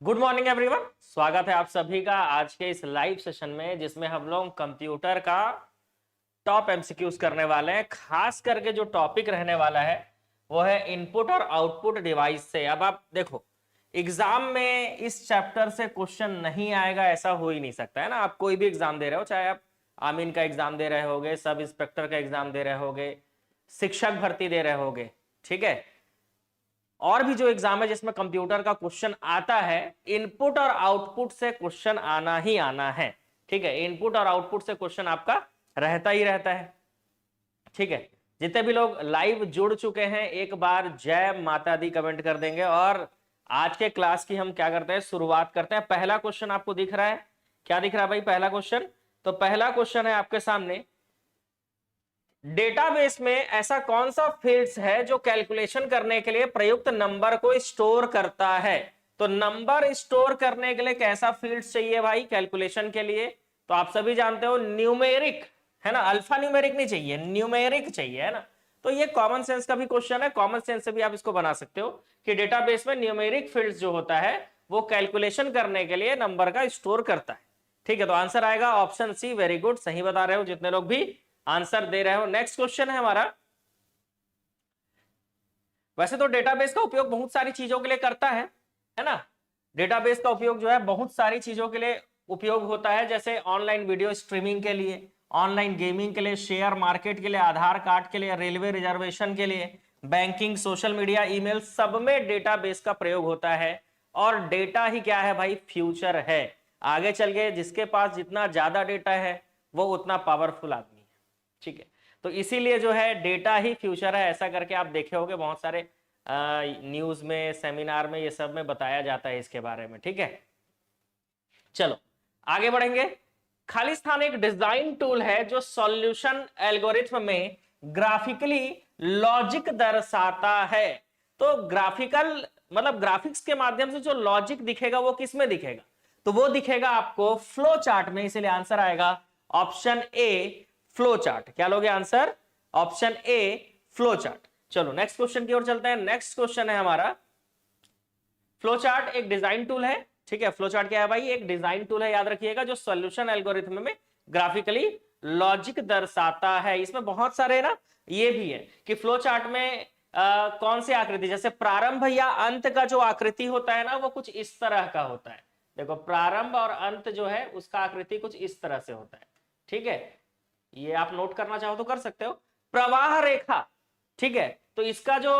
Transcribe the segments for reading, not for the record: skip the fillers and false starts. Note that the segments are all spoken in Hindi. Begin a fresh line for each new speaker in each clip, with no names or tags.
Good morning everyone. स्वागत है आप सभी का आज के इस लाइव सेशन में, जिसमें हम लोग कंप्यूटर का टॉप एमसीक्यूज करने वाले हैं। खास करके जो टॉपिक रहने वाला है वो है इनपुट और आउटपुट डिवाइस से। अब आप देखो, एग्जाम में इस चैप्टर से क्वेश्चन नहीं आएगा ऐसा हो ही नहीं सकता है ना। आप कोई भी एग्जाम दे रहे हो, चाहे आप आमीन का एग्जाम दे रहे होगे, सब इंस्पेक्टर का एग्जाम दे रहे होगे, शिक्षक भर्ती दे रहे होगे, ठीक है, और भी जो एग्जाम है जिसमें कंप्यूटर का क्वेश्चन आता है, इनपुट और आउटपुट से क्वेश्चन आना ही आना है। ठीक है, इनपुट और आउटपुट से क्वेश्चन आपका रहता ही रहता है। ठीक है, जितने भी लोग लाइव जुड़ चुके हैं एक बार जय माता दी कमेंट कर देंगे। और आज के क्लास की हम क्या करते हैं, शुरुआत करते हैं। पहला क्वेश्चन आपको दिख रहा है, क्या दिख रहा है भाई? पहला क्वेश्चन। तो पहला क्वेश्चन है आपके सामने, डेटाबेस में ऐसा कौन सा फील्ड्स है जो कैलकुलेशन करने के लिए प्रयुक्त नंबर को स्टोर करता है? तो नंबर स्टोर करने के लिए कैसा फील्ड्स चाहिए भाई कैलकुलेशन के लिए? तो आप सभी जानते हो न्यूमेरिक, है ना। अल्फा न्यूमेरिक नहीं चाहिए, न्यूमेरिक चाहिए, है ना। तो ये कॉमन सेंस का भी क्वेश्चन है, कॉमन सेंस से भी आप इसको बना सकते हो कि डेटाबेस में न्यूमेरिक फील्ड्स जो होता है वो कैलकुलेशन करने के लिए नंबर का स्टोर करता है। ठीक है, तो आंसर आएगा ऑप्शन सी। वेरी गुड, सही बता रहे हो जितने लोग भी आंसर दे रहे हो। नेक्स्ट क्वेश्चन है हमारा, वैसे तो डेटाबेस का उपयोग बहुत सारी चीजों के लिए करता है ना। डेटाबेस का उपयोग जो है बहुत सारी चीजों के लिए उपयोग होता है, जैसे ऑनलाइन वीडियो स्ट्रीमिंग के लिए, ऑनलाइन गेमिंग के लिए, शेयर मार्केट के लिए, आधार कार्ड के लिए, रेलवे रिजर्वेशन के लिए, बैंकिंग, सोशल मीडिया, ईमेल, सब में डेटाबेस का प्रयोग होता है। और डेटा ही क्या है भाई? फ्यूचर है। आगे चल के जिसके पास जितना ज्यादा डेटा है वो उतना पावरफुल आदमी है। ठीक है, तो इसीलिए जो है डेटा ही फ्यूचर है, ऐसा करके आप देखे होंगे बहुत सारे न्यूज में, सेमिनार में, ये सब में बताया जाता है इसके बारे में। ठीक है, चलो आगे बढ़ेंगे। खाली स्थान एक डिजाइन टूल है जो सॉल्यूशन एल्गोरिथम में ग्राफिकली लॉजिक दर्शाता है। तो ग्राफिकल मतलब ग्राफिक्स के माध्यम से जो लॉजिक दिखेगा वो किस में दिखेगा? तो वो दिखेगा आपको फ्लो चार्ट में। इसलिए आंसर आएगा ऑप्शन ए, फ्लो चार्ट। क्या लोगे answer? Option A, flow chart. चलो नेक्स्ट क्वेश्चन की ओर चलते हैं। नेक्स्ट क्वेश्चन है हमारा, फ्लो चार्ट एक डिजाइन टूल है। ठीक है, फ्लो चार्ट क्या है भाई? एक डिजाइन टूल है, याद रखिएगा, जो सॉल्यूशन एल्गोरिथम में ग्राफिकली लॉजिक दर्शाता है। इसमें बहुत सारे ना ये भी है कि फ्लो चार्ट में कौन सी आकृति, जैसे प्रारंभ या अंत का जो आकृति होता है ना वो कुछ इस तरह का होता है। देखो, प्रारंभ और अंत जो है उसका आकृति कुछ इस तरह से होता है। ठीक है, ये आप नोट करना चाहो तो कर सकते हो। प्रवाह रेखा, ठीक है, तो इसका जो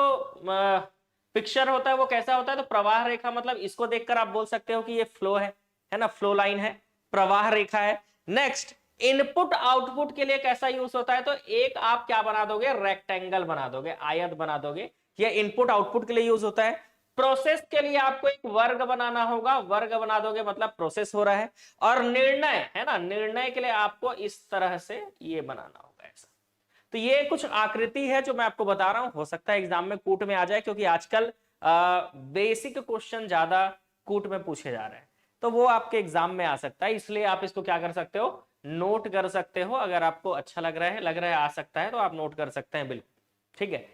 पिक्चर होता है वो कैसा होता है? तो प्रवाह रेखा, मतलब इसको देखकर आप बोल सकते हो कि ये फ्लो है ना, फ्लो लाइन है, प्रवाह रेखा है। नेक्स्ट, इनपुट आउटपुट के लिए कैसा यूज होता है? तो एक आप क्या बना दोगे? रेक्टेंगल बना दोगे, आयत बना दोगे। ये इनपुट आउटपुट के लिए यूज होता है। प्रोसेस के लिए आपको एक वर्ग बनाना होगा, वर्ग बना दोगे मतलब प्रोसेस हो रहा है। और निर्णय, है ना, निर्णय के लिए आपको इस तरह से ये बनाना होगा, ऐसा। तो ये कुछ आकृति है जो मैं आपको बता रहा हूं, हो सकता है एग्जाम में कूट में आ जाए, क्योंकि आजकल बेसिक क्वेश्चन ज्यादा कूट में पूछे जा रहे हैं, तो वो आपके एग्जाम में आ सकता है। इसलिए आप इसको क्या कर सकते हो? नोट कर सकते हो। अगर आपको अच्छा लग रहा है आ सकता है, तो आप नोट कर सकते हैं बिल्कुल। ठीक है,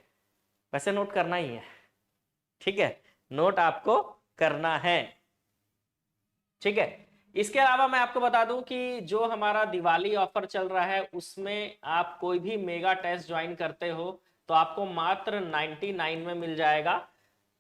वैसे नोट करना ही है। ठीक है, नोट आपको करना है। ठीक है, इसके अलावा मैं आपको बता दूं कि जो हमारा दिवाली ऑफर चल रहा है उसमें आप कोई भी मेगा टेस्ट ज्वाइन करते हो तो आपको मात्र 99 में मिल जाएगा।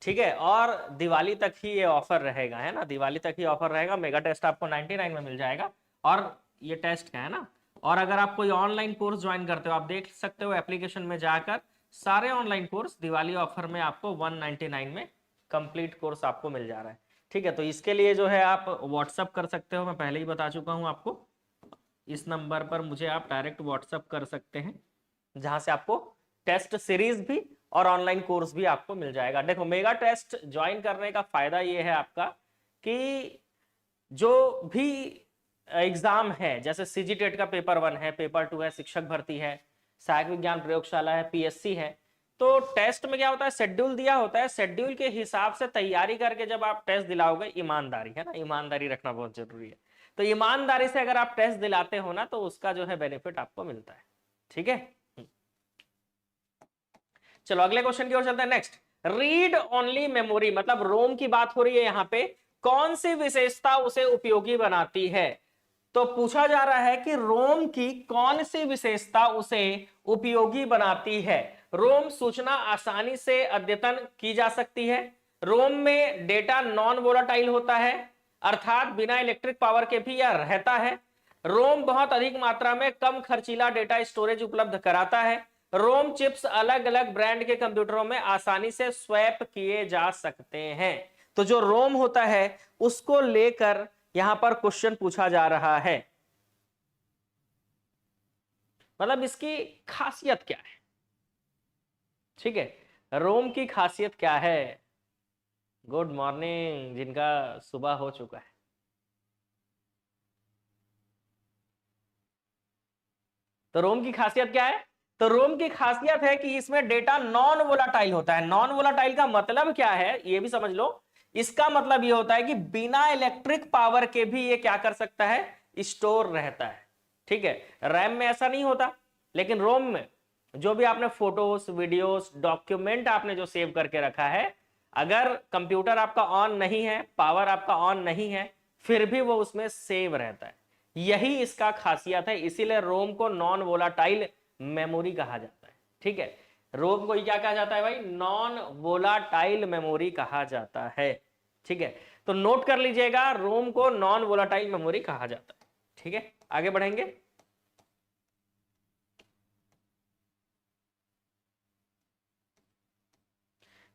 ठीक है, और दिवाली तक ही ये ऑफर रहेगा, है ना, दिवाली तक ही ऑफर रहेगा। मेगा टेस्ट आपको 99 में मिल जाएगा, और ये टेस्ट का है ना। और अगर आप कोई ऑनलाइन कोर्स ज्वाइन करते हो, आप देख सकते हो एप्लीकेशन में जाकर, सारे ऑनलाइन कोर्स दिवाली ऑफर में आपको 199 में कंप्लीट कोर्स आपको मिल जा रहा है। ठीक है, तो इसके लिए जो है आप व्हाट्सअप कर सकते हो, मैं पहले ही बता चुका हूं आपको। इस नंबर पर मुझे आप डायरेक्ट व्हाट्सअप कर सकते हैं, जहां से आपको टेस्ट सीरीज भी और ऑनलाइन कोर्स भी आपको मिल जाएगा। देखो, मेगा टेस्ट ज्वाइन करने का फायदा ये है आपका कि जो भी एग्जाम है, जैसे सीजीटेट का पेपर 1 है, पेपर 2 है, शिक्षक भर्ती है, सहायक विज्ञान प्रयोगशाला है, पीएससी है, तो टेस्ट में क्या होता है? शेड्यूल दिया होता है, शेड्यूल के हिसाब से तैयारी करके जब आप टेस्ट दिलाओगे, ईमानदारी, है ना, ईमानदारी रखना बहुत जरूरी है। तो ईमानदारी से अगर आप टेस्ट दिलाते हो ना, तो उसका जो है बेनिफिट आपको मिलता है। ठीक है, चलो अगले क्वेश्चन की ओर चलते हैं। नेक्स्ट, रीड ओनली मेमोरी, मतलब रोम की बात हो रही है यहाँ पे। कौन सी विशेषता उसे उपयोगी बनाती है? तो पूछा जा रहा है कि रोम की कौन सी विशेषता उसे उपयोगी बनाती है। रोम सूचना आसानी से अद्यतन की जा सकती है। रोम में डेटा नॉन वोलाटाइल होता है, अर्थात बिना इलेक्ट्रिक पावर के भी यह रहता है। रोम बहुत अधिक मात्रा में कम खर्चीला डेटा स्टोरेज उपलब्ध कराता है। रोम चिप्स अलग अलग ब्रांड के कंप्यूटरों में आसानी से स्वैप किए जा सकते हैं। तो जो रोम होता है उसको लेकर यहां पर क्वेश्चन पूछा जा रहा है, मतलब इसकी खासियत क्या है। ठीक है, रोम की खासियत क्या है? गुड मॉर्निंग जिनका सुबह हो चुका है। तो रोम की खासियत क्या है? तो रोम की खासियत है कि इसमें डेटा नॉन वोलाटाइल होता है। नॉन वोलाटाइल का मतलब क्या है ये भी समझ लो। इसका मतलब ये होता है कि बिना इलेक्ट्रिक पावर के भी ये क्या कर सकता है, स्टोर रहता है। ठीक है, रैम में ऐसा नहीं होता, लेकिन रोम में जो भी आपने फोटोज वीडियोस डॉक्यूमेंट आपने जो सेव करके रखा है, अगर कंप्यूटर आपका ऑन नहीं है, पावर आपका ऑन नहीं है, फिर भी वो उसमें सेव रहता है। यही इसका खासियत है, इसीलिए रोम को नॉन वोलाटाइल मेमोरी कहा जाता है। ठीक है, रोम को क्या कहा जाता है भाई? नॉन वोलाटाइल मेमोरी कहा जाता है। ठीक है, तो नोट कर लीजिएगा, रोम को नॉन वोलाटाइल मेमोरी कहा जाता है। ठीक है, आगे बढ़ेंगे।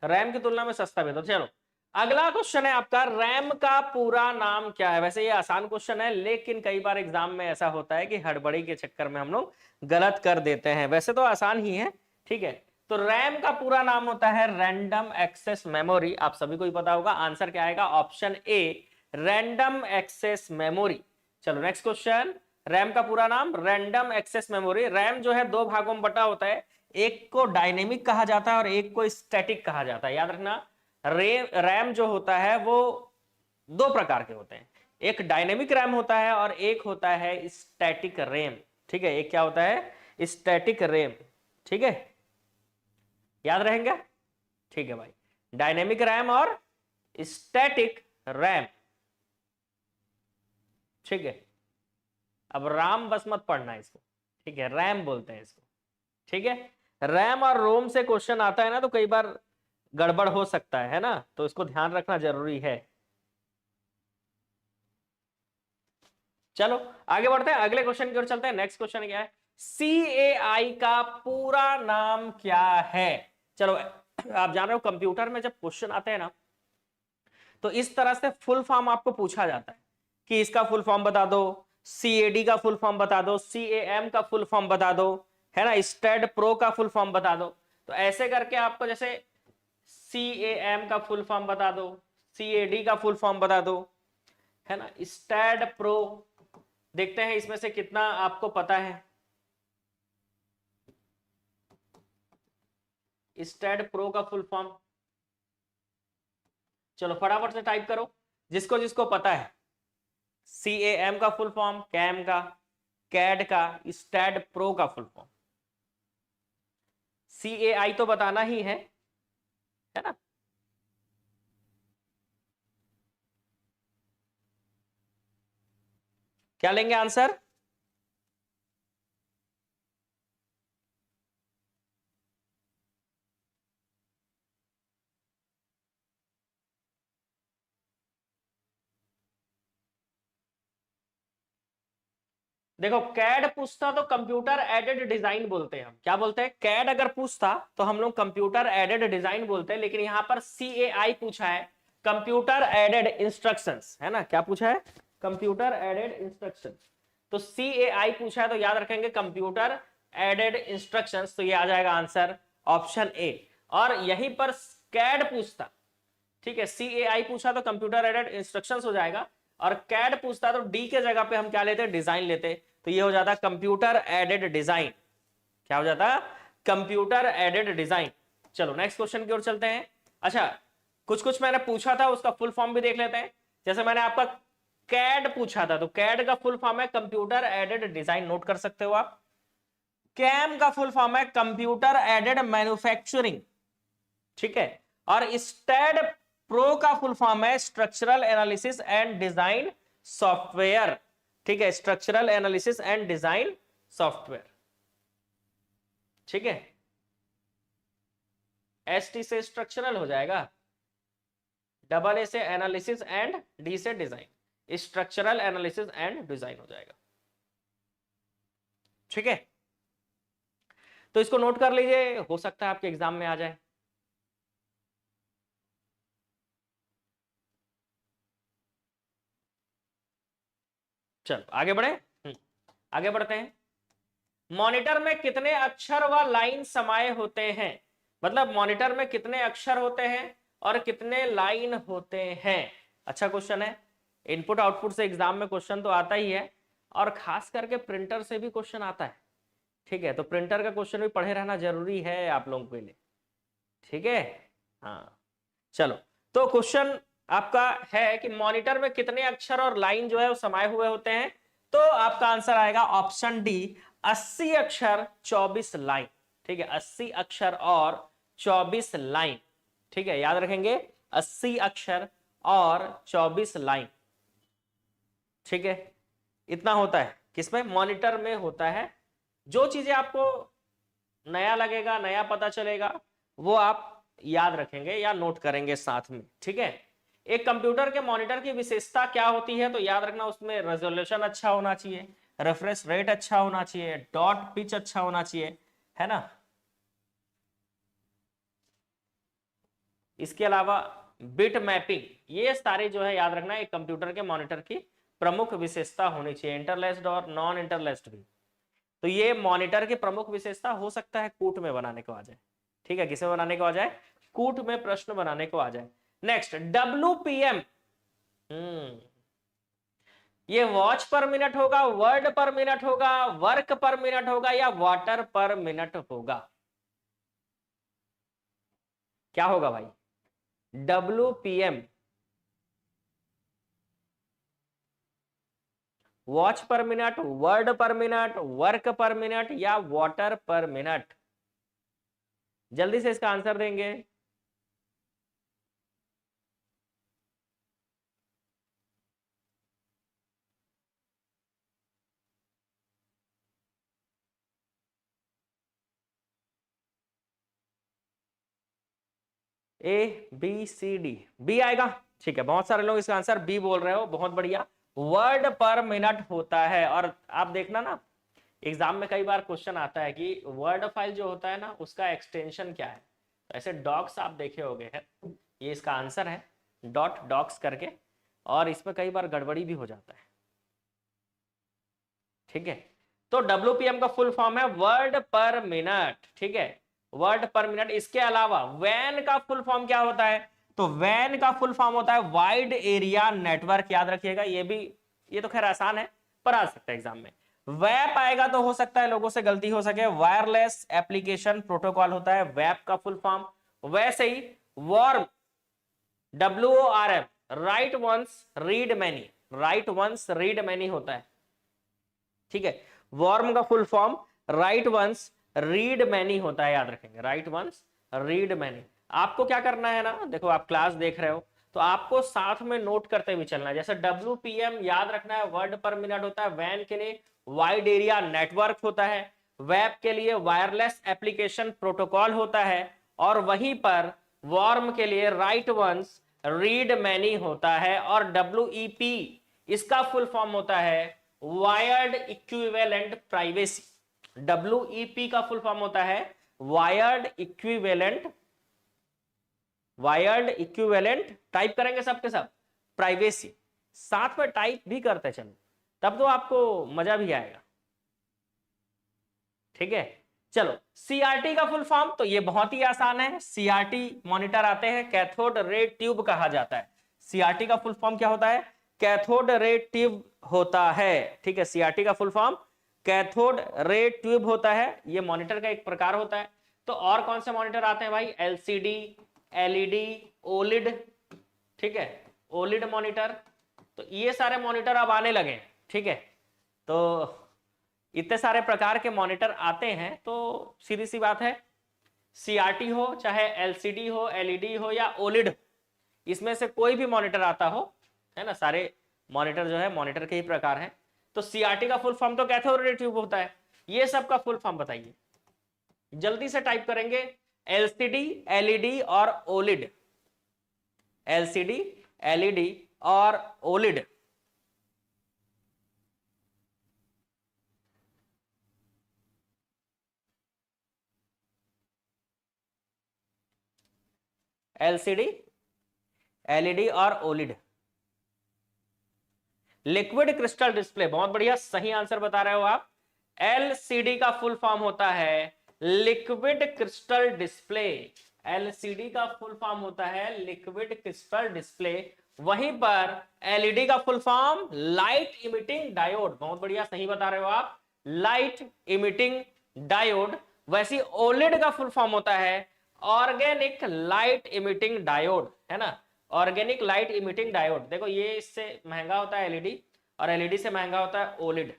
रैम की तुलना में सस्ता भी है। तो चलो अगला क्वेश्चन है आपका, रैम का पूरा नाम क्या है? वैसे ये आसान क्वेश्चन है, लेकिन कई बार एग्जाम में ऐसा होता है कि हड़बड़ी के चक्कर में हम लोग गलत कर देते हैं। वैसे तो आसान ही है। ठीक है, तो रैम का पूरा नाम होता है रैंडम एक्सेस मेमोरी। आप सभी को ही पता होगा। आंसर क्या आएगा? Option A, random access memory. चलो नेक्स्ट क्वेश्चन, रैम का पूरा नाम रैंडम एक्सेस मेमोरी। रैम जो है दो भागों में बटा होता है, एक को डायनेमिक कहा जाता है और एक को स्टैटिक कहा जाता है। याद रखना, रैम जो होता है वो दो प्रकार के होते हैं, एक डायनेमिक रैम होता है और एक होता है स्टैटिक रैम। ठीक है, एक क्या होता है? Static RAM. ठीक है, याद रहेंगे? ठीक है भाई, डायनेमिक रैम और स्टैटिक रैम। ठीक है, अब राम बस मत पढ़ना इसको। ठीक है, रैम बोलते हैं इसको। ठीक है, रैम और रोम से क्वेश्चन आता है ना, तो कई बार गड़बड़ हो सकता है ना, तो इसको ध्यान रखना जरूरी है। चलो आगे बढ़ते हैं, अगले क्वेश्चन की ओर चलते हैं। नेक्स्ट क्वेश्चन क्या है? CAI का पूरा नाम क्या है? चलो आप जान रहे हो, कंप्यूटर में जब क्वेश्चन आते हैं ना, तो इस तरह से फुल फॉर्म आपको पूछा जाता है कि इसका फुल फॉर्म बता दो, CAD का फुल फॉर्म बता दो, CAM का फुल फॉर्म बता दो, है ना, स्टैड प्रो का फुल फॉर्म बता दो। तो ऐसे करके आपको जैसे CAM का फुल फॉर्म बता दो, CAD का फुल फॉर्म बता दो, है ना, स्टैड प्रो। देखते हैं इसमें से कितना आपको पता है। स्टैड प्रो का फुल फॉर्म चलो फटाफट से टाइप करो, जिसको जिसको पता है। CAM का फुल फॉर्म, कैम का, कैड का, स्टैड प्रो का फुल फॉर्म। CAI तो बताना ही है ना? क्या लेंगे आंसर? देखो, कैड पूछता तो कंप्यूटर एडेड डिजाइन बोलते हैं हम। क्या बोलते हैं? कैड अगर पूछता तो हम लोग कंप्यूटर एडेड डिजाइन बोलते हैं, लेकिन यहां पर CAI पूछा है, कंप्यूटर एडेड इंस्ट्रक्शंस, है ना? क्या पूछा है? Computer aided instructions. तो CAI पूछा है, तो याद रखेंगे कंप्यूटर एडेड इंस्ट्रक्शंस। तो ये आ जाएगा आंसर ऑप्शन ए। और यहीं पर कैड पूछता, ठीक है, CAI पूछा तो कंप्यूटर एडेड इंस्ट्रक्शंस हो जाएगा, और कैड पूछता तो डी के जगह पे हम क्या लेते? डिजाइन लेते। तो ये हो जाता कंप्यूटर एडेड डिजाइन। क्या हो जाता? Computer aided design. चलो नेक्स्ट क्वेश्चन की ओर चलते हैं। अच्छा, कुछ कुछ मैंने पूछा था उसका फुल फॉर्म भी देख लेते हैं। जैसे मैंने आपका कैड पूछा था, तो कैड का फुल फॉर्म है कंप्यूटर एडेड डिजाइन, नोट कर सकते हो आप। कैम का फुल फॉर्म है कंप्यूटर एडेड मैन्युफैक्चरिंग। ठीक है, और स्टैड प्रो का फुल फॉर्म है structural analysis and design software. ठीक है, structural analysis and design software. ठीक है, ST से स्ट्रक्चरल हो जाएगा, AA से एनालिसिस एंड D से design, structural analysis and design हो जाएगा। ठीक है, तो इसको नोट कर लीजिए, हो सकता है आपके एग्जाम में आ जाए। चलो आगे बढ़े, आगे बढ़ते हैं। मॉनिटर में कितने अक्षर व लाइन समाये होते हैं, मतलब मॉनिटर में कितने अक्षर होते हैं और कितने लाइन होते हैं। अच्छा क्वेश्चन है, इनपुट आउटपुट से एग्जाम में क्वेश्चन तो आता ही है, और खास करके प्रिंटर से भी क्वेश्चन आता है। ठीक है, तो प्रिंटर का क्वेश्चन भी पढ़े रहना जरूरी है आप लोगों के लिए। ठीक है, हाँ चलो, तो क्वेश्चन आपका है कि मॉनिटर में कितने अक्षर और लाइन जो है वो समाये हुए होते हैं, तो आपका आंसर आएगा ऑप्शन डी, 80 अक्षर 24 लाइन। ठीक है, 80 अक्षर और 24 लाइन। ठीक है, याद रखेंगे 80 अक्षर और 24 लाइन। ठीक है, इतना होता है किसमें, मॉनिटर में होता है। जो चीजें आपको नया लगेगा, नया पता चलेगा, वो आप याद रखेंगे या नोट करेंगे साथ में। ठीक है, एक कंप्यूटर के मॉनिटर की विशेषता क्या होती है, तो याद रखना उसमें रेजोल्यूशन अच्छा होना चाहिए, रेफ्रेश रेट अच्छा होना चाहिए, डॉट पिच अच्छा होना चाहिए, है ना। इसके अलावा बिट मैपिंग, ये सारे जो है याद रखना एक कंप्यूटर के मॉनिटर की प्रमुख विशेषता होनी चाहिए, इंटरलेस्ड और नॉन इंटरलेस्ड भी। तो ये मॉनिटर की प्रमुख विशेषता हो सकता है कूट में बनाने को आ जाए। ठीक है, किसे बनाने को आ जाए, कूट में प्रश्न बनाने को आ जाए। नेक्स्ट WPM, ये वॉच पर मिनट होगा, वर्ड पर मिनट होगा, वर्क पर मिनट होगा, या वाटर पर मिनट होगा, क्या होगा भाई, WPM वॉच पर मिनट, वर्ड पर मिनट, वर्क पर मिनट, या वाटर पर मिनट। जल्दी से इसका आंसर देंगे। ABCD, बी आएगा। ठीक है, बहुत सारे लोग इसका आंसर बी बोल रहे हो, बहुत बढ़िया, वर्ड पर मिनट होता है। और आप देखना ना एग्जाम में कई बार क्वेश्चन आता है कि वर्ड फाइल जो होता है ना उसका एक्सटेंशन क्या है, तो ऐसे डॉक्स आप देखे होंगे हैं, ये इसका आंसर है, डॉट डॉक्स करके, और इसमें कई बार गड़बड़ी भी हो जाता है। ठीक है, तो WPM का फुल फॉर्म है वर्ड पर मिनट। ठीक है, वर्ड पर मिनट। इसके अलावा वैन का फुल फॉर्म क्या होता है, तो वैन का फुल फॉर्म होता है वाइड एरिया नेटवर्क। याद रखिएगा, ये भी, ये तो खैर आसान है पर आ सकता है एग्जाम में। वैप आएगा तो हो सकता है लोगों से गलती हो सके, वायरलेस एप्लीकेशन प्रोटोकॉल होता है वैप का फुल फॉर्म। वैसे ही worm, WORM, write once read many, write once read many होता है। ठीक है, वॉर्म का full form write once read many होता है, याद रखेंगे, राइट वंस रीड मैनी। आपको क्या करना है ना, देखो आप क्लास देख रहे हो तो आपको साथ में नोट करते हुए चलना है। जैसे WPM याद रखना है वर्ड पर मिनट होता है, वैन के लिए वाइड एरिया नेटवर्क होता है, वेब के लिए वायरलेस एप्लीकेशन प्रोटोकॉल होता है, और वहीं पर वॉर्म के लिए राइट वंस रीड मैनी होता है। और WEP इसका फुल फॉर्म होता है वायर्ड इक्विवेलेंट प्राइवेसी। WEP का फुल फॉर्म होता है wired equivalent, wired equivalent type करेंगे सबके सब प्राइवेसी, साथ में टाइप भी करते चलो, तब तो आपको मजा भी आएगा। ठीक है, चलो CRT का फुल फॉर्म, तो ये बहुत ही आसान है, CRT मॉनिटर आते हैं, कैथोड रे ट्यूब कहा जाता है। CRT का फुल फॉर्म क्या होता है, कैथोड रे ट्यूब होता है। ठीक है, CRT का full form cathode ray tube होता है, ये मॉनिटर का एक प्रकार होता है। तो और कौन से मॉनिटर आते हैं भाई, LCD, LED, OLED। ठीक है, OLED मॉनिटर, तो ये सारे मॉनिटर अब आने लगे। ठीक है, तो इतने सारे प्रकार के मॉनिटर आते हैं, तो सीधी सी बात है CRT हो चाहे LCD हो, LED हो या OLED, इसमें से कोई भी मॉनिटर आता हो, है ना, सारे मॉनिटर जो है मॉनिटर के ही प्रकार है। तो सीआरटी का फुल फॉर्म तो कैथोड रे ट्यूब होता है। ये सब का फुल फॉर्म बताइए, जल्दी से टाइप करेंगे। एलसीडी, एलईडी और ओलिड। एलसीडी, एलईडी और ओलिड। एलसीडी, एलईडी और ओलिड। लिक्विड क्रिस्टल डिस्प्ले, बहुत बढ़िया, सही आंसर बता रहे हो आप। एलसीडी का फुल फॉर्म होता है लिक्विड क्रिस्टल डिस्प्ले। एलसीडी का फुल फॉर्म होता है लिक्विड क्रिस्टल डिस्प्ले। वहीं पर एलईडी का full form light emitting diode. बहुत बढ़िया, सही बता रहे हो आप, लाइट इमिटिंग डायोड। वैसे ओलिड का फुल फॉर्म होता है ऑर्गेनिक लाइट इमिटिंग डायोड, है ना, ऑर्गेनिक लाइट इमिटिंग डायोड। देखो ये इससे महंगा होता है एलईडी, और एलईडी से महंगा होता है ओलिड।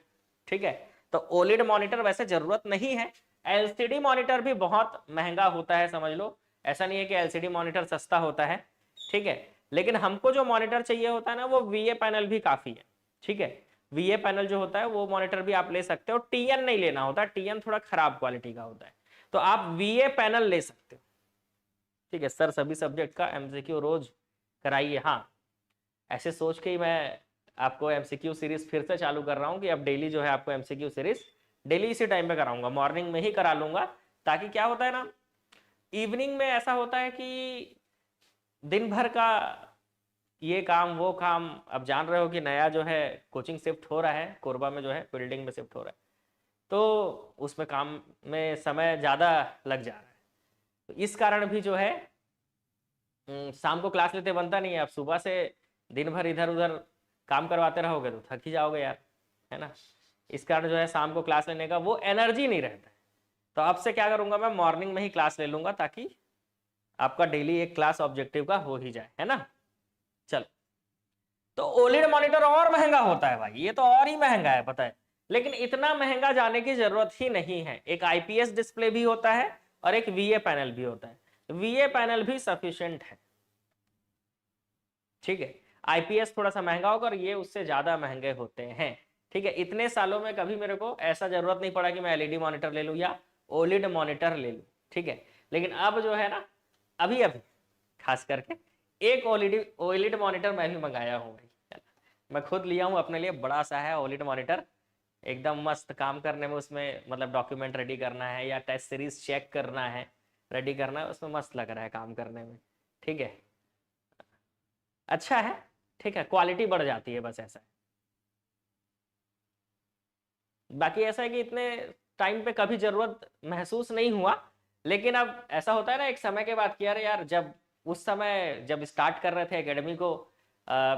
ठीक है, तो ओलिड मॉनिटर वैसे जरूरत नहीं है। एलसीडी मॉनिटर भी बहुत महंगा होता है, समझ लो। ऐसा नहीं है कि एलसीडी मॉनिटर सस्ता होता है, ठीक है, लेकिन हमको जो मॉनिटर चाहिए होता है ना, वो वीए पैनल भी काफी है। ठीक है, वीए पैनल जो होता है वो मॉनिटर भी आप ले सकते हो। टीएन नहीं लेना होता, टीएन थोड़ा खराब क्वालिटी का होता है, तो आप वीए पैनल ले सकते हो। ठीक है सर, सभी सब्जेक्ट का एमसीक्यू रोज कराइए। हाँ, ऐसे सोच के ही मैं आपको एमसीक्यू सीरीज फिर से चालू कर रहा हूँ कि अब डेली जो है आपको एमसीक्यू सीरीज डेली इसी टाइम पे कराऊंगा, मॉर्निंग में ही करा लूंगा। ताकि क्या होता है ना, इवनिंग में ऐसा होता है कि दिन भर का ये काम वो काम, अब जान रहे हो कि नया जो है कोचिंग शिफ्ट हो रहा है, कोरबा में जो है बिल्डिंग में शिफ्ट हो रहा है, तो उसमें काम में समय ज़्यादा लग जा रहा है। तो इस कारण भी जो है शाम को क्लास लेते बनता नहीं है। अब सुबह से दिन भर इधर उधर काम करवाते रहोगे तो थक ही जाओगे यार, है ना। इस कारण जो है शाम को क्लास लेने का वो एनर्जी नहीं रहता है। तो अब से क्या करूंगा, मैं मॉर्निंग में ही क्लास ले लूंगा, ताकि आपका डेली एक क्लास ऑब्जेक्टिव का हो ही जाए, है ना। चल, तो ओलेड मॉनिटर और महंगा होता है भाई, ये तो और ही महंगा है, पता है, लेकिन इतना महंगा जाने की जरूरत ही नहीं है। एक आईपीएस डिस्प्ले भी होता है और एक वीए पैनल भी होता है, वीए पैनल भी सफिशिएंट है। ठीक है, आईपीएस थोड़ा सा महंगा होगा और ये उससे ज्यादा महंगे होते हैं। ठीक है, इतने सालों में कभी मेरे को ऐसा जरूरत नहीं पड़ा कि मैं एलईडी मॉनिटर ले लूं या ओलिड मॉनिटर ले लूं। ठीक है, लेकिन अब जो है ना, अभी अभी खास करके एक ओलिड मॉनिटर मैं भी मंगाया हूँ भाई, मैं खुद लिया हूँ अपने लिए, बड़ा सा है ओलिड मॉनिटर, एकदम मस्त काम करने में। उसमें मतलब डॉक्यूमेंट रेडी करना है या टेस्ट सीरीज चेक करना है, रेडी करना है, उसमें मस्त लग रहा है काम करने में। ठीक है, अच्छा है, ठीक है, क्वालिटी बढ़ जाती है, बस ऐसा है। बाकी ऐसा है कि इतने टाइम पे कभी जरूरत महसूस नहीं हुआ, लेकिन अब ऐसा होता है ना एक समय के बाद कि यार यार जब उस समय जब स्टार्ट कर रहे थे एकेडमी को,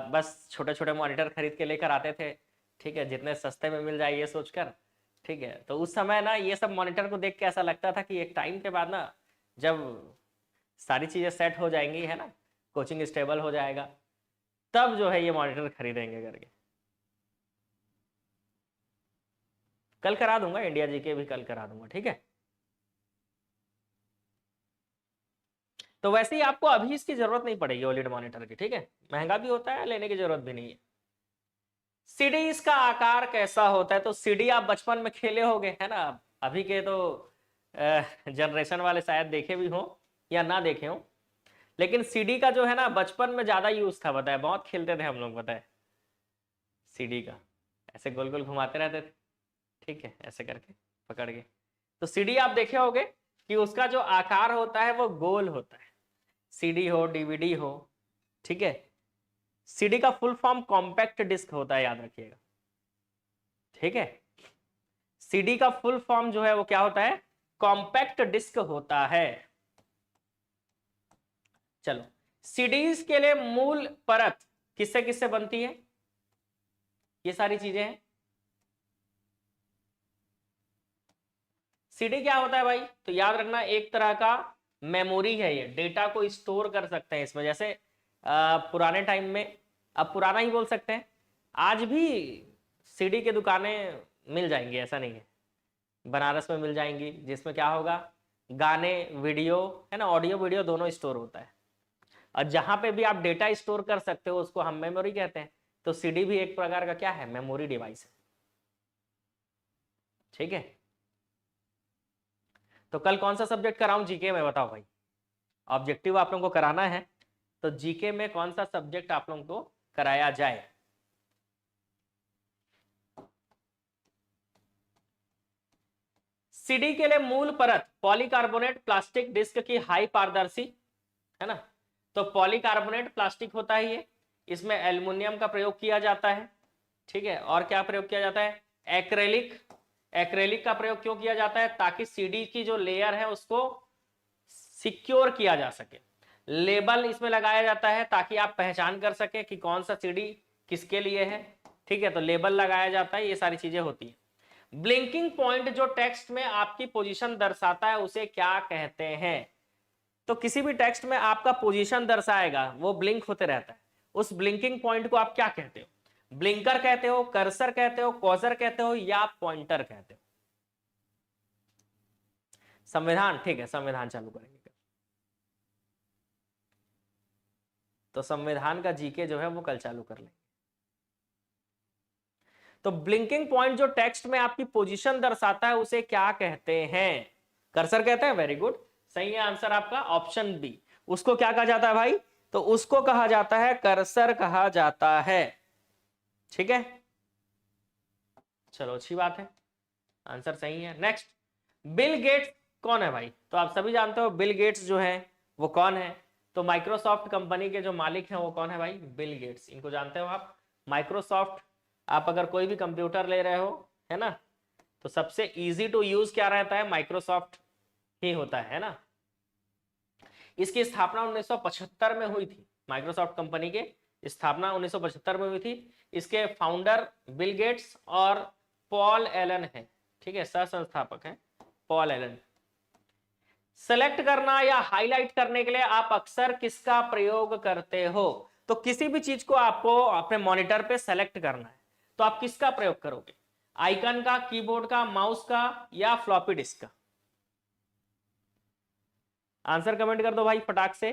बस छोटे छोटे मॉनिटर खरीद के लेकर आते थे। ठीक है, जितने सस्ते में मिल जाए ये सोचकर। ठीक है, तो उस समय ना ये सब मॉनिटर को देख के ऐसा लगता था कि एक टाइम के बाद ना, जब सारी चीजें सेट हो जाएंगी, है ना, कोचिंग स्टेबल हो जाएगा, तब जो है ये मॉनिटर खरीदेंगे करके। कल करा दूंगा, इंडिया जीके भी कल करा दूंगा। ठीक है, तो वैसे ही आपको अभी इसकी जरूरत नहीं पड़ेगी ओलेड मॉनिटर की। ठीक है, महंगा भी होता है, लेने की जरूरत भी नहीं है। सीडी इसका आकार कैसा होता है, तो सीडी आप बचपन में खेले होगे, है ना। अभी के तो जनरेशन वाले शायद देखे भी हो या ना देखे हो, लेकिन सीडी का जो है ना बचपन में ज्यादा यूज था, बताए बहुत खेलते थे हम लोग, बताए सीडी का ऐसे गोल गोल घुमाते रहते थे। ठीक है, ऐसे करके पकड़ के, तो सीडी आप देखे होगे कि उसका जो आकार होता है वो गोल होता है, सीडी हो डीवीडी हो। ठीक है, सीडी का फुल फॉर्म कॉम्पैक्ट डिस्क होता है, याद रखिएगा। ठीक है, सीडी का फुल फॉर्म जो है वो क्या होता है, कॉम्पैक्ट डिस्क होता है। चलो, सीडीज के लिए मूल परत किससे किससे बनती है, ये सारी चीजें हैं। सीडी क्या होता है भाई, तो याद रखना एक तरह का मेमोरी है, ये डेटा को स्टोर कर सकते हैं इसमें। जैसे पुराने टाइम में, अब पुराना ही बोल सकते हैं, आज भी सीडी की दुकानें मिल जाएंगी, ऐसा नहीं है, बनारस में मिल जाएंगी, जिसमें क्या होगा, गाने वीडियो, है ना, ऑडियो वीडियो दोनों स्टोर होता है। और जहां पे भी आप डेटा स्टोर कर सकते हो उसको हम मेमोरी कहते हैं। तो सीडी भी एक प्रकार का क्या है, मेमोरी डिवाइस है। ठीक है, तो कल कौन सा सब्जेक्ट कराऊं जीके में, बताओ भाई। ऑब्जेक्टिव आप लोगों को कराना है, तो जीके में कौन सा सब्जेक्ट आप लोगों को कराया जाए। सीडी के लिए मूल परत पॉलीकार्बोनेट प्लास्टिक डिस्क की हाई पारदर्शी, है ना। तो पॉलीकार्बोनेट प्लास्टिक होता है ये, इसमें एल्युमिनियम का प्रयोग किया जाता है। ठीक है, और क्या प्रयोग किया जाता है, एक्रेलिक। एक्रेलिक का प्रयोग क्यों किया जाता है, ताकि सीडी की जो लेयर है उसको सिक्योर किया जा सके। लेबल इसमें लगाया जाता है ताकि आप पहचान कर सके कि कौन सा सीडी किसके लिए है। ठीक है, तो लेबल लगाया जाता है, ये सारी चीजें होती है। ब्लिंकिंग पॉइंट जो टेक्स्ट में आपकी पोजीशन दर्शाता है उसे क्या कहते हैं। तो किसी भी टेक्स्ट में आपका पोजीशन दर्शाएगा, वो ब्लिंक होते रहता है, उस ब्लिंकिंग पॉइंट को आप क्या कहते हो, ब्लिंकर कहते हो, कर्सर कहते हो, कॉजर कहते हो, या पॉइंटर कहते हो। संविधान, ठीक है, संविधान चालू करेंगे। तो संविधान का जीके जो है वो कल चालू कर लेंगे। तो ब्लिंकिंग पॉइंट जो टेक्स्ट में आपकी पोजीशन दर्शाता है उसे क्या कहते हैं, कर्सर कहते हैं। वेरी गुड, सही है आंसर आपका ऑप्शन बी। उसको क्या कहा जाता है भाई, तो उसको कहा जाता है कर्सर कहा जाता है। ठीक है, चलो अच्छी बात है, आंसर सही है। नेक्स्ट, बिल गेट्स कौन है भाई, तो आप सभी जानते हो बिल गेट्स जो है वो कौन है। तो माइक्रोसॉफ्ट कंपनी के जो मालिक हैं वो कौन है भाई, बिल गेट्स, इनको जानते हो आप। माइक्रोसॉफ्ट, आप अगर कोई भी कंप्यूटर ले रहे हो, है ना, तो सबसे इजी टू यूज क्या रहता है, माइक्रोसॉफ्ट ही होता है ना। इसकी स्थापना 1975 में हुई थी, माइक्रोसॉफ्ट कंपनी के स्थापना 1975 में हुई थी। इसके फाउंडर बिल गेट्स और पॉल एलन है। ठीक है, सह संस्थापक है पॉल एलन। सेलेक्ट करना या हाईलाइट करने के लिए आप अक्सर किसका प्रयोग करते हो, तो किसी भी चीज को आपको अपने मॉनिटर पे सेलेक्ट करना है तो आप किसका प्रयोग करोगे, आइकन का, कीबोर्ड का, माउस का, या फ्लॉपी डिस्क का। आंसर कमेंट कर दो भाई फटाक से,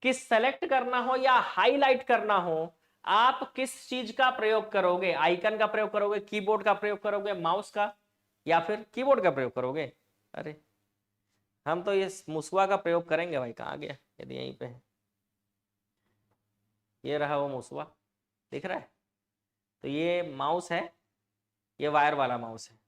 कि सेलेक्ट करना हो या हाईलाइट करना हो आप किस चीज का प्रयोग करोगे, आइकन का प्रयोग करोगे, कीबोर्ड का प्रयोग करोगे, माउस का, या फिर कीबोर्ड का प्रयोग करोगे। अरे हम तो ये मुसवा का प्रयोग करेंगे भाई, कहाँ गया, यदि यहीं पे है, ये रहा वो मुसवा, दिख रहा है। तो ये माउस है, ये वायर वाला माउस है।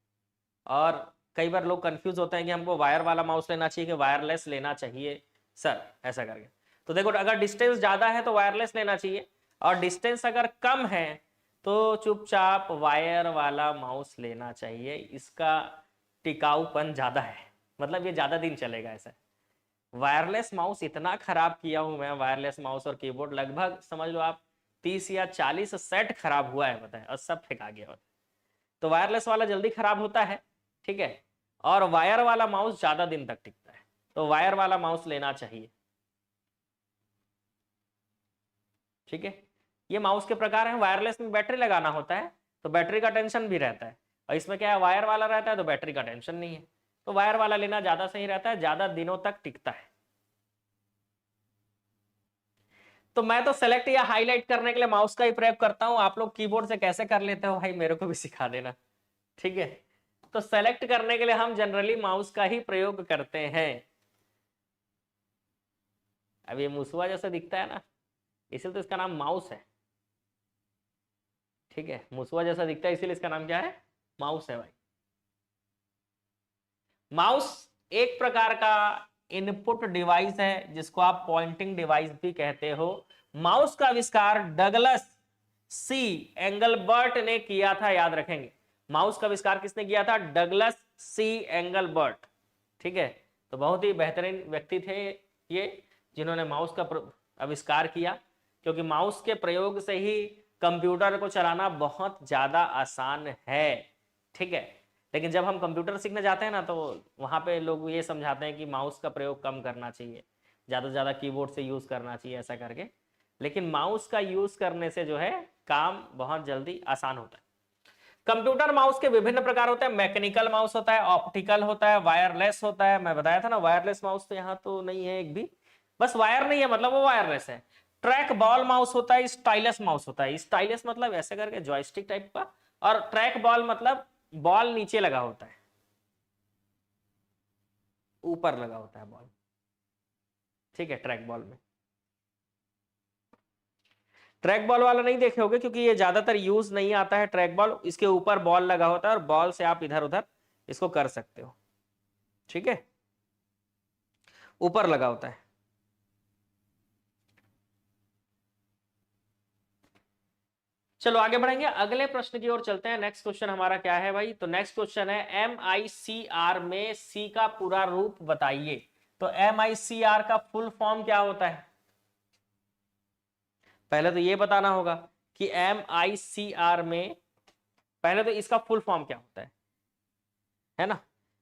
और कई बार लोग कंफ्यूज होते हैं कि हमको वायर वाला माउस लेना चाहिए कि वायरलेस लेना चाहिए सर, ऐसा करके। तो देखो, अगर डिस्टेंस ज्यादा है तो वायरलेस लेना चाहिए, और डिस्टेंस अगर कम है तो चुपचाप वायर वाला माउस लेना चाहिए, इसका टिकाऊपन ज्यादा है, मतलब ये ज्यादा दिन चलेगा। ऐसा वायरलेस माउस इतना खराब किया हूं मैं, वायरलेस माउस और कीबोर्ड लगभग समझ लो आप 30 या 40 सेट खराब हुआ है, बताए, और सब फेंका गया होता है। तो वायरलेस वाला जल्दी खराब होता है, ठीक है, और वायर वाला माउस ज्यादा दिन तक टिकता है, तो वायर वाला माउस लेना चाहिए। ठीक है, ये माउस के प्रकार हैं। वायरलेस में बैटरी लगाना होता है तो बैटरी का टेंशन भी रहता है, और इसमें क्या है, वायर वाला रहता है तो बैटरी का टेंशन नहीं है, तो वायर वाला लेना ज्यादा सही रहता है, ज्यादा दिनों तक टिकता है। तो मैं तो सेलेक्ट या हाईलाइट करने के लिए माउस का ही प्रयोग करता हूं, आप लोग कीबोर्ड से कैसे कर लेते हो भाई, मेरे को भी सिखा देना। ठीक है, तो सेलेक्ट करने के लिए हम जनरली माउस का ही प्रयोग करते हैं। अब ये मुसवा जैसा दिखता है ना, इसलिए तो इसका नाम माउस है। ठीक है, मुसवा जैसा दिखता है इसीलिए इसका नाम क्या है, माउस है भाई। माउस एक प्रकार का इनपुट डिवाइस है जिसको आप पॉइंटिंग डिवाइस भी कहते हो। माउस का आविष्कार डगलस सी एंगलबर्ट ने किया था, याद रखेंगे। माउस का आविष्कार किसने किया था, डगलस सी एंगलबर्ट। ठीक है, तो बहुत ही बेहतरीन व्यक्ति थे ये, जिन्होंने माउस का आविष्कार किया, क्योंकि माउस के प्रयोग से ही कंप्यूटर को चलाना बहुत ज्यादा आसान है। ठीक है, लेकिन जब हम कंप्यूटर सीखने जाते हैं ना तो वहां पे लोग ये समझाते हैं कि माउस का प्रयोग कम करना चाहिए, ज्यादा से ज्यादा कीबोर्ड से यूज करना चाहिए, ऐसा करके। लेकिन माउस का यूज करने से जो है काम बहुत जल्दी आसान होता है। कंप्यूटर माउस के विभिन्न प्रकार होते हैं, मैकेनिकल माउस होता है, ऑप्टिकल होता है, वायरलेस होता है। मैं बताया था ना वायरलेस माउस तो यहाँ तो नहीं है एक भी, बस वायर नहीं है मतलब वो वायरलेस है। ट्रैक बॉल माउस होता है, स्टाइलस माउस होता है। स्टाइलस मतलब ऐसे करके जॉयस्टिक टाइप का, और ट्रैक बॉल मतलब बॉल नीचे लगा होता है, ऊपर लगा होता है बॉल। ठीक है, ट्रैक बॉल में ट्रैक बॉल वाला नहीं देखे होगे क्योंकि ये ज्यादातर यूज नहीं आता है ट्रैक बॉल। इसके ऊपर बॉल लगा होता है और बॉल से आप इधर उधर इसको कर सकते हो। ठीक है, ऊपर लगा होता है। चलो आगे बढ़ेंगे, अगले प्रश्न की ओर चलते हैं। नेक्स्ट क्वेश्चन हमारा क्या है भाई? तो नेक्स्ट क्वेश्चन है MICR में सी का पूरा रूप बताइए। तो MICR का फुल फॉर्म क्या होता है? पहले तो ये बताना होगा कि MICR में, पहले तो इसका फुल फॉर्म क्या होता है ना?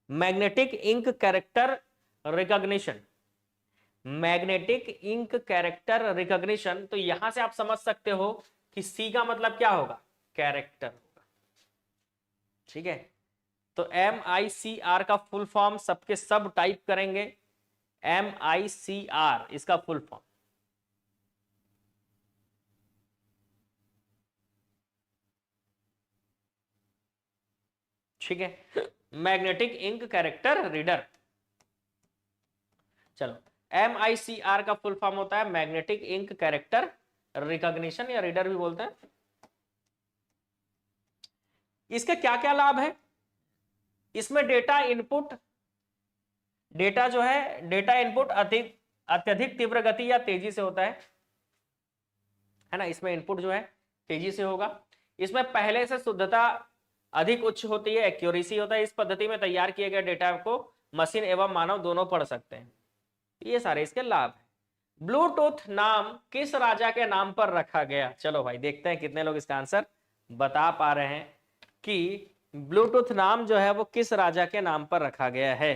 Magnetic ink character recognition. Magnetic ink character recognition, तो यहां से आप समझ सकते हो कि सी का मतलब क्या होगा? कैरेक्टर होगा। ठीक है, तो MICR का फुल फॉर्म सबके सब टाइप करेंगे। MICR इसका फुल फॉर्म, ठीक है, मैग्नेटिक इंक कैरेक्टर रीडर। चलो, MICR का फुल फॉर्म होता है मैग्नेटिक इंक कैरेक्टर रिकॉग्निशन, या रीडर भी बोलते हैं। इसके क्या क्या लाभ है? इसमें डेटा इनपुट, डेटा जो है, डेटा इनपुट अत्यधिक तीव्र गति या तेजी से होता है ना? इसमें इनपुट जो है तेजी से होगा। इसमें पहले से शुद्धता अधिक उच्च होती है, एक्यूरेसी होता है। इस पद्धति में तैयार किए गए डेटा को मशीन एवं मानव दोनों पढ़ सकते हैं। ये सारे इसके लाभ हैं। ब्लूटूथ नाम किस राजा के नाम पर रखा गया? चलो भाई देखते हैं कितने लोग इसका आंसर बता पा रहे हैं कि ब्लूटूथ नाम जो है वो किस राजा के नाम पर रखा गया है।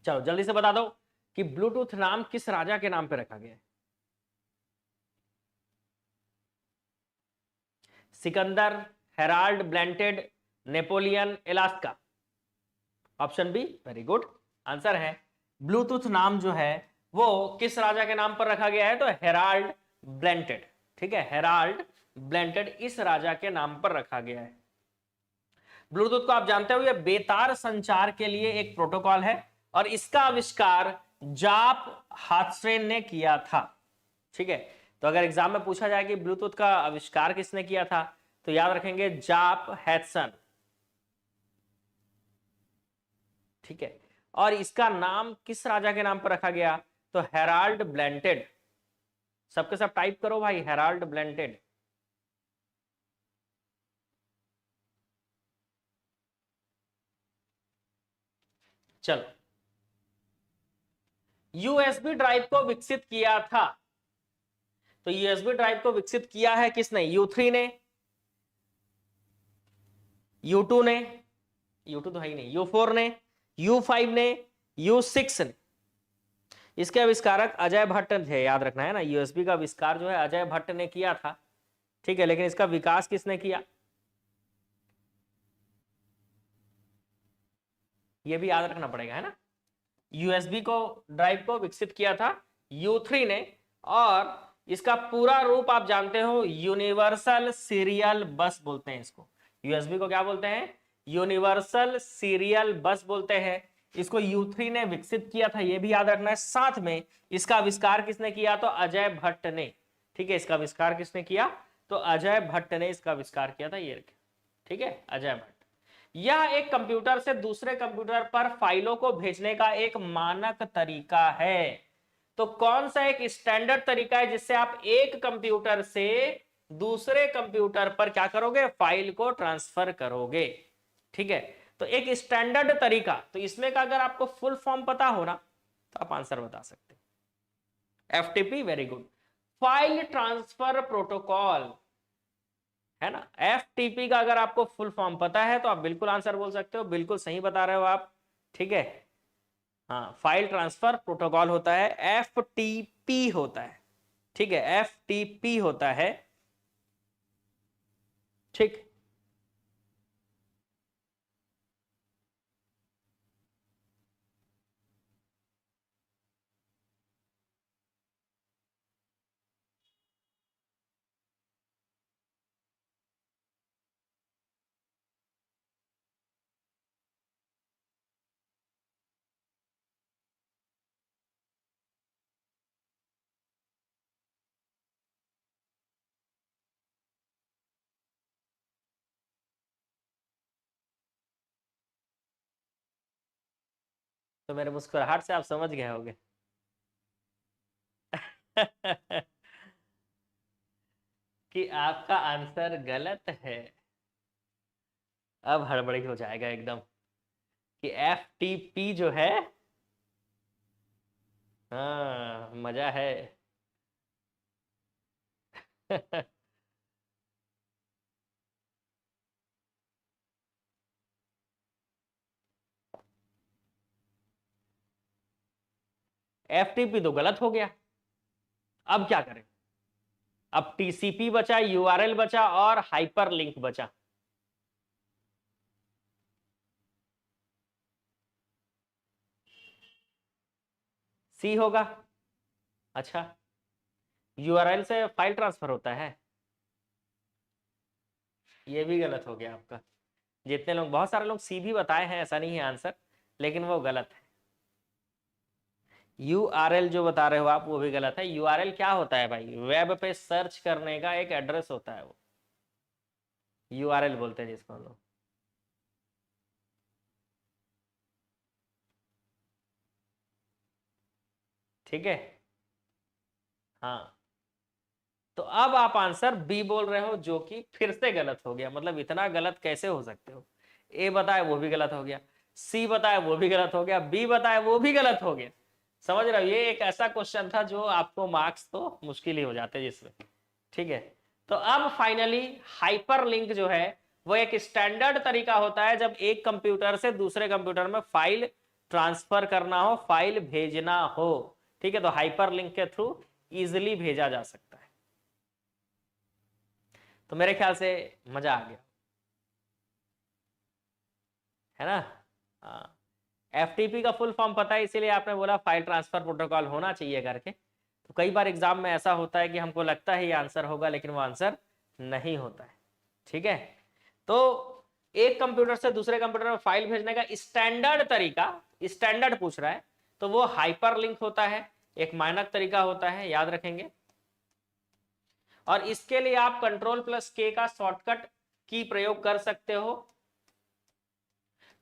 चलो जल्दी से बता दो कि ब्लूटूथ नाम किस राजा के नाम पर रखा गया है। सिकंदर, हेराल्ड, ब्लेंटेड, Napoleon, Alaska. Option B very good answer है। ब्लूटूथ नाम जो है वो किस राजा के नाम पर रखा गया है? तो हेराल्ड ब्लेंटेड। ठीक है, हेराल्ड ब्लेंटेड इस राजा के नाम पर रखा गया है। ब्लूटूथ को आप जानते हो ये बेतार संचार के लिए एक प्रोटोकॉल है और इसका आविष्कार जाप हाथसेन ने किया था। ठीक है, तो अगर एग्जाम में पूछा जाए कि ब्लूटूथ का आविष्कार किसने किया था, तो याद रखेंगे जाप हैथसन। ठीक है, और इसका नाम किस राजा के नाम पर रखा गया? तो हेराल्ड ब्लेंटेड। सबके सब टाइप करो भाई, हेराल्ड ब्लेंटेड। चलो, यूएसबी ड्राइव को विकसित किया था। तो यूएसबी ड्राइव को विकसित किया है किसने? U3 ने, U2 ने, U2 तो है ही नहीं, U4 ने, U5 ने, U6 ने। इसके आविष्कारक अजय भट्ट थे, याद रखना है ना। यूएसबी का आविष्कार जो है अजय भट्ट ने किया था। ठीक है, लेकिन इसका विकास किसने किया? ये भी याद रखना पड़ेगा, है ना। यूएसबी को ड्राइव को विकसित किया था U3 ने, और इसका पूरा रूप आप जानते हो, यूनिवर्सल सीरियल बस बोलते हैं इसको। यूएसबी को क्या बोलते हैं? यूनिवर्सल सीरियल बस बोलते हैं। इसको U3 ने विकसित किया था, यह भी याद रखना है। साथ में इसका आविष्कार किसने किया? तो अजय भट्ट ने। ठीक है, इसका आविष्कार किसने किया? तो अजय भट्ट ने इसका आविष्कार किया था, ये रखे। ठीक है, अजय भट्ट। यह एक कंप्यूटर से दूसरे कंप्यूटर पर फाइलों को भेजने का एक मानक तरीका है। तो कौन सा एक स्टैंडर्ड तरीका है जिससे आप एक कंप्यूटर से दूसरे कंप्यूटर पर क्या करोगे? फाइल को ट्रांसफर करोगे। ठीक है, तो एक स्टैंडर्ड तरीका, तो इसमें का अगर आपको फुल फॉर्म पता हो ना तो आप आंसर बता सकते हैं। FTP, very good, file transfer protocol, है ना। FTP का अगर आपको फुल फॉर्म पता है तो आप बिल्कुल आंसर बोल सकते हो, बिल्कुल सही बता रहे हो आप। ठीक है, हाँ, फाइल ट्रांसफर प्रोटोकॉल होता है, एफटीपी होता है। ठीक है, एफटीपी होता है। ठीक, तो मेरे मुस्कुराहट से आप समझ गए होंगे। कि आपका आंसर गलत है। अब हड़बड़ी हो जाएगा एकदम कि एफटीपी जो है, हाँ मजा है। एफटीपी तो गलत हो गया। अब क्या करें? अब टीसीपी बचा, यूआरएल बचा और हाइपरलिंक बचा। सी होगा। अच्छा, यूआरएल से फाइल ट्रांसफर होता है, ये भी गलत हो गया आपका। जितने लोग, बहुत सारे लोग सी भी बताए हैं, ऐसा नहीं है आंसर, लेकिन वो गलत है। यूआरएल जो बता रहे हो आप वो भी गलत है। यूआरएल क्या होता है भाई? वेब पे सर्च करने का एक एड्रेस होता है, वो यूआरएल बोलते हैं जिसको हम लोग। ठीक है, हाँ। तो अब आप आंसर बी बोल रहे हो, जो कि फिर से गलत हो गया। मतलब इतना गलत कैसे हो सकते हो? ए बताए वो भी गलत हो गया, सी बताए वो भी गलत हो गया, बी बताए वो भी गलत हो गया। समझ रहे हो, ये एक ऐसा क्वेश्चन था जो आपको मार्क्स तो मुश्किल ही हो जाते जिसमें। ठीक है, तो अब फाइनली हाइपर लिंक जो है वो एक स्टैंडर्ड तरीका होता है जब एक कंप्यूटर से दूसरे कंप्यूटर में फाइल ट्रांसफर करना हो, फाइल भेजना हो। ठीक है, तो हाइपर लिंक के थ्रू इजिली भेजा जा सकता है। तो मेरे ख्याल से मजा आ गया, है ना? हाँ, एफटीपी का फुल फॉर्म पता है, इसीलिए आपने बोला फाइल ट्रांसफर प्रोटोकॉल होना चाहिए करके। तो कई बार एग्जाम में ऐसा होता है कि हमको लगता है ये आंसर होगा, लेकिन वो आंसर नहीं होता है। ठीक है, तो एक कंप्यूटर से दूसरे कंप्यूटर में फाइल भेजने का स्टैंडर्ड तरीका, स्टैंडर्ड पूछ रहा है, तो वो हाइपर लिंक होता है। एक मानक तरीका होता है, याद रखेंगे। और इसके लिए आप कंट्रोल+K का शॉर्टकट की प्रयोग कर सकते हो।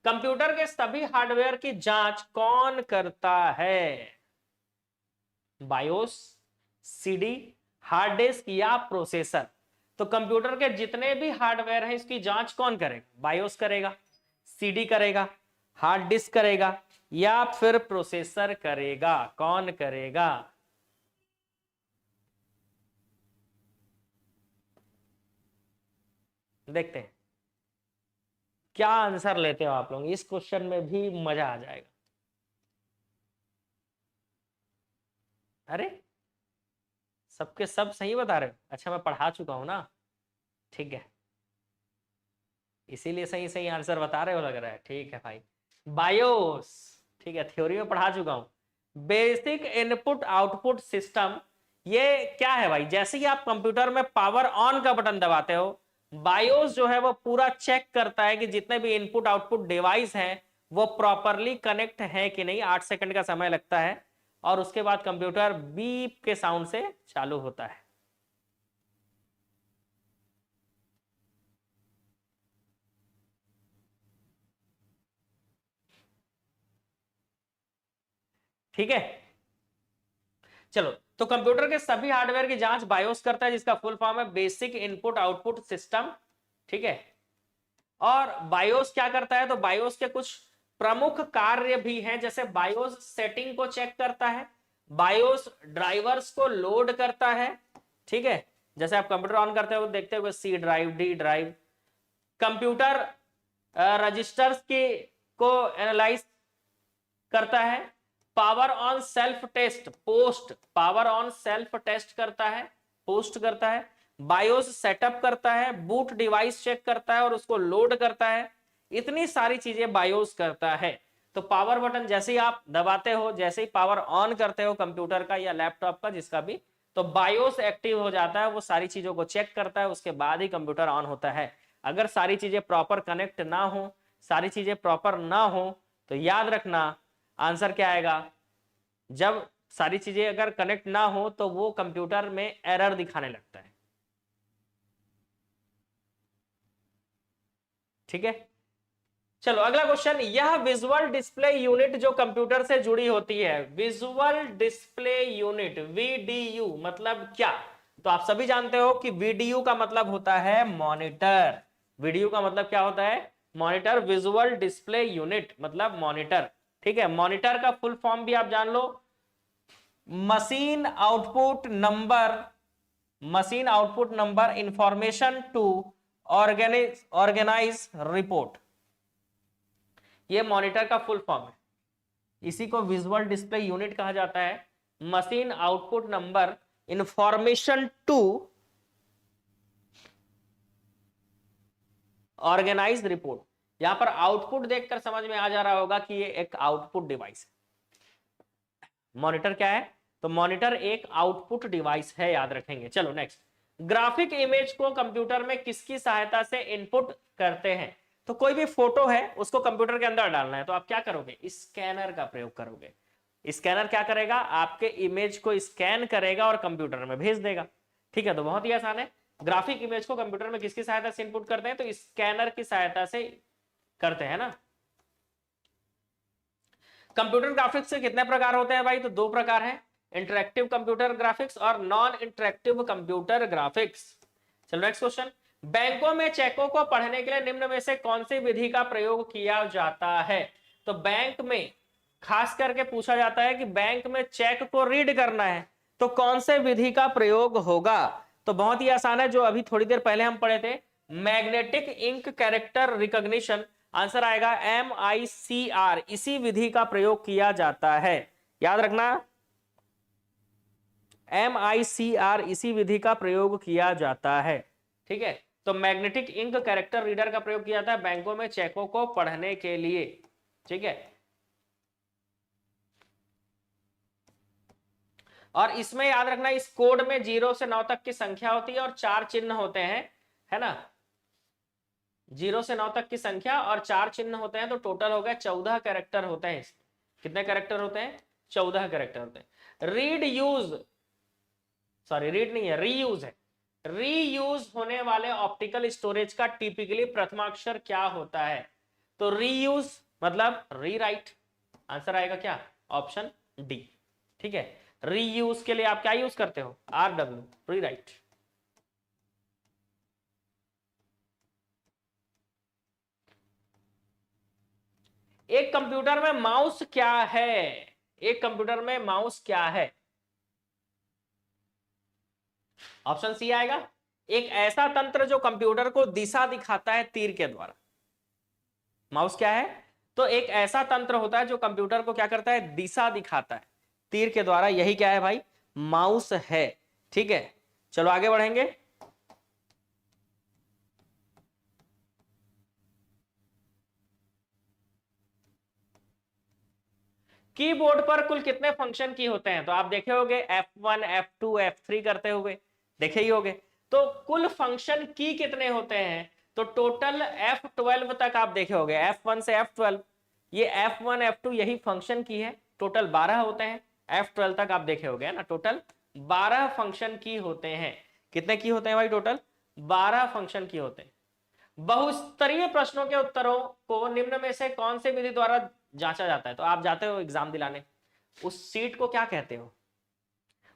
कंप्यूटर के सभी हार्डवेयर की जांच कौन करता है? बायोस, सीडी, हार्ड डिस्क या प्रोसेसर? तो कंप्यूटर के जितने भी हार्डवेयर हैं इसकी जांच कौन करेगा? बायोस करेगा, सीडी करेगा, हार्ड डिस्क करेगा या फिर प्रोसेसर करेगा? कौन करेगा? देखते हैं क्या आंसर लेते हो आप लोग। इस क्वेश्चन में भी मजा आ जाएगा। अरे, सबके सब सही बता रहे हो? अच्छा, मैं पढ़ा चुका हूं ना। ठीक है, इसीलिए सही सही आंसर बता रहे हो लग रहा है। ठीक है भाई, बायोस। ठीक है, थ्योरी में पढ़ा चुका हूं। बेसिक इनपुट आउटपुट सिस्टम, ये क्या है भाई? जैसे ही आप कंप्यूटर में पावर ऑन का बटन दबाते हो, बायोस जो है वो पूरा चेक करता है कि जितने भी इनपुट आउटपुट डिवाइस हैं वो प्रॉपरली कनेक्ट है कि नहीं। 8 सेकंड का समय लगता है और उसके बाद कंप्यूटर बीप के साउंड से चालू होता है। ठीक है, चलो। तो कंप्यूटर के सभी हार्डवेयर की जांच बायोस करता है, जिसका फुल फॉर्म है बेसिक इनपुट आउटपुट सिस्टम। ठीक है, और बायोस क्या करता है? तो बायोस के कुछ प्रमुख कार्य भी हैं, जैसे बायोस सेटिंग को चेक करता है, बायोस ड्राइवर्स को लोड करता है। ठीक है, जैसे आप कंप्यूटर ऑन करते हो देखते हो C drive, D drive. Computer registers की को एनालाइज करता है। Power on self test POST, power on self test करता है, पोस्ट करता है, बायोस सेटअप करता है, बूट डिवाइस चेक करता है और उसको लोड करता है, इतनी सारी चीजें बायोस करता है। तो पावर बटन जैसे ही आप दबाते हो, जैसे ही पावर ऑन करते हो कंप्यूटर का या लैपटॉप का जिसका भी, तो बायोस एक्टिव हो जाता है, वो सारी चीजों को चेक करता है, उसके बाद ही कंप्यूटर ऑन होता है। अगर सारी चीजें प्रॉपर कनेक्ट ना हो, सारी चीजें प्रॉपर ना हो, तो याद रखना आंसर क्या आएगा, जब सारी चीजें अगर कनेक्ट ना हो तो वो कंप्यूटर में एरर दिखाने लगता है। ठीक है, चलो अगला क्वेश्चन, यह विजुअल डिस्प्ले यूनिट जो कंप्यूटर से जुड़ी होती है, विजुअल डिस्प्ले यूनिट वीडीयू मतलब क्या? तो आप सभी जानते हो कि वीडीयू का मतलब होता है मॉनिटर। वीडीयू का मतलब क्या होता है? मॉनिटर। विजुअल डिस्प्ले यूनिट मतलब मॉनिटर। ठीक है, मॉनिटर का फुल फॉर्म भी आप जान लो, machine output number, machine output number information to organise report, ये मॉनिटर का फुल फॉर्म है, इसी को विजुअल डिस्प्ले यूनिट कहा जाता है। Machine output number information to organise report. यहां पर आउटपुट देखकर समझ में आ जा रहा होगा कि ये एक आउटपुट डिवाइस है। मॉनिटर क्या है? तो मॉनिटर एक आउटपुट डिवाइस है, याद रखेंगे। चलो नेक्स्ट, ग्राफिक इमेज को कंप्यूटर में किसकी सहायता से इनपुट करते हैं? तो कोई भी फोटो है उसको कंप्यूटर के अंदर डालना है, तो आप क्या करोगे? स्कैनर का प्रयोग करोगे। स्कैनर क्या करेगा? आपके इमेज को स्कैन करेगा और कंप्यूटर में भेज देगा। ठीक है, तो बहुत ही आसान है। ग्राफिक इमेज को कंप्यूटर में किसकी सहायता से इनपुट करते हैं? तो स्कैनर की सहायता से करते हैं ना। कंप्यूटर ग्राफिक्स के कितने प्रकार होते हैं भाई? तो दो प्रकार हैं, इंटरेक्टिव कंप्यूटर ग्राफिक्स और नॉन इंटरेक्टिव कंप्यूटर ग्राफिक्स। चलो नेक्स्ट क्वेश्चन, बैंकों में चेकों को पढ़ने के लिए निम्न में से कौन सी विधि का प्रयोग किया जाता है? तो बैंक में खास करके पूछा जाता है कि बैंक में चेक को रीड करना है तो कौन से विधि का प्रयोग होगा? तो बहुत ही आसान है, जो अभी थोड़ी देर पहले हम पढ़े थे, magnetic ink character recognition. Answer आएगा MICR, इसी विधि का प्रयोग किया जाता है, याद रखना। MICR इसी विधि का प्रयोग किया जाता है। ठीक है, तो मैग्नेटिक इंक कैरेक्टर रीडर का प्रयोग किया जाता है बैंकों में चेकों को पढ़ने के लिए। ठीक है, और इसमें याद रखना, इस कोड में 0 से 9 तक की संख्या होती है और 4 चिन्ह होते हैं, है ना। 0 से 9 तक की संख्या और 4 चिन्ह होते हैं, तो टोटल हो गया 14 कैरेक्टर होते हैं। कितने कैरेक्टर होते हैं? 14 कैरेक्टर होते हैं। रीड यूज, सॉरी रीड नहीं है, रीयूज है। रीयूज होने वाले ऑप्टिकल स्टोरेज का टिपिकली प्रथमाक्षर क्या होता है? तो रीयूज मतलब रीराइट। आंसर आएगा क्या? Option D. ठीक है, रीयूज के लिए आप क्या यूज करते हो? RW, rewrite. एक कंप्यूटर में माउस क्या है? एक कंप्यूटर में माउस क्या है? ऑप्शन सी आएगा, एक ऐसा तंत्र जो कंप्यूटर को दिशा दिखाता है तीर के द्वारा। माउस क्या है? तो एक ऐसा तंत्र होता है जो कंप्यूटर को क्या करता है? दिशा दिखाता है तीर के द्वारा, यही क्या है भाई? माउस है। ठीक है, चलो आगे बढ़ेंगे। कीबोर्ड पर कुल कितने फंक्शन की होते हैं? तो आप देखे होंगे F1 F2 F3 करते हुए, देखे ही होंगे। तो कुल फंक्शन की कितने होते हैं? तो टोटल F12 तक आप देखे होंगे, F1 से F12, ये F1 F2 यही फंक्शन की है, टोटल 12 होते हैं। F12 तक आप देखे होंगे ना, टोटल 12 फंक्शन की होते हैं। कितने की होते हैं भाई? टोटल 12 फंक्शन की होते हैं। बहुस्तरीय प्रश्नों के उत्तरों को निम्न में से कौन से विधि द्वारा जांचा जाता है? तो आप जाते हो एग्जाम दिलाने, उस सीट को क्या कहते हो?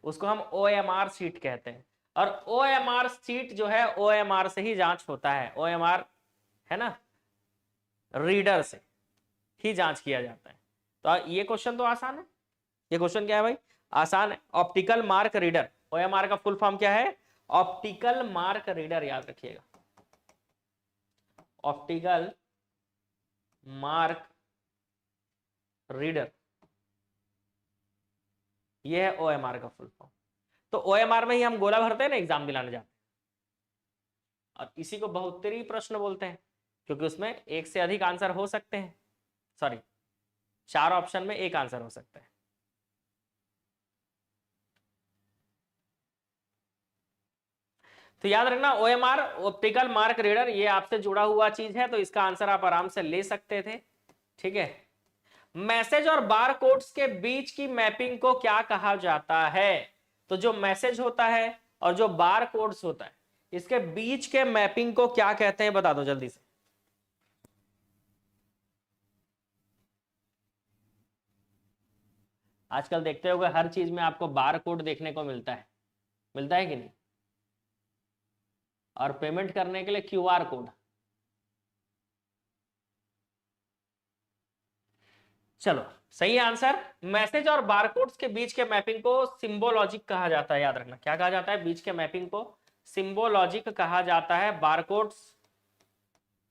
उसको हम OMR सीट कहते हैं। और OMR सीट जो है, OMR से ही जांच होता है। OMR है ना, रीडर से ही जांच किया जाता है। तो ये क्वेश्चन तो आसान है। ये क्वेश्चन क्या है भाई? आसान है। ऑप्टिकल मार्क रीडर, OMR का फुल फॉर्म क्या है? ऑप्टिकल मार्क रीडर, याद रखिएगा, ऑप्टिकल मार्क रीडर। ये है OMR का फुल फॉर्म। तो OMR में ही हम गोला भरते हैं ना एग्जाम दिलाने जाते हैं, और इसी को बहुउत्तरीय प्रश्न बोलते हैं, क्योंकि उसमें एक से अधिक आंसर हो सकते हैं, सॉरी 4 ऑप्शन में एक आंसर हो सकता है। तो याद रखना OMR ऑप्टिकल मार्क रीडर, ये आपसे जुड़ा हुआ चीज है, तो इसका आंसर आप आराम से ले सकते थे। ठीक है, मैसेज और बार कोड्स के बीच की मैपिंग को क्या कहा जाता है? तो जो मैसेज होता है और जो बार कोड्स होता है, इसके बीच के मैपिंग को क्या कहते हैं, बता दो जल्दी से। आजकल देखते होगे हर चीज में आपको बार कोड देखने को मिलता है कि नहीं? और पेमेंट करने के लिए QR कोड। चलो सही आंसर, मैसेज और बारकोड्स के बीच के मैपिंग को सिंबोलॉजिक कहा जाता है। याद रखना क्या कहा जाता है, बीच के मैपिंग को सिंबोलॉजिक कहा जाता है। बारकोड्स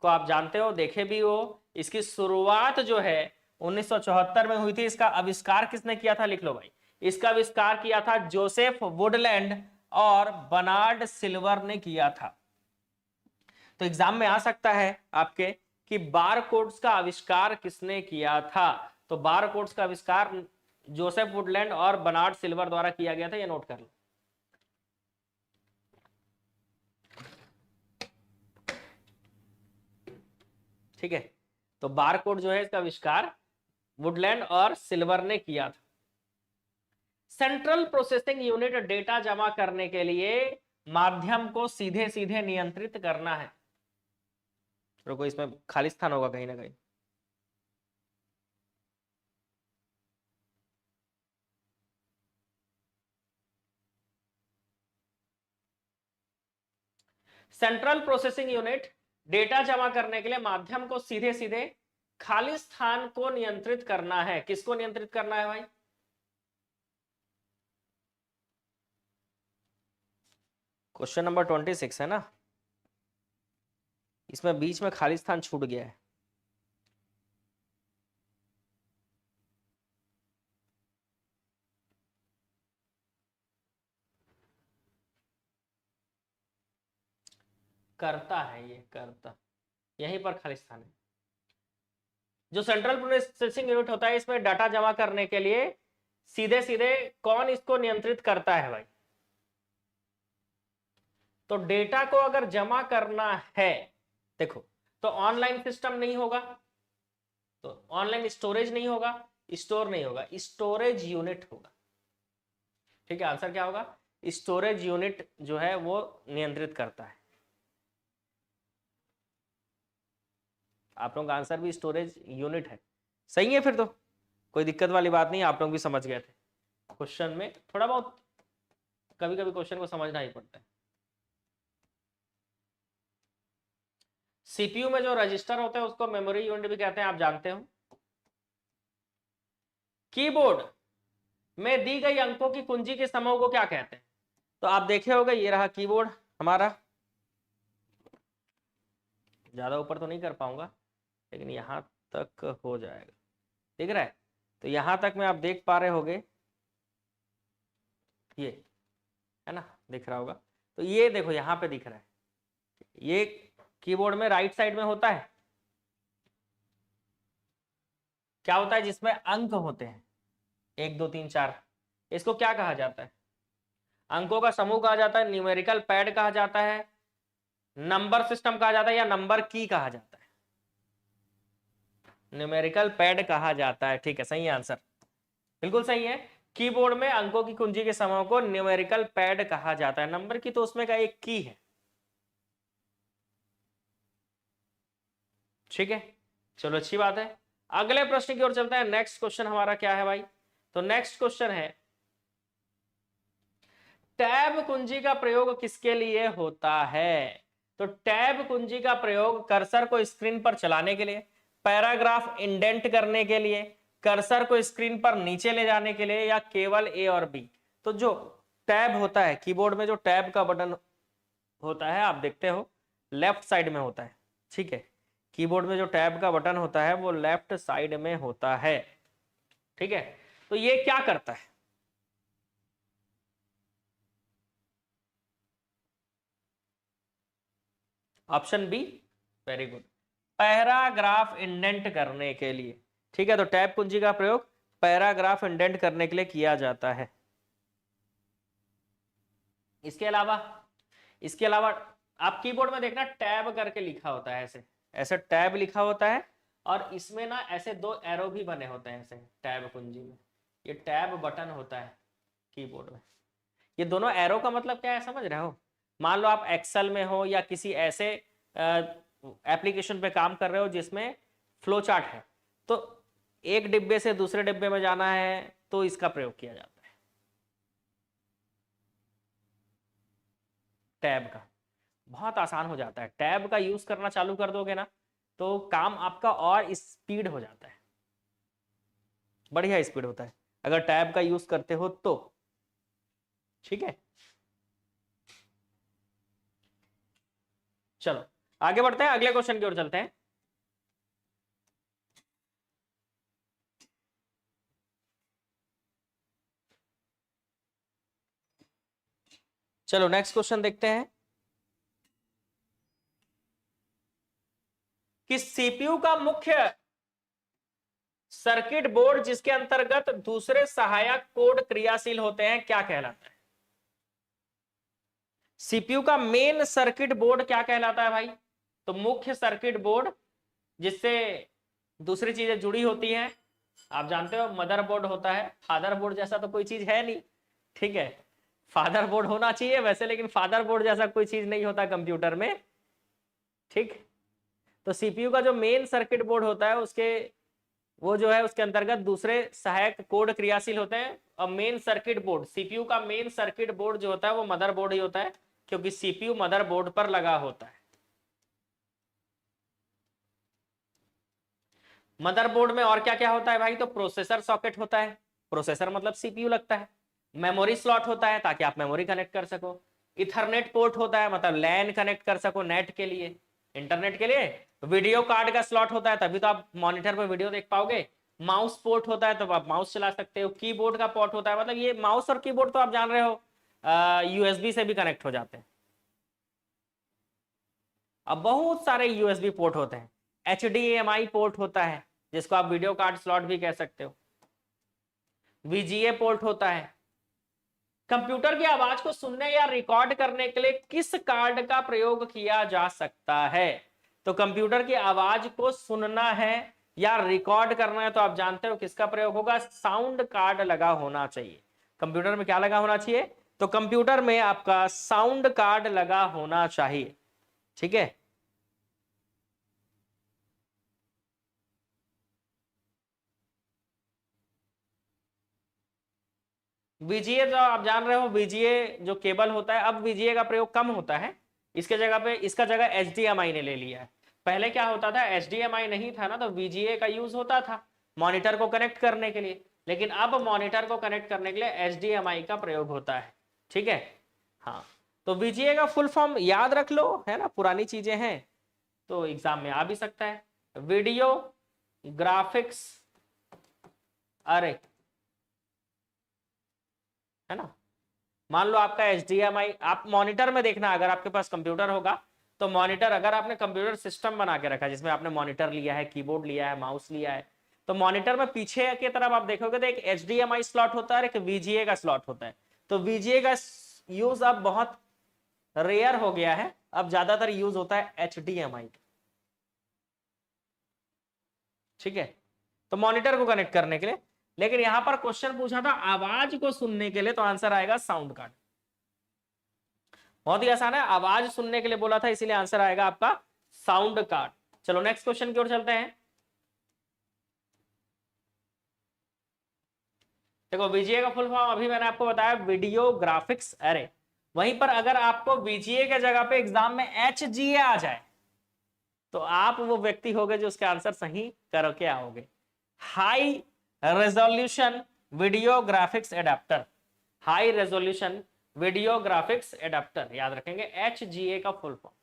को आप जानते हो, देखे भी हो। इसकी शुरुआत जो है 1974 में हुई थी। इसका आविष्कार किसने किया था, लिख लो भाई। इसका आविष्कार किया था जोसेफ वुडलैंड और बर्नार्ड सिल्वर ने किया था। तो एग्जाम में आ सकता है आपके कि बार कोड्स का आविष्कार किसने किया था। तो बार कोड्स का आविष्कार जोसेफ वुडलैंड और बर्नार्ड सिल्वर द्वारा किया गया था, ये नोट कर लो। ठीक है, तो बार कोड जो है इसका आविष्कार वुडलैंड और सिल्वर ने किया था। सेंट्रल प्रोसेसिंग यूनिट डेटा जमा करने के लिए माध्यम को सीधे सीधे नियंत्रित करना है। रुको, इसमें खाली स्थान होगा कहीं ना कहीं। सेंट्रल प्रोसेसिंग यूनिट डेटा जमा करने के लिए माध्यम को सीधे सीधे खाली स्थान को नियंत्रित करना है। किसको नियंत्रित करना है भाई? क्वेश्चन नंबर 26 है ना, इसमें बीच में खाली स्थान छूट गया है। करता है, ये करता, यहीं पर खाली स्थान है। जो सेंट्रल प्रोसेसिंग यूनिट होता है, इसमें डाटा जमा करने के लिए सीधे सीधे कौन इसको नियंत्रित करता है भाई? तो डेटा को अगर जमा करना है, देखो, तो ऑनलाइन सिस्टम नहीं होगा, तो ऑनलाइन स्टोरेज नहीं होगा, स्टोर नहीं होगा, स्टोरेज यूनिट होगा। ठीक है, आंसर क्या होगा? स्टोरेज यूनिट जो है वो नियंत्रित करता है। आप लोगों का आंसर भी स्टोरेज यूनिट है, सही है। फिर तो कोई दिक्कत वाली बात नहीं, आप लोग भी समझ गए थे। क्वेश्चन में थोड़ा बहुत कभी कभी क्वेश्चन को समझना ही पड़ता है। सीपीयू में जो रजिस्टर होते हैं उसको मेमोरी यूनिट भी कहते हैं, आप जानते हो। कीबोर्ड में दी गई अंकों की कुंजी के समूह को क्या कहते हैं? तो आप देखे होंगे, ये रहा कीबोर्ड हमारा। ज्यादा ऊपर तो नहीं कर पाऊंगा, लेकिन यहां तक हो जाएगा, दिख रहा है? तो यहां तक में आप देख पा रहे होगे, ये है ना, दिख रहा होगा। तो ये देखो यहां पे दिख रहा है, ये कीबोर्ड में राइट साइड में होता है, क्या होता है, जिसमें अंक होते हैं 1 2 3 4। इसको क्या कहा जाता है? अंकों का समूह कहा जाता है, न्यूमेरिकल पैड कहा जाता है, नंबर सिस्टम कहा जाता है, या नंबर की कहा जाता है? न्यूमेरिकल पैड कहा जाता है। ठीक है, सही आंसर, बिल्कुल सही है। कीबोर्ड में अंकों की कुंजी के समूह को न्यूमेरिकल पैड कहा जाता है। नंबर की तो उसमें का एक की है। ठीक है, चलो अच्छी बात है। अगले प्रश्न की ओर चलते हैं। नेक्स्ट क्वेश्चन हमारा क्या है भाई? तो नेक्स्ट क्वेश्चन है, टैब कुंजी का प्रयोग किसके लिए होता है? तो टैब कुंजी का प्रयोग कर्सर को स्क्रीन पर चलाने के लिए, पैराग्राफ इंडेंट करने के लिए, कर्सर को स्क्रीन पर नीचे ले जाने के लिए, या केवल ए और बी? तो जो टैब होता है, कीबोर्ड में जो टैब का बटन होता है, आप देखते हो लेफ्ट साइड में होता है। ठीक है, कीबोर्ड में जो टैब का बटन होता है वो लेफ्ट साइड में होता है। ठीक है, तो ये क्या करता है? Option B, very good, paragraph indent करने के लिए। ठीक है, तो टैब कुंजी का प्रयोग पैराग्राफ इंडेंट करने के लिए किया जाता है। इसके अलावा आप कीबोर्ड में देखना टैब करके लिखा होता है, ऐसे ऐसे टैब लिखा होता है, और इसमें ना ऐसे दो एरो भी बने होते हैं ऐसे टैब कुंजी में, ये टैब बटन होता है कीबोर्ड में। ये दोनों एरो का मतलब क्या है समझ रहे हो? मान लो आप एक्सेल में हो या किसी ऐसे एप्लीकेशन पे काम कर रहे हो जिसमें फ्लो चार्ट है, तो एक डिब्बे से दूसरे डिब्बे में जाना है तो इसका प्रयोग किया जाता है, टैब का। बहुत आसान हो जाता है, टैब का यूज करना चालू कर दोगे ना तो काम आपका और स्पीड हो जाता है, बढ़िया स्पीड होता है अगर टैब का यूज करते हो तो। ठीक है, चलो आगे बढ़ते हैं, अगले क्वेश्चन की ओर चलते हैं। चलो नेक्स्ट क्वेश्चन देखते हैं कि सीपीयू का मुख्य सर्किट बोर्ड जिसके अंतर्गत दूसरे सहायक कोड क्रियाशील होते हैं क्या कहलाता है? सीपीयू का मेन सर्किट बोर्ड क्या कहलाता है भाई? तो मुख्य सर्किट बोर्ड जिससे दूसरी चीजें जुड़ी होती हैं, आप जानते हो मदरबोर्ड होता है, फादरबोर्ड जैसा तो कोई चीज है नहीं। ठीक है, फादरबोर्ड होना चाहिए वैसे, लेकिन फादरबोर्ड जैसा कोई चीज नहीं होता कंप्यूटर में। ठीक, तो सीपीयू का जो मेन सर्किट बोर्ड होता है उसके वो जो है उसके अंतर्गत दूसरे सहायक कोड क्रियाशील होते हैं। और मेन सर्किट बोर्ड, सीपीयू का मेन सर्किट बोर्ड जो होता है वो मदरबोर्ड ही होता है, क्योंकि सीपीयू मदरबोर्ड पर लगा होता है। मदरबोर्ड में और क्या क्या होता है भाई? तो प्रोसेसर सॉकेट होता है, प्रोसेसर मतलब सीपीयू लगता है। मेमोरी स्लॉट होता है ताकि आप मेमोरी कनेक्ट कर सको। इथरनेट पोर्ट होता है मतलब लैन कनेक्ट कर सको नेट के लिए, इंटरनेट के लिए। वीडियो कार्ड का स्लॉट होता है तभी तो आप मॉनिटर पर वीडियो देख पाओगे। माउस पोर्ट होता है तो आप माउस चला सकते हो। कीबोर्ड का पोर्ट होता है, मतलब ये माउस और कीबोर्ड तो आप जान रहे हो यूएसबी से भी कनेक्ट हो जाते हैं। अब बहुत सारे यूएसबी पोर्ट होते हैं। एचडीएमआई पोर्ट होता है जिसको आप वीडियो कार्ड स्लॉट भी कह सकते हो। वीजीए पोर्ट होता है। कंप्यूटर की आवाज को सुनने या रिकॉर्ड करने के लिए किस कार्ड का प्रयोग किया जा सकता है? तो कंप्यूटर की आवाज को सुनना है या रिकॉर्ड करना है तो आप जानते हो किसका प्रयोग होगा? साउंड कार्ड लगा होना चाहिए। कंप्यूटर में क्या लगा होना चाहिए? तो कंप्यूटर में आपका साउंड कार्ड लगा होना चाहिए। ठीक है, वीजीए जो आप जान रहे हो, वीजीए जो केबल होता है, अब वीजीए का प्रयोग कम होता है। इसके जगह पे इसका जगह एचडीएमआई ने ले लिया है। पहले क्या होता था, एचडीएमआई नहीं था ना तो वीजीए का यूज होता था मॉनिटर को कनेक्ट करने के लिए, लेकिन अब मॉनिटर को कनेक्ट करने के लिए एचडीएमआई का प्रयोग होता है। ठीक है, हाँ, तो वीजीए का फुल फॉर्म याद रख लो, है ना, पुरानी चीजें हैं तो एग्जाम में आ भी सकता है। वीडियो ग्राफिक्स अरे, है ना। मान लो आपका एचडीएमआई, आप मॉनिटर में देखना, अगर आपके पास कंप्यूटर होगा तो मॉनिटर, अगर आपने कंप्यूटर सिस्टम बना के रखा है जिसमें आपने मॉनिटर लिया है, कीबोर्ड लिया है, माउस लिया है, तो मॉनिटर में पीछे की तरफ आप देखोगे तो एक एचडीएमआई स्लॉट होता है और एक वीजीए का स्लॉट होता है। तो वीजीए का यूज अब बहुत रेयर हो गया है, अब ज्यादातर यूज होता है एचडीएमआई। ठीक है, तो मॉनिटर को कनेक्ट करने के लिए। लेकिन यहां पर क्वेश्चन पूछा था आवाज को सुनने के लिए, तो आंसर आएगा साउंड कार्ड। बहुत ही आसान है, आवाज सुनने के लिए बोला था इसीलिए आंसर आएगा आपका साउंड कार्ड। चलो नेक्स्ट क्वेश्चन की ओर चलते हैं। देखो वीजीए का फुल फॉर्म अभी मैंने आपको बताया, वीडियो ग्राफिक्स अरे। वहीं पर अगर आपको वीजीए के जगह पे एग्जाम में एचजीए आ जाए तो आप वो व्यक्ति होगे जो उसके आंसर सही करके आओगे। High resolution video graphics adapter, high resolution video graphics adapter, याद रखेंगे एचजीए का फुल फॉर्म।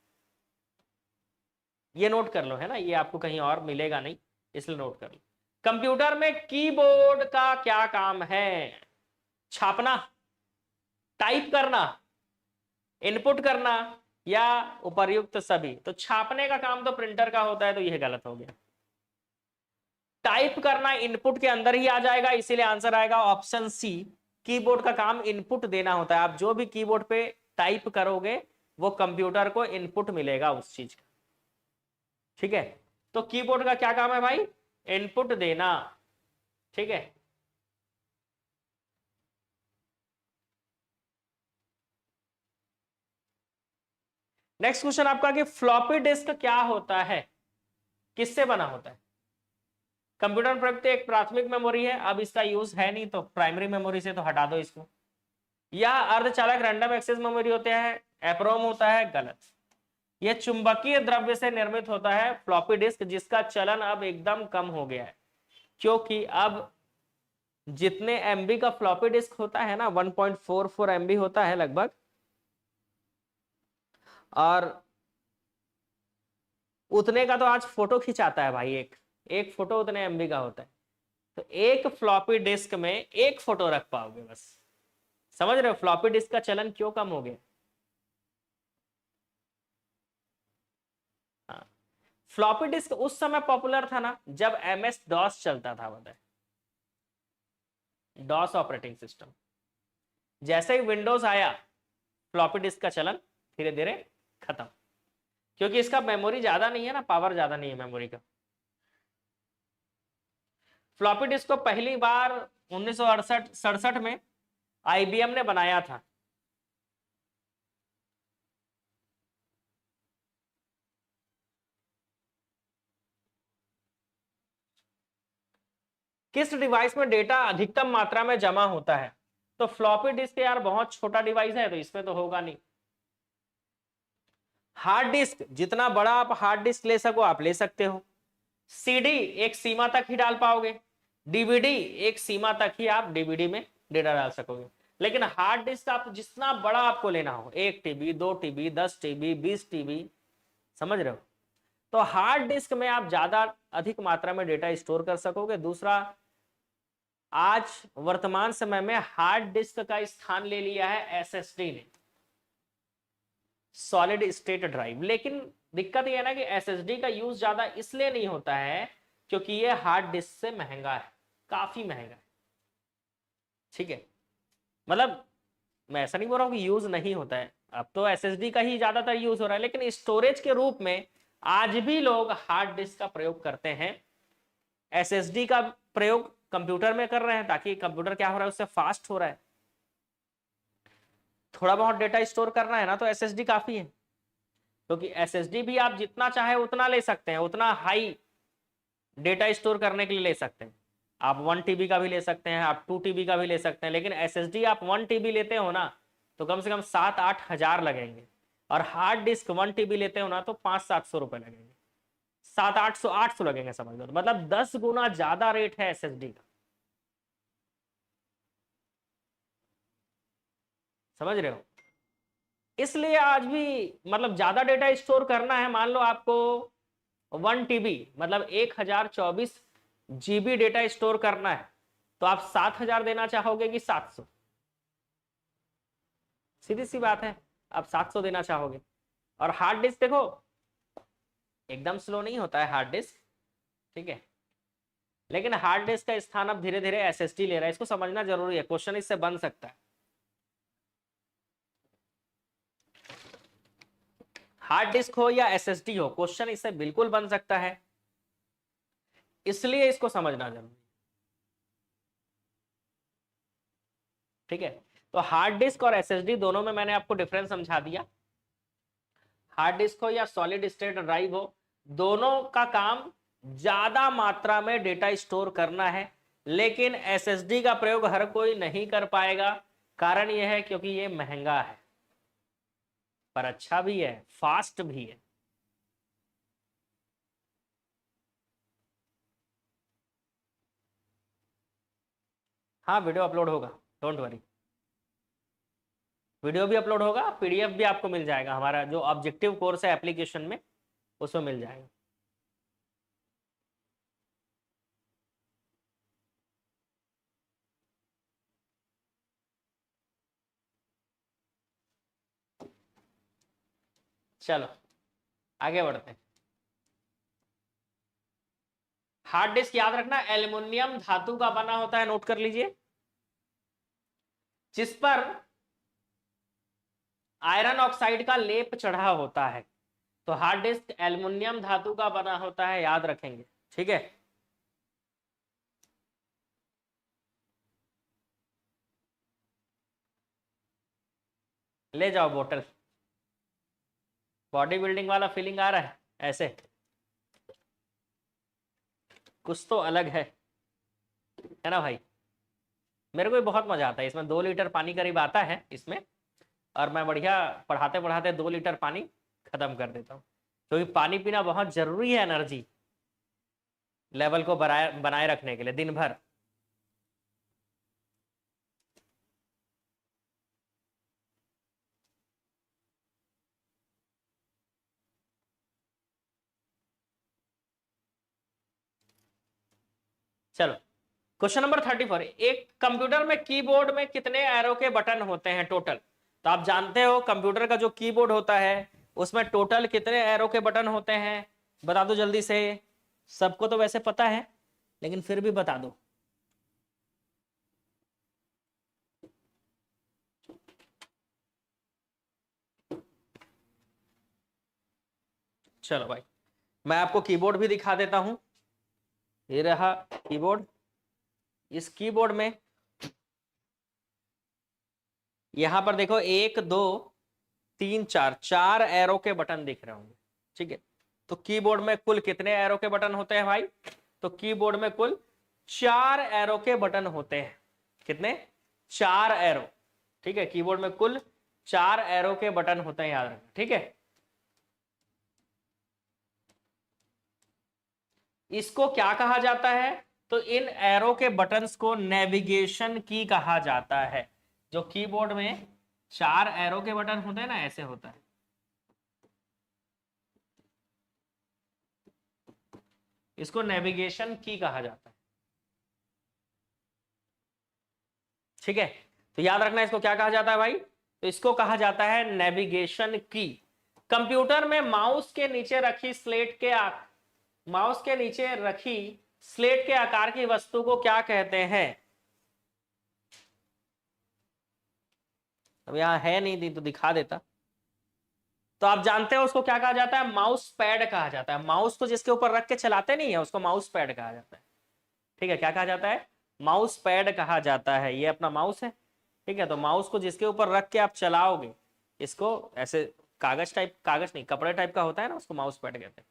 ये नोट कर लो, है ना, ये आपको कहीं और मिलेगा नहीं, इसलिए नोट कर लो। कंप्यूटर में कीबोर्ड का क्या काम है? छापना, टाइप करना, इनपुट करना, या उपर्युक्त सभी। तो छापने का काम तो प्रिंटर का होता है, तो यह गलत हो गया। टाइप करना इनपुट के अंदर ही आ जाएगा, इसीलिए आंसर आएगा ऑप्शन सी। कीबोर्ड का काम इनपुट देना होता है। आप जो भी कीबोर्ड पे टाइप करोगे वो कंप्यूटर को इनपुट मिलेगा उस चीज का। ठीक है, तो कीबोर्ड का क्या काम है भाई? इनपुट देना। ठीक है, नेक्स्ट क्वेश्चन आपका कि फ्लॉपी डिस्क क्या होता है, किससे बना होता है? कंप्यूटर में प्रयुक्त एक प्राथमिक मेमोरी है, अब इसका यूज है नहीं तो प्राइमरी मेमोरी से तो हटा दो इसको। या अर्धचालक रैंडम एक्सेस मेमोरी होते हैं, एप्रोम होता है, गलत। यह चुंबकीय द्रव्य से निर्मित होता है फ्लॉपी डिस्क, जिसका चलन अब एकदम कम हो गया है, क्योंकि अब जितने एमबी का फ्लॉपी डिस्क होता है ना, 1.44 एमबी होता है लगभग, और उतने का तो आज फोटो खिंचाता है भाई, एक एक फोटो उतने एमबी का होता है। तो एक फ्लॉपी डिस्क में एक फोटो रख पाओगे बस। समझ रहे हो फ्लॉपी डिस्क का चलन क्यों कम हो गया? हाँ, फ्लॉपी डिस्क उस समय पॉपुलर था ना जब MS डॉस चलता था, बताए, डॉस ऑपरेटिंग सिस्टम। जैसे ही विंडोज आया फ्लॉपी डिस्क का चलन धीरे धीरे खत्म, क्योंकि इसका मेमोरी ज्यादा नहीं है ना, पावर ज्यादा नहीं है मेमोरी का। फ्लॉपी डिस्क को पहली बार 1967 में IBM ने बनाया था। किस डिवाइस में डेटा अधिकतम मात्रा में जमा होता है? तो फ्लॉपी डिस्क यार बहुत छोटा डिवाइस है, तो इसमें तो होगा नहीं। हार्ड डिस्क, जितना बड़ा आप हार्ड डिस्क ले सको आप ले सकते हो। CD एक सीमा तक ही डाल पाओगे, DVD एक सीमा तक ही आप DVD में डेटा डाल सकोगे। लेकिन हार्ड डिस्क आप जितना बड़ा आपको लेना हो, 1 TB, 2 TB, 10 TB, 20 TB, समझ रहे हो? तो हार्ड डिस्क में आप ज्यादा अधिक मात्रा में डेटा स्टोर कर सकोगे। दूसरा, आज वर्तमान समय में हार्ड डिस्क का स्थान ले लिया है SSD ने, सॉलिड स्टेट ड्राइव। लेकिन दिक्कत यह है ना कि SSD का यूज ज्यादा इसलिए नहीं होता है क्योंकि ये हार्ड डिस्क से महंगा है, काफी महंगा है। ठीक है, मतलब मैं ऐसा नहीं बोल रहा हूं कि यूज नहीं होता है, अब तो SSD का ही ज्यादातर यूज हो रहा है, लेकिन स्टोरेज के रूप में आज भी लोग हार्ड डिस्क का प्रयोग करते हैं। SSD का प्रयोग कंप्यूटर में कर रहे हैं ताकि कंप्यूटर क्या हो रहा है, उससे फास्ट हो रहा है। थोड़ा बहुत डेटा स्टोर करना है ना तो SSD काफी है, क्योंकि SSD भी आप जितना चाहे उतना ले सकते हैं, उतना हाई डेटा स्टोर करने के लिए ले सकते हैं। आप 1 TB का भी ले सकते हैं, आप 2 TB का भी ले सकते हैं, लेकिन SSD आप 1 TB लेते हो ना तो कम से कम 7-8 हजार लगेंगे, और हार्ड डिस्क 1 TB लेते हो ना तो 500-700 रुपए लगेंगे, 700-800 लगेंगे, समझ लो। मतलब 10 गुना ज्यादा रेट है SSD का, समझ रहे हो? इसलिए आज भी मतलब ज्यादा डेटा स्टोर करना है, मान लो आपको 1 TB मतलब 1024 GB डेटा स्टोर करना है, तो आप 7 हजार देना चाहोगे कि 700? सीधी सी बात है, आप 700 देना चाहोगे। और हार्ड डिस्क देखो एकदम स्लो नहीं होता है हार्ड डिस्क, ठीक है, लेकिन हार्ड डिस्क का स्थान अब धीरे धीरे SSD ले रहा है, इसको समझना जरूरी है, क्वेश्चन इससे बन सकता है। हार्ड डिस्क हो या SSD हो, क्वेश्चन इससे बिल्कुल बन सकता है, इसलिए इसको समझना जरूरी। ठीक है, तो हार्ड डिस्क और SSD दोनों में मैंने आपको डिफरेंस समझा दिया। हार्ड डिस्क हो या सॉलिड स्टेट ड्राइव हो, दोनों का काम ज्यादा मात्रा में डेटा स्टोर करना है, लेकिन SSD का प्रयोग हर कोई नहीं कर पाएगा। कारण यह है क्योंकि ये महंगा है, पर अच्छा भी है, फास्ट भी है। हाँ, वीडियो अपलोड होगा, डोंट वरी, वीडियो भी अपलोड होगा, PDF भी आपको मिल जाएगा, हमारा जो ऑब्जेक्टिव कोर्स है एप्लीकेशन में उसमें मिल जाएगा। चलो आगे बढ़ते हैं। हार्ड डिस्क याद रखना एल्युमिनियम धातु का बना होता है, नोट कर लीजिए, जिस पर आयरन ऑक्साइड का लेप चढ़ा होता है। तो हार्ड डिस्क एल्युमिनियम धातु का बना होता है, याद रखेंगे, ठीक है। ले जाओ बोतल, बॉडी बिल्डिंग वाला फीलिंग आ रहा है ऐसे, कुछ तो अलग है ना भाई। मेरे को भी बहुत मजा आता है इसमें, 2 लीटर पानी करीब आता है इसमें, और मैं बढ़िया पढ़ाते पढ़ाते 2 लीटर पानी खत्म कर देता हूँ, क्योंकि पानी पीना बहुत जरूरी है एनर्जी लेवल को बनाए रखने के लिए दिन भर। चलो क्वेश्चन नंबर 34, एक कंप्यूटर में कीबोर्ड में कितने एरो के बटन होते हैं टोटल। तो आप जानते हो कंप्यूटर का जो कीबोर्ड होता है उसमें टोटल कितने एरो के बटन होते हैं, बता दो जल्दी से। सबको तो वैसे पता है लेकिन फिर भी बता दो। चलो भाई मैं आपको कीबोर्ड भी दिखा देता हूं, ये रहा कीबोर्ड। इस कीबोर्ड में यहां पर देखो 1 2 3 4 4 एरो के बटन दिख रहे होंगे, ठीक है। तो कीबोर्ड में कुल कितने एरो के बटन होते हैं भाई, तो कीबोर्ड में कुल 4 एरो के बटन होते हैं। कितने, 4 एरो, ठीक है। कीबोर्ड में कुल 4 एरो के बटन होते हैं, याद रखना, ठीक है। इसको क्या कहा जाता है, तो इन एरो के बटन्स को नेविगेशन की कहा जाता है। जो कीबोर्ड में 4 एरो के बटन होते हैं ना, ऐसे होता है। इसको नेविगेशन की कहा जाता है, ठीक है। तो याद रखना इसको क्या कहा जाता है भाई, तो इसको कहा जाता है नेविगेशन की। कंप्यूटर में माउस के नीचे रखी माउस के नीचे रखी स्लेट के आकार की वस्तु को क्या कहते हैं। अब यहां है नहीं, तो दिखा देता। तो आप जानते हो उसको क्या कहा जाता है, माउस पैड कहा जाता है। माउस को जिसके ऊपर रख के चलाते नहीं है उसको माउस पैड कहा जाता है, ठीक है। क्या कहा जाता है, माउस पैड कहा जाता है। ये अपना माउस है, ठीक है। तो माउस को जिसके ऊपर रख के आप चलाओगे, इसको ऐसे कागज नहीं, कपड़े टाइप का होता है ना, उसको माउस पैड कहते हैं।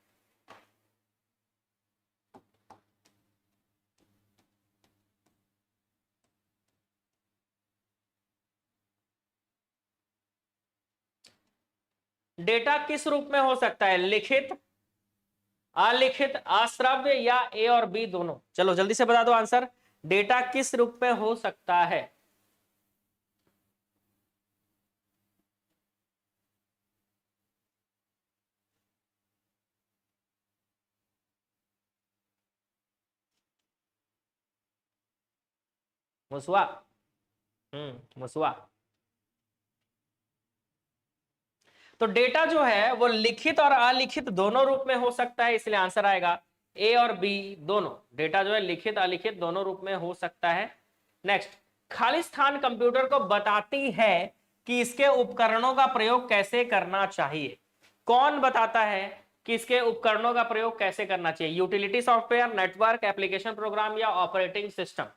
डेटा किस रूप में हो सकता है, लिखित, अलिखित, अश्रव्य या ए और बी दोनों। चलो जल्दी से बता दो आंसर, डेटा किस रूप में हो सकता है। मुसवा, मुसवा। तो डेटा जो है वो लिखित और अलिखित दोनों रूप में हो सकता है, इसलिए आंसर आएगा ए और बी दोनों। डेटा जो है लिखित अलिखित दोनों रूप में हो सकता है। नेक्स्ट, खाली स्थान कंप्यूटर को बताती है कि इसके उपकरणों का प्रयोग कैसे करना चाहिए। कौन बताता है कि इसके उपकरणों का प्रयोग कैसे करना चाहिए, utility software, network, application program या ऑपरेटिंग सिस्टम।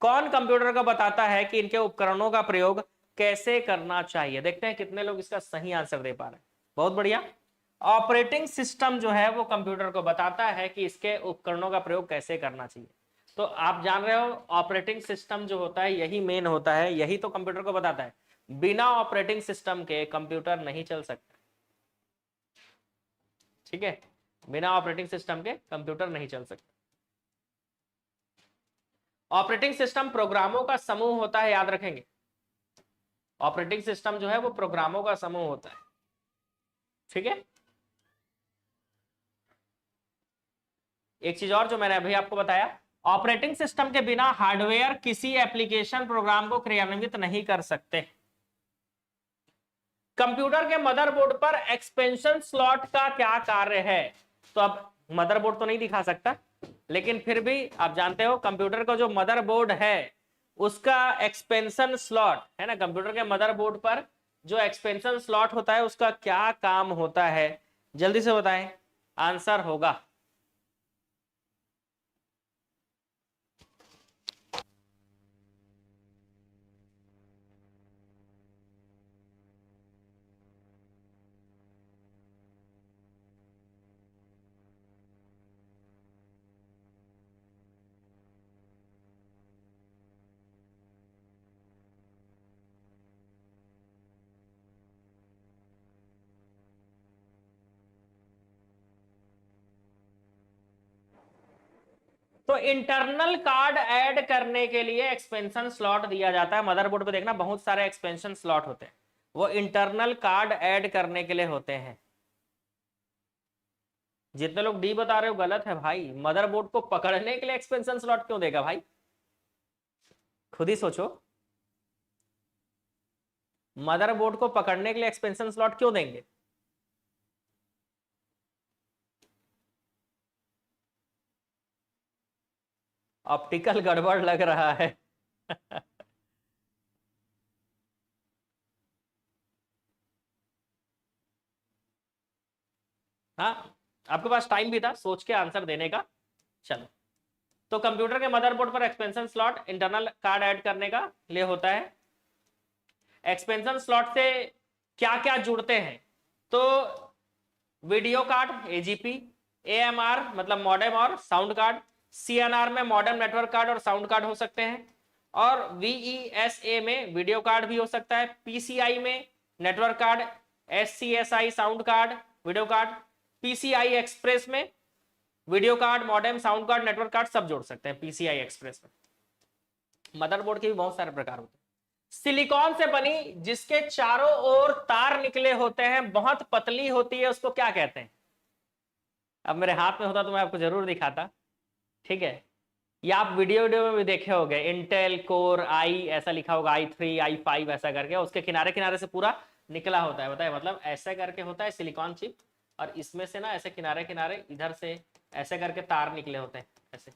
कौन कंप्यूटर को बताता है कि इनके उपकरणों का प्रयोग कैसे करना चाहिए। देखते हैं कितने लोग इसका सही आंसर दे पा रहे हैं, बहुत बढ़िया। ऑपरेटिंग सिस्टम जो है वो कंप्यूटर को बताता है कि इसके उपकरणों का प्रयोग कैसे करना चाहिए। तो आप जान रहे हो ऑपरेटिंग सिस्टम जो होता है यही मेन होता है, यही तो कंप्यूटर को बताता है। बिना ऑपरेटिंग सिस्टम के कंप्यूटर नहीं चल सकता, ठीक है। बिना ऑपरेटिंग सिस्टम के कंप्यूटर नहीं चल सकता। ऑपरेटिंग सिस्टम प्रोग्रामों का समूह होता है, याद रखेंगे। ऑपरेटिंग सिस्टम जो है वो प्रोग्रामों का समूह होता है, ठीक है। एक चीज और जो मैंने अभी आपको बताया, ऑपरेटिंग सिस्टम के बिना हार्डवेयर किसी एप्लीकेशन प्रोग्राम को क्रियान्वित नहीं कर सकते। कंप्यूटर के मदरबोर्ड पर एक्सपेंशन स्लॉट का क्या कार्य है? तो अब मदरबोर्ड तो नहीं दिखा सकता, लेकिन फिर भी आप जानते हो कंप्यूटर का जो मदरबोर्ड है उसका एक्सपेंशन स्लॉट है ना, कंप्यूटर के मदरबोर्ड पर जो एक्सपेंशन स्लॉट होता है उसका क्या काम होता है? जल्दी से बताएं, आंसर होगा तो इंटरनल कार्ड ऐड करने के लिए एक्सपेंशन स्लॉट दिया जाता है। मदरबोर्ड पे देखना बहुत सारे एक्सपेंशन स्लॉट होते हैं, वो इंटरनल कार्ड ऐड करने के लिए होते हैं। जितने लोग डी बता रहे हो गलत है भाई, मदरबोर्ड को पकड़ने के लिए एक्सपेंशन स्लॉट क्यों देगा भाई? खुद ही सोचो, मदरबोर्ड को पकड़ने के लिए एक्सपेंशन स्लॉट क्यों देंगे? ऑप्टिकल गड़बड़ लग रहा है। हाँ, आपके पास टाइम भी था सोच के आंसर देने का। चलो, तो कंप्यूटर के मदरबोर्ड पर expansion slot internal card add करने का लिए होता है। एक्सपेंशन स्लॉट से क्या क्या जुड़ते हैं? तो वीडियो कार्ड एजीपी, एएमआर मतलब मॉडेम और साउंड कार्ड, सीएनआर में मॉडेम नेटवर्क कार्ड और साउंड कार्ड हो सकते हैं, और वीईएसए में वीडियो कार्ड भी हो सकता है, पीसीआई में network card, SCSI sound card video card, PCI express में video card modem sound card network card सब जोड़ सकते हैं पीसीआई एक्सप्रेस में। मदरबोर्ड के भी बहुत सारे प्रकार होते हैं। सिलिकॉन से बनी जिसके चारों ओर तार निकले होते हैं, बहुत पतली होती है, उसको क्या कहते हैं? अब मेरे हाथ में होता तो मैं आपको जरूर दिखाता, ठीक है? या आप वीडियो में भी देखे होंगे, इंटेल कोर आई ऐसा लिखा होगा, i3 i5 ऐसा करके, उसके किनारे किनारे से पूरा निकला होता है, बताए मतलब ऐसे करके होता है सिलिकॉन चिप, और इसमें से ना ऐसे किनारे किनारे इधर से ऐसे करके तार निकले होते हैं ऐसे।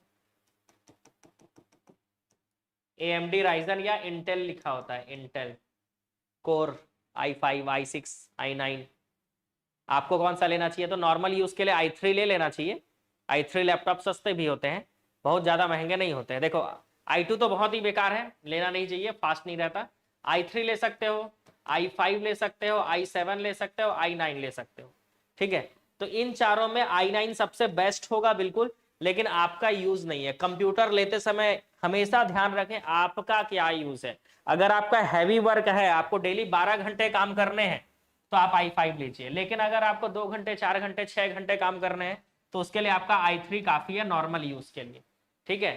AMD राइजन या इंटेल लिखा होता है, Intel core i5 i6 i9। आपको कौन सा लेना चाहिए? तो नॉर्मल यूज के लिए i3 ले लेना चाहिए। i3 लैपटॉप सस्ते भी होते हैं, बहुत ज्यादा महंगे नहीं होते हैं। देखो i2 तो बहुत ही बेकार है, लेना नहीं चाहिए, फास्ट नहीं रहता। i3 ले सकते हो, i5 ले सकते हो, i7 ले सकते हो, i9 ले सकते हो, ठीक है? तो इन चारों में i9 सबसे बेस्ट होगा बिल्कुल, लेकिन आपका यूज नहीं है। कंप्यूटर लेते समय हमेशा ध्यान रखें आपका क्या यूज है। अगर आपका हैवी वर्क है, आपको डेली 12 घंटे काम करने हैं, तो आप i5 लीजिए, लेकिन अगर आपको 2 घंटे 4 घंटे 6 घंटे काम करने हैं तो उसके लिए आपका i3 काफी है नॉर्मल यूज के लिए, ठीक है?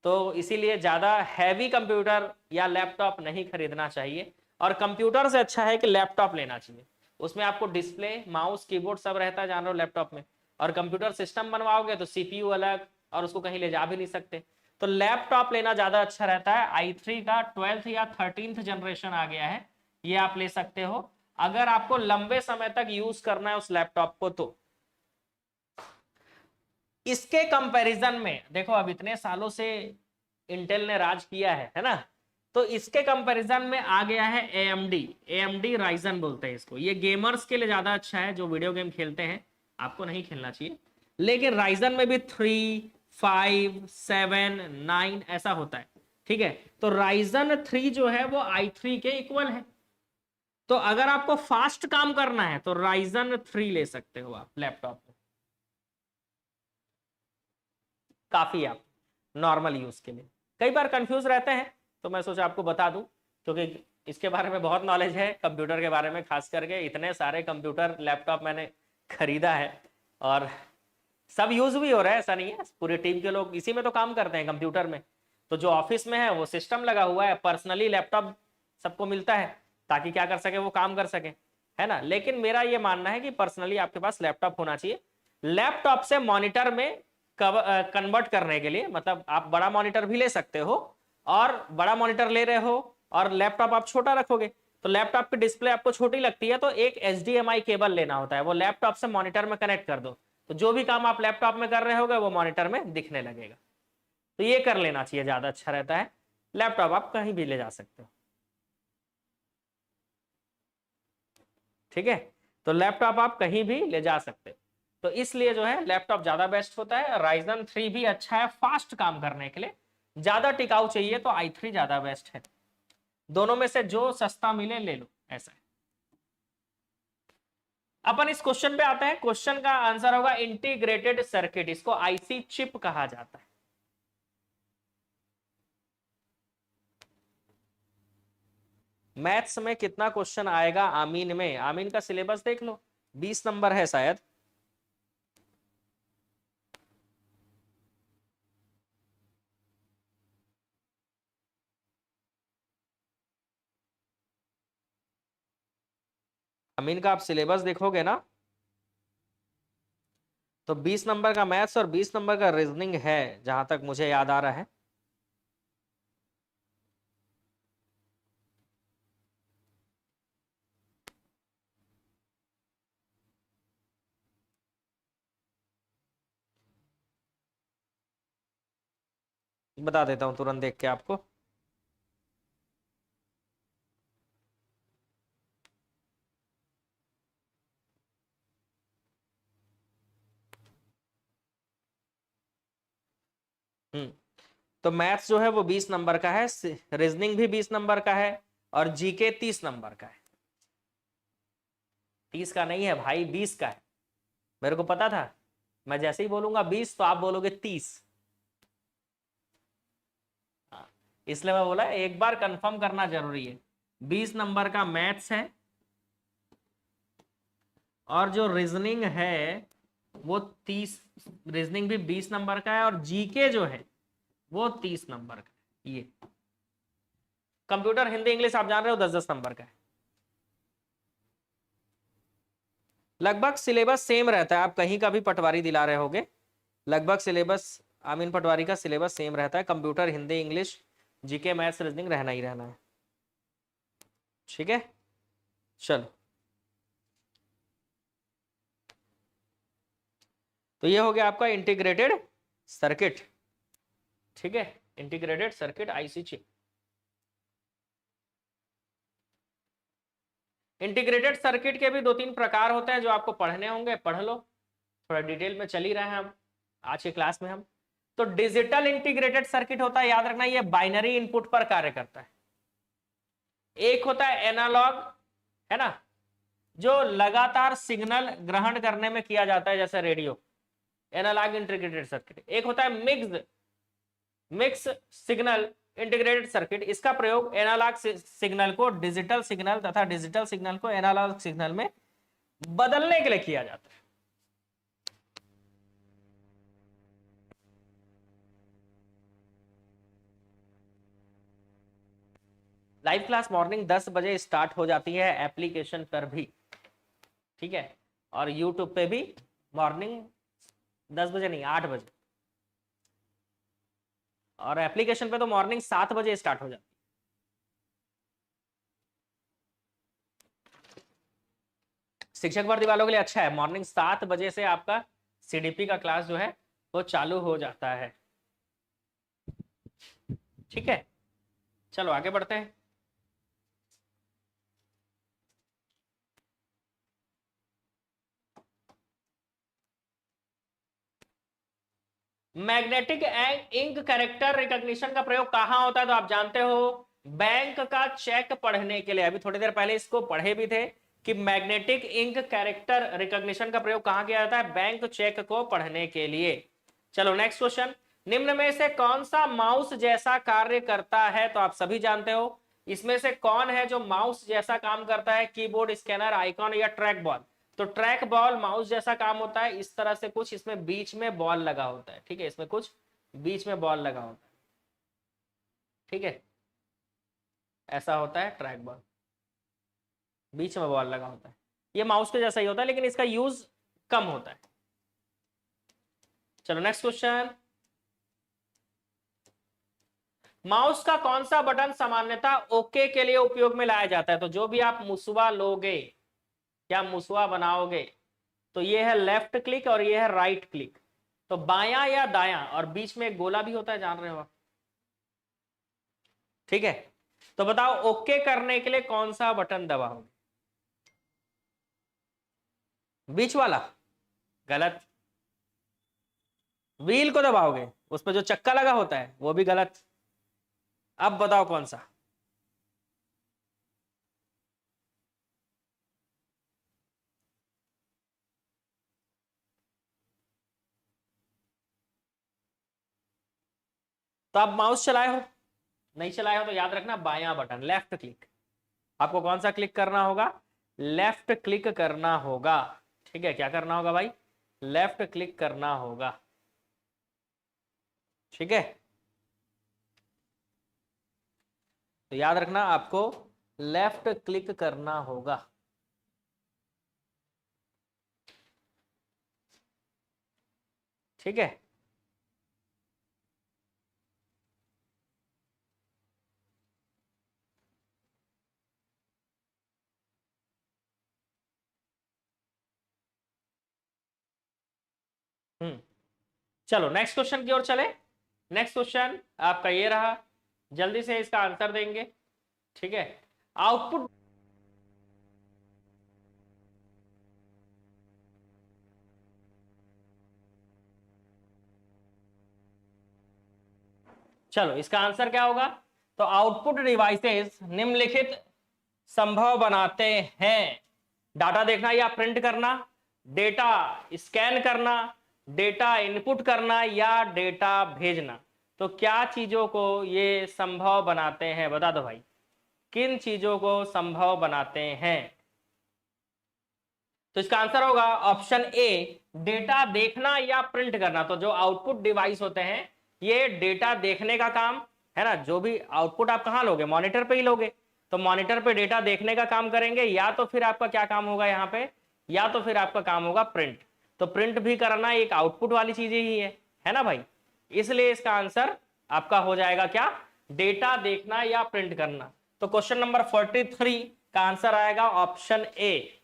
तो इसीलिए ज्यादा हैवी कंप्यूटर या लैपटॉप नहीं खरीदना चाहिए, और कंप्यूटर से अच्छा है कि लैपटॉप लेना चाहिए। उसमें आपको डिस्प्ले माउस कीबोर्ड सब रहता है, जान रहे हो, लैपटॉप में। और कंप्यूटर सिस्टम बनवाओगे तो सीपीयू अलग, और उसको कहीं ले जा भी नहीं सकते। तो लैपटॉप लेना ज्यादा अच्छा रहता है। i3 का 12th या 13th जनरेशन आ गया है, ये आप ले सकते हो अगर आपको लंबे समय तक यूज करना है उस लैपटॉप को। तो इसके कंपैरिजन में देखो, अब इतने सालों से इंटेल ने राज किया है ना, तो इसके कंपैरिजन में आ गया है AMD राइजन बोलते हैं इसको। ये गेमर्स के लिए ज्यादा अच्छा है, जो वीडियो गेम खेलते हैं, आपको नहीं खेलना चाहिए। लेकिन राइजन में भी 3, 5, 7, 9 ऐसा होता है, ठीक है? तो राइजन 3 जो है वो i3 के इक्वल है। तो अगर आपको फास्ट काम करना है तो राइजन 3 ले सकते हो आप लैपटॉप में, काफी आप नॉर्मल यूज के लिए। कई बार कंफ्यूज रहते हैं, तो मैं सोचा आपको बता दूं, क्योंकि इसके बारे में बहुत नॉलेज है कंप्यूटर के बारे में, खास करके इतने सारे कंप्यूटर लैपटॉप मैंने खरीदा है, और सब यूज भी हो रहा है, ऐसा नहीं है। पूरी टीम के लोग इसी में तो काम करते हैं, कंप्यूटर में। तो जो ऑफिस में है वो सिस्टम लगा हुआ है, पर्सनली लैपटॉप सबको मिलता है ताकि क्या कर सके, वो काम कर सके, है ना? लेकिन मेरा ये मानना है कि पर्सनली आपके पास लैपटॉप होना चाहिए। लैपटॉप से मॉनिटर में कन्वर्ट करने के लिए, मतलब आप बड़ा मॉनिटर भी ले सकते हो, और बड़ा मॉनिटर ले रहे हो और लैपटॉप आप छोटा रखोगे तो लैपटॉप की डिस्प्ले आपको छोटी लगती है तो एक HDMI केबल लेना होता है, वो लैपटॉप से मॉनिटर में कनेक्ट कर दो, तो जो भी काम आप लैपटॉप में कर रहे होगे वो मॉनिटर में दिखने लगेगा। तो ये कर लेना चाहिए, ज्यादा अच्छा रहता है। लैपटॉप आप कहीं भी ले जा सकते हो, ठीक है। तो लैपटॉप आप कहीं भी ले जा सकते हो, तो इसलिए जो है लैपटॉप ज्यादा बेस्ट होता है। Ryzen 3 भी अच्छा है फास्ट काम करने के लिए, ज्यादा टिकाऊ चाहिए तो i3 ज्यादा बेस्ट है। दोनों में से जो सस्ता मिले ले लो, ऐसा है। अपन इस क्वेश्चन पे आते हैं। क्वेश्चन का आंसर होगा इंटीग्रेटेड सर्किट, इसको आईसी चिप कहा जाता है। मैथ्स में कितना क्वेश्चन आएगा आमीन में? आमीन का सिलेबस देख लो, 20 नंबर है शायद। आमीन का आप सिलेबस देखोगे ना तो 20 नंबर का मैथ्स और 20 नंबर का रीजनिंग है, जहां तक मुझे याद आ रहा है। बता देता हूं तुरंत देख के आपको। तो मैथ्स जो है वो 20 नंबर का है, रीजनिंग भी 20 नंबर का है, और जीके 30 नंबर का है। 30 का नहीं है भाई, 20 का है। मेरे को पता था, मैं जैसे ही बोलूंगा 20 तो आप बोलोगे 30। इसलिए मैं बोला एक बार कंफर्म करना जरूरी है। 20 नंबर का मैथ्स है, और जो रीजनिंग है वो 30, रीजनिंग भी 20 नंबर का है, और जीके जो है वो 30 नंबर का है। ये कंप्यूटर हिंदी इंग्लिश आप जान रहे हो 10-10 नंबर का है। लगभग सिलेबस सेम रहता है, आप कहीं का भी पटवारी दिला रहे होगे, लगभग सिलेबस आमीन पटवारी का सिलेबस सेम रहता है। Computer Hindi English GK maths reasoning रहना ही रहना है, ठीक है। चलो, तो ये हो गया आपका इंटीग्रेटेड सर्किट, ठीक है। Integrated circuit IC chip. Integrated circuit के भी 2-3 प्रकार होते हैं जो आपको पढ़ने होंगे, पढ़ लो, थोड़ा डिटेल में चल ही रहे हैं हम आज के क्लास में हम। तो डिजिटल इंटीग्रेटेड सर्किट होता है, याद रखना, ये बाइनरी इनपुट पर कार्य करता है। एक होता है एनालॉग, है ना, जो लगातार सिग्नल ग्रहण करने में किया जाता है, जैसे रेडियो, एनालॉग इंटीग्रेटेड सर्किट। एक होता है मिक्स सिग्नल इंटीग्रेटेड सर्किट, इसका प्रयोग एनालॉग सिग्नल को डिजिटल सिग्नल तथा डिजिटल सिग्नल को एनालॉग सिग्नल में बदलने के लिए किया जाता है। लाइव क्लास मॉर्निंग 10 बजे स्टार्ट हो जाती है एप्लीकेशन पर भी, ठीक है, और यूट्यूब पे भी मॉर्निंग 10 बजे नहीं 8 बजे, और एप्लीकेशन पे तो मॉर्निंग 7 बजे स्टार्ट हो जाती है। शिक्षक भर्ती वालों के लिए अच्छा है, मॉर्निंग 7 बजे से आपका सीडीपी का क्लास जो है वो चालू हो जाता है, ठीक है। चलो आगे बढ़ते हैं। मैग्नेटिक इंक कैरेक्टर रिकॉग्निशन का प्रयोग कहां होता है? तो आप जानते हो, बैंक का चेक पढ़ने के लिए। अभी थोड़ी देर पहले इसको पढ़े भी थे कि मैग्नेटिक इंक कैरेक्टर रिकॉग्निशन का प्रयोग कहां किया जाता है? बैंक चेक को पढ़ने के लिए। चलो नेक्स्ट क्वेश्चन, निम्न में से कौन सा माउस जैसा कार्य करता है? तो आप सभी जानते हो, इसमें से कौन है जो माउस जैसा काम करता है? कीबोर्ड, स्कैनर, आइकॉन या ट्रैक बॉल? तो ट्रैक बॉल माउस जैसा काम होता है, इस तरह से कुछ इसमें बीच में बॉल लगा होता है, ठीक है, इसमें कुछ बीच में बॉल लगा होता है, ठीक है, ऐसा होता है ट्रैक बॉल, बीच में बॉल लगा होता है। ये माउस के जैसा ही होता है, लेकिन इसका यूज कम होता है। चलो नेक्स्ट क्वेश्चन, माउस का कौन सा बटन सामान्यतः ओके के लिए उपयोग में लाया जाता है? तो जो भी आप मुसवा लोगे या मुसवा बनाओगे तो ये है लेफ्ट क्लिक और ये है राइट क्लिक। तो बायां या दायां, और बीच में एक गोला भी होता है, जान रहे हो आप? ठीक है, तो बताओ ओके करने के लिए कौन सा बटन दबाओगे? बीच वाला? गलत। व्हील को दबाओगे, उस पर जो चक्का लगा होता है, वो भी गलत। अब बताओ कौन सा? तो आप माउस चलाए हो? नहीं चलाए हो तो याद रखना बायां बटन लेफ्ट क्लिक। आपको कौन सा क्लिक करना होगा? लेफ्ट क्लिक करना होगा। ठीक है, क्या करना होगा भाई? लेफ्ट क्लिक करना होगा। ठीक है, तो याद रखना आपको लेफ्ट क्लिक करना होगा। ठीक है, चलो नेक्स्ट क्वेश्चन की ओर चले। नेक्स्ट क्वेश्चन आपका ये रहा, जल्दी से इसका आंसर देंगे। ठीक है, आउटपुट। चलो इसका आंसर क्या होगा? तो आउटपुट डिवाइसेस निम्नलिखित संभव बनाते हैं। डाटा देखना या प्रिंट करना, डेटा स्कैन करना, डेटा इनपुट करना या डेटा भेजना। तो क्या चीजों को ये संभव बनाते हैं? बता दो भाई, किन चीजों को संभव बनाते हैं? तो इसका आंसर होगा ऑप्शन ए, डेटा देखना या प्रिंट करना। तो जो आउटपुट डिवाइस होते हैं ये डेटा देखने का काम है ना, जो भी आउटपुट आप कहां लोगे? मॉनिटर पे ही लोगे। तो मॉनिटर पे डेटा देखने का काम करेंगे, या तो फिर आपका क्या काम होगा यहाँ पे? या तो फिर आपका काम होगा प्रिंट। तो प्रिंट भी करना एक आउटपुट वाली चीज ही है ना भाई? इसलिए इसका आंसर आपका हो जाएगा क्या? डेटा देखना या प्रिंट करना। तो क्वेश्चन नंबर 43 का आंसर आएगा ऑप्शन ए।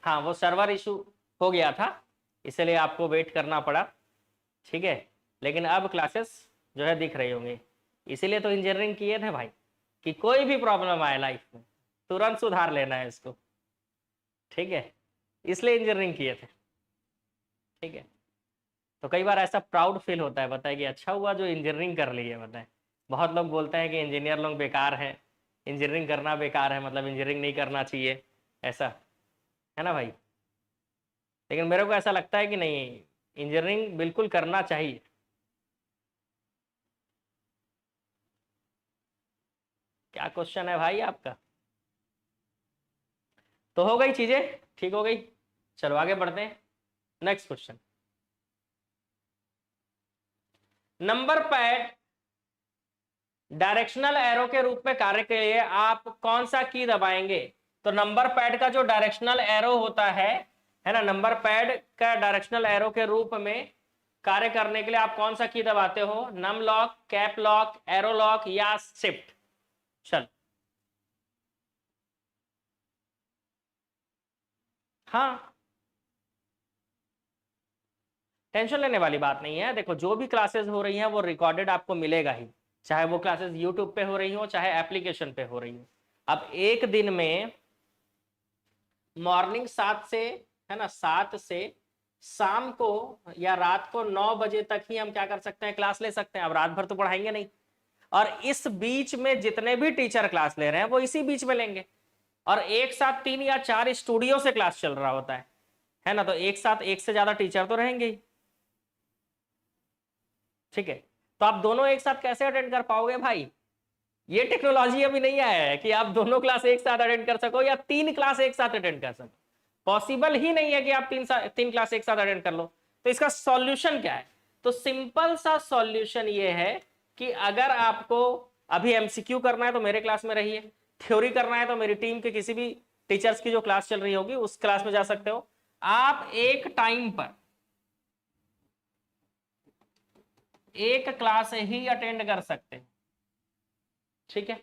हाँ, वो सर्वर इशू हो गया था, इसलिए आपको वेट करना पड़ा। ठीक है, लेकिन अब क्लासेस जो है दिख रही होंगी। इसीलिए तो इंजीनियरिंग किए थे भाई, कि कोई भी प्रॉब्लम आए लाइफ में तुरंत सुधार लेना है इसको। ठीक है, इसलिए इंजीनियरिंग किए थे। ठीक है, तो कई बार ऐसा प्राउड फील होता है, बताए कि अच्छा हुआ जो इंजीनियरिंग कर ली है। बताए, बहुत लोग बोलते हैं कि इंजीनियर लोग बेकार हैं, इंजीनियरिंग करना बेकार है, मतलब इंजीनियरिंग नहीं करना चाहिए, ऐसा है ना भाई? लेकिन मेरे को ऐसा लगता है कि नहीं, इंजीनियरिंग बिल्कुल करना चाहिए। क्या क्वेश्चन है भाई आपका? तो हो गई चीजें, ठीक हो गई। चलो आगे बढ़ते हैं। Next question, number pad directional arrow के रूप में कार्य के लिए आप कौन सा की दबाएंगे? तो नंबर पैड का जो डायरेक्शनल एरो होता है ना, नंबर पैड का डायरेक्शनल एरो के रूप में कार्य करने के लिए आप कौन सा की दबाते हो? Num lock, cap lock, arrow lock या शिफ्ट? चल, हाँ, टेंशन लेने वाली बात नहीं है। देखो, जो भी क्लासेस हो रही हैं वो रिकॉर्डेड आपको मिलेगा ही, चाहे वो क्लासेस यूट्यूब पे हो रही हो चाहे एप्लीकेशन पे हो रही हो। अब एक दिन में मॉर्निंग 7 से, है ना, 7 से शाम को या रात को 9 बजे तक ही हम क्या कर सकते हैं? क्लास ले सकते हैं। अब रात भर तो पढ़ाएंगे नहीं, और इस बीच में जितने भी टीचर क्लास ले रहे हैं वो इसी बीच में लेंगे। और एक साथ 3 या 4 स्टूडियो से क्लास चल रहा होता है ना, तो एक साथ एक से ज्यादा टीचर तो रहेंगे ही। ठीक है, तो आप दोनों एक साथ कैसे अटेंड कर पाओगे भाई? ये टेक्नोलॉजी अभी नहीं आया है कि आप दोनों क्लास एक साथ अटेंड कर सको या 3 क्लास एक साथ अटेंड कर सको। पॉसिबल ही नहीं है कि आप तीन क्लास एक साथ अटेंड कर लो। तो इसका सॉल्यूशन क्या है? तो सिंपल सा सॉल्यूशन ये है कि अगर आपको अभी एमसीक्यू करना है तो मेरे क्लास में रहिए, थ्योरी करना है तो मेरी टीम के किसी भी टीचर्स की जो क्लास चल रही होगी उस क्लास में जा सकते हो। आप एक टाइम पर एक क्लास ही अटेंड कर सकते हैं। ठीक है,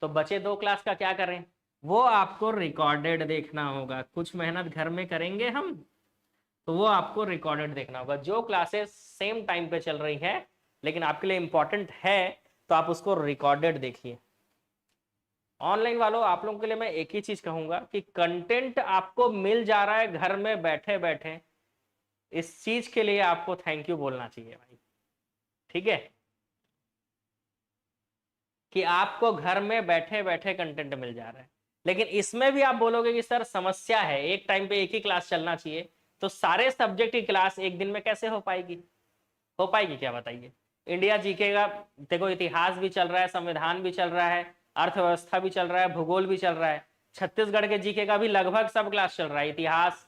तो बचे 2 क्लास का क्या करें, वो आपको रिकॉर्डेड देखना होगा। कुछ मेहनत घर में करेंगे हम, तो वो आपको रिकॉर्डेड देखना होगा। जो क्लासेस सेम टाइम पे चल रही है लेकिन आपके लिए इंपॉर्टेंट है, तो आप उसको रिकॉर्डेड देखिए। ऑनलाइन वालों, आप लोगों के लिए मैं एक ही चीज कहूंगा कि कंटेंट आपको मिल जा रहा है घर में बैठे बैठे, इस चीज के लिए आपको थैंक यू बोलना चाहिए भाई। ठीक है, कि आपको घर में बैठे बैठे कंटेंट मिल जा रहा है। लेकिन इसमें भी आप बोलोगे कि सर समस्या है, एक टाइम पे एक ही क्लास चलना चाहिए, तो सारे सब्जेक्ट की क्लास एक दिन में कैसे हो पाएगी? हो पाएगी क्या बताइए? इंडिया जीके का देखो, इतिहास भी चल रहा है, संविधान भी चल रहा है, अर्थव्यवस्था भी चल रहा है, भूगोल भी चल रहा है। छत्तीसगढ़ के जीके का भी लगभग सब क्लास चल रहा है, इतिहास,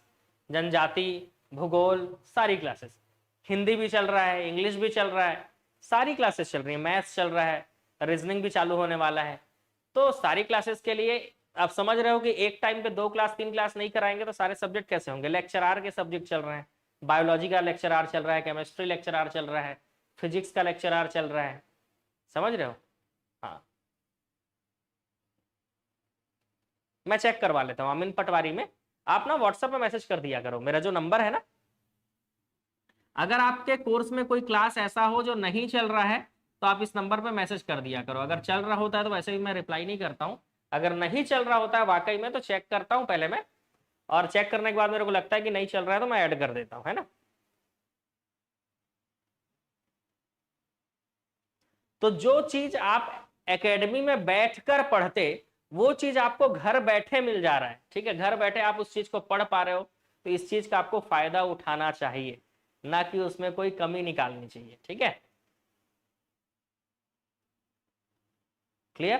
जनजाति, भूगोल, सारी क्लासेस। हिंदी भी चल रहा है, इंग्लिश भी चल रहा है, सारी क्लासेस चल रही है, मैथ्स चल रहा है, रीजनिंग भी चालू होने वाला है। तो सारी क्लासेस के लिए आप समझ रहे हो कि एक टाइम पे 2 क्लास 3 क्लास नहीं कराएंगे तो सारे सब्जेक्ट कैसे होंगे? लेक्चर आर के सब्जेक्ट चल रहे हैं, बायोलॉजी का लेक्चर आर चल रहा है, केमिस्ट्री लेक्चर आर चल रहा है, फिजिक्स का लेक्चर आर चल रहा है। समझ रहे हो? हाँ, मैं चेक करवा लेता हूँ अमिन पटवारी में। आप ना व्हाट्सएप पे मैसेज कर दिया करो, मेरा जो नंबर है ना, अगर आपके कोर्स में कोई क्लास ऐसा हो जो नहीं चल रहा है तो आप इस नंबर पे मैसेज कर दिया करो। अगर चल रहा होता है तो वैसे भी मैं रिप्लाई नहीं करता हूँ, अगर नहीं चल रहा होता है वाकई में तो चेक करता हूँ पहले मैं, और चेक करने के बाद मेरे को लगता है कि नहीं चल रहा है तो मैं ऐड कर देता हूँ, है ना। तो जो चीज आप एकेडमी में बैठकर पढ़ते, वो चीज आपको घर बैठे मिल जा रहा है। ठीक है, घर बैठे आप उस चीज को पढ़ पा रहे हो, तो इस चीज का आपको फायदा उठाना चाहिए, ना कि उसमें कोई कमी निकालनी चाहिए। ठीक है, क्लियर?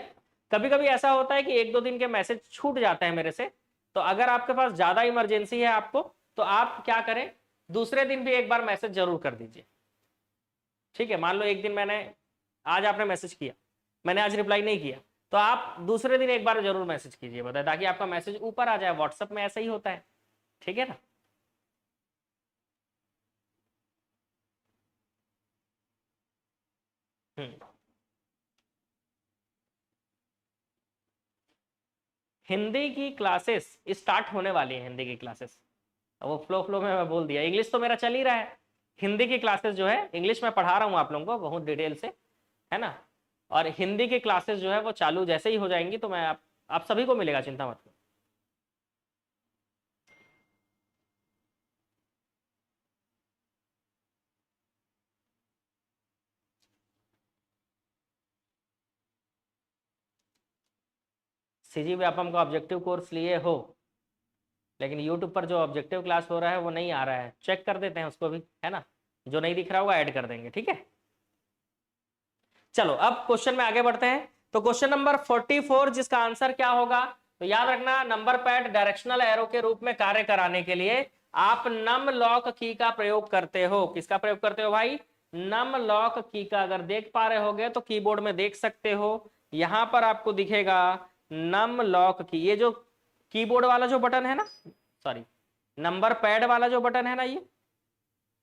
कभी कभी ऐसा होता है कि 1-2 दिन के मैसेज छूट जाते हैं मेरे से, तो अगर आपके पास ज्यादा इमरजेंसी है आपको, तो आप क्या करें, दूसरे दिन भी एक बार मैसेज जरूर कर दीजिए। ठीक है, मान लो एक दिन मैंने, आज आपने मैसेज किया, मैंने आज रिप्लाई नहीं किया, तो आप दूसरे दिन एक बार जरूर मैसेज कीजिए, बताए, ताकि आपका मैसेज ऊपर आ जाए। व्हाट्सएप में ऐसा ही होता है। ठीक है ना। हम्म, हिंदी की क्लासेस स्टार्ट होने वाली है, हिंदी की क्लासेस। वो फ्लो फ्लो में मैं बोल दिया, इंग्लिश तो मेरा चल ही रहा है। हिंदी की क्लासेस जो है, इंग्लिश में पढ़ा रहा हूँ आप लोगों को बहुत डिटेल से, है ना। और हिंदी की क्लासेस जो है वो चालू जैसे ही हो जाएंगी तो मैं आप सभी को मिलेगा, चिंता मत करो। सीजी व्यापम का ऑब्जेक्टिव कोर्स लिए हो, लेकिन यूट्यूब पर जो ऑब्जेक्टिव क्लास हो रहा है वो नहीं आ रहा है, चेक कर देते हैं उसको भी, है ना। जो नहीं दिख रहा होगा ऐड कर देंगे। ठीक है, चलो अब क्वेश्चन में आगे बढ़ते हैं। तो क्वेश्चन नंबर 44 जिसका आंसर क्या होगा, तो याद रखना, नंबर पैड डायरेक्शनल एरो के रूप में कार्य कराने के लिए आप नम लॉक की का प्रयोग करते हो। किसका प्रयोग करते हो भाई? नम लॉक की का। अगर देख पा रहे होगे तो कीबोर्ड में देख सकते हो, यहां पर आपको दिखेगा नम लॉक की। ये जो कीबोर्ड वाला जो बटन है ना, सॉरी, नंबर पैड वाला जो बटन है ना, ये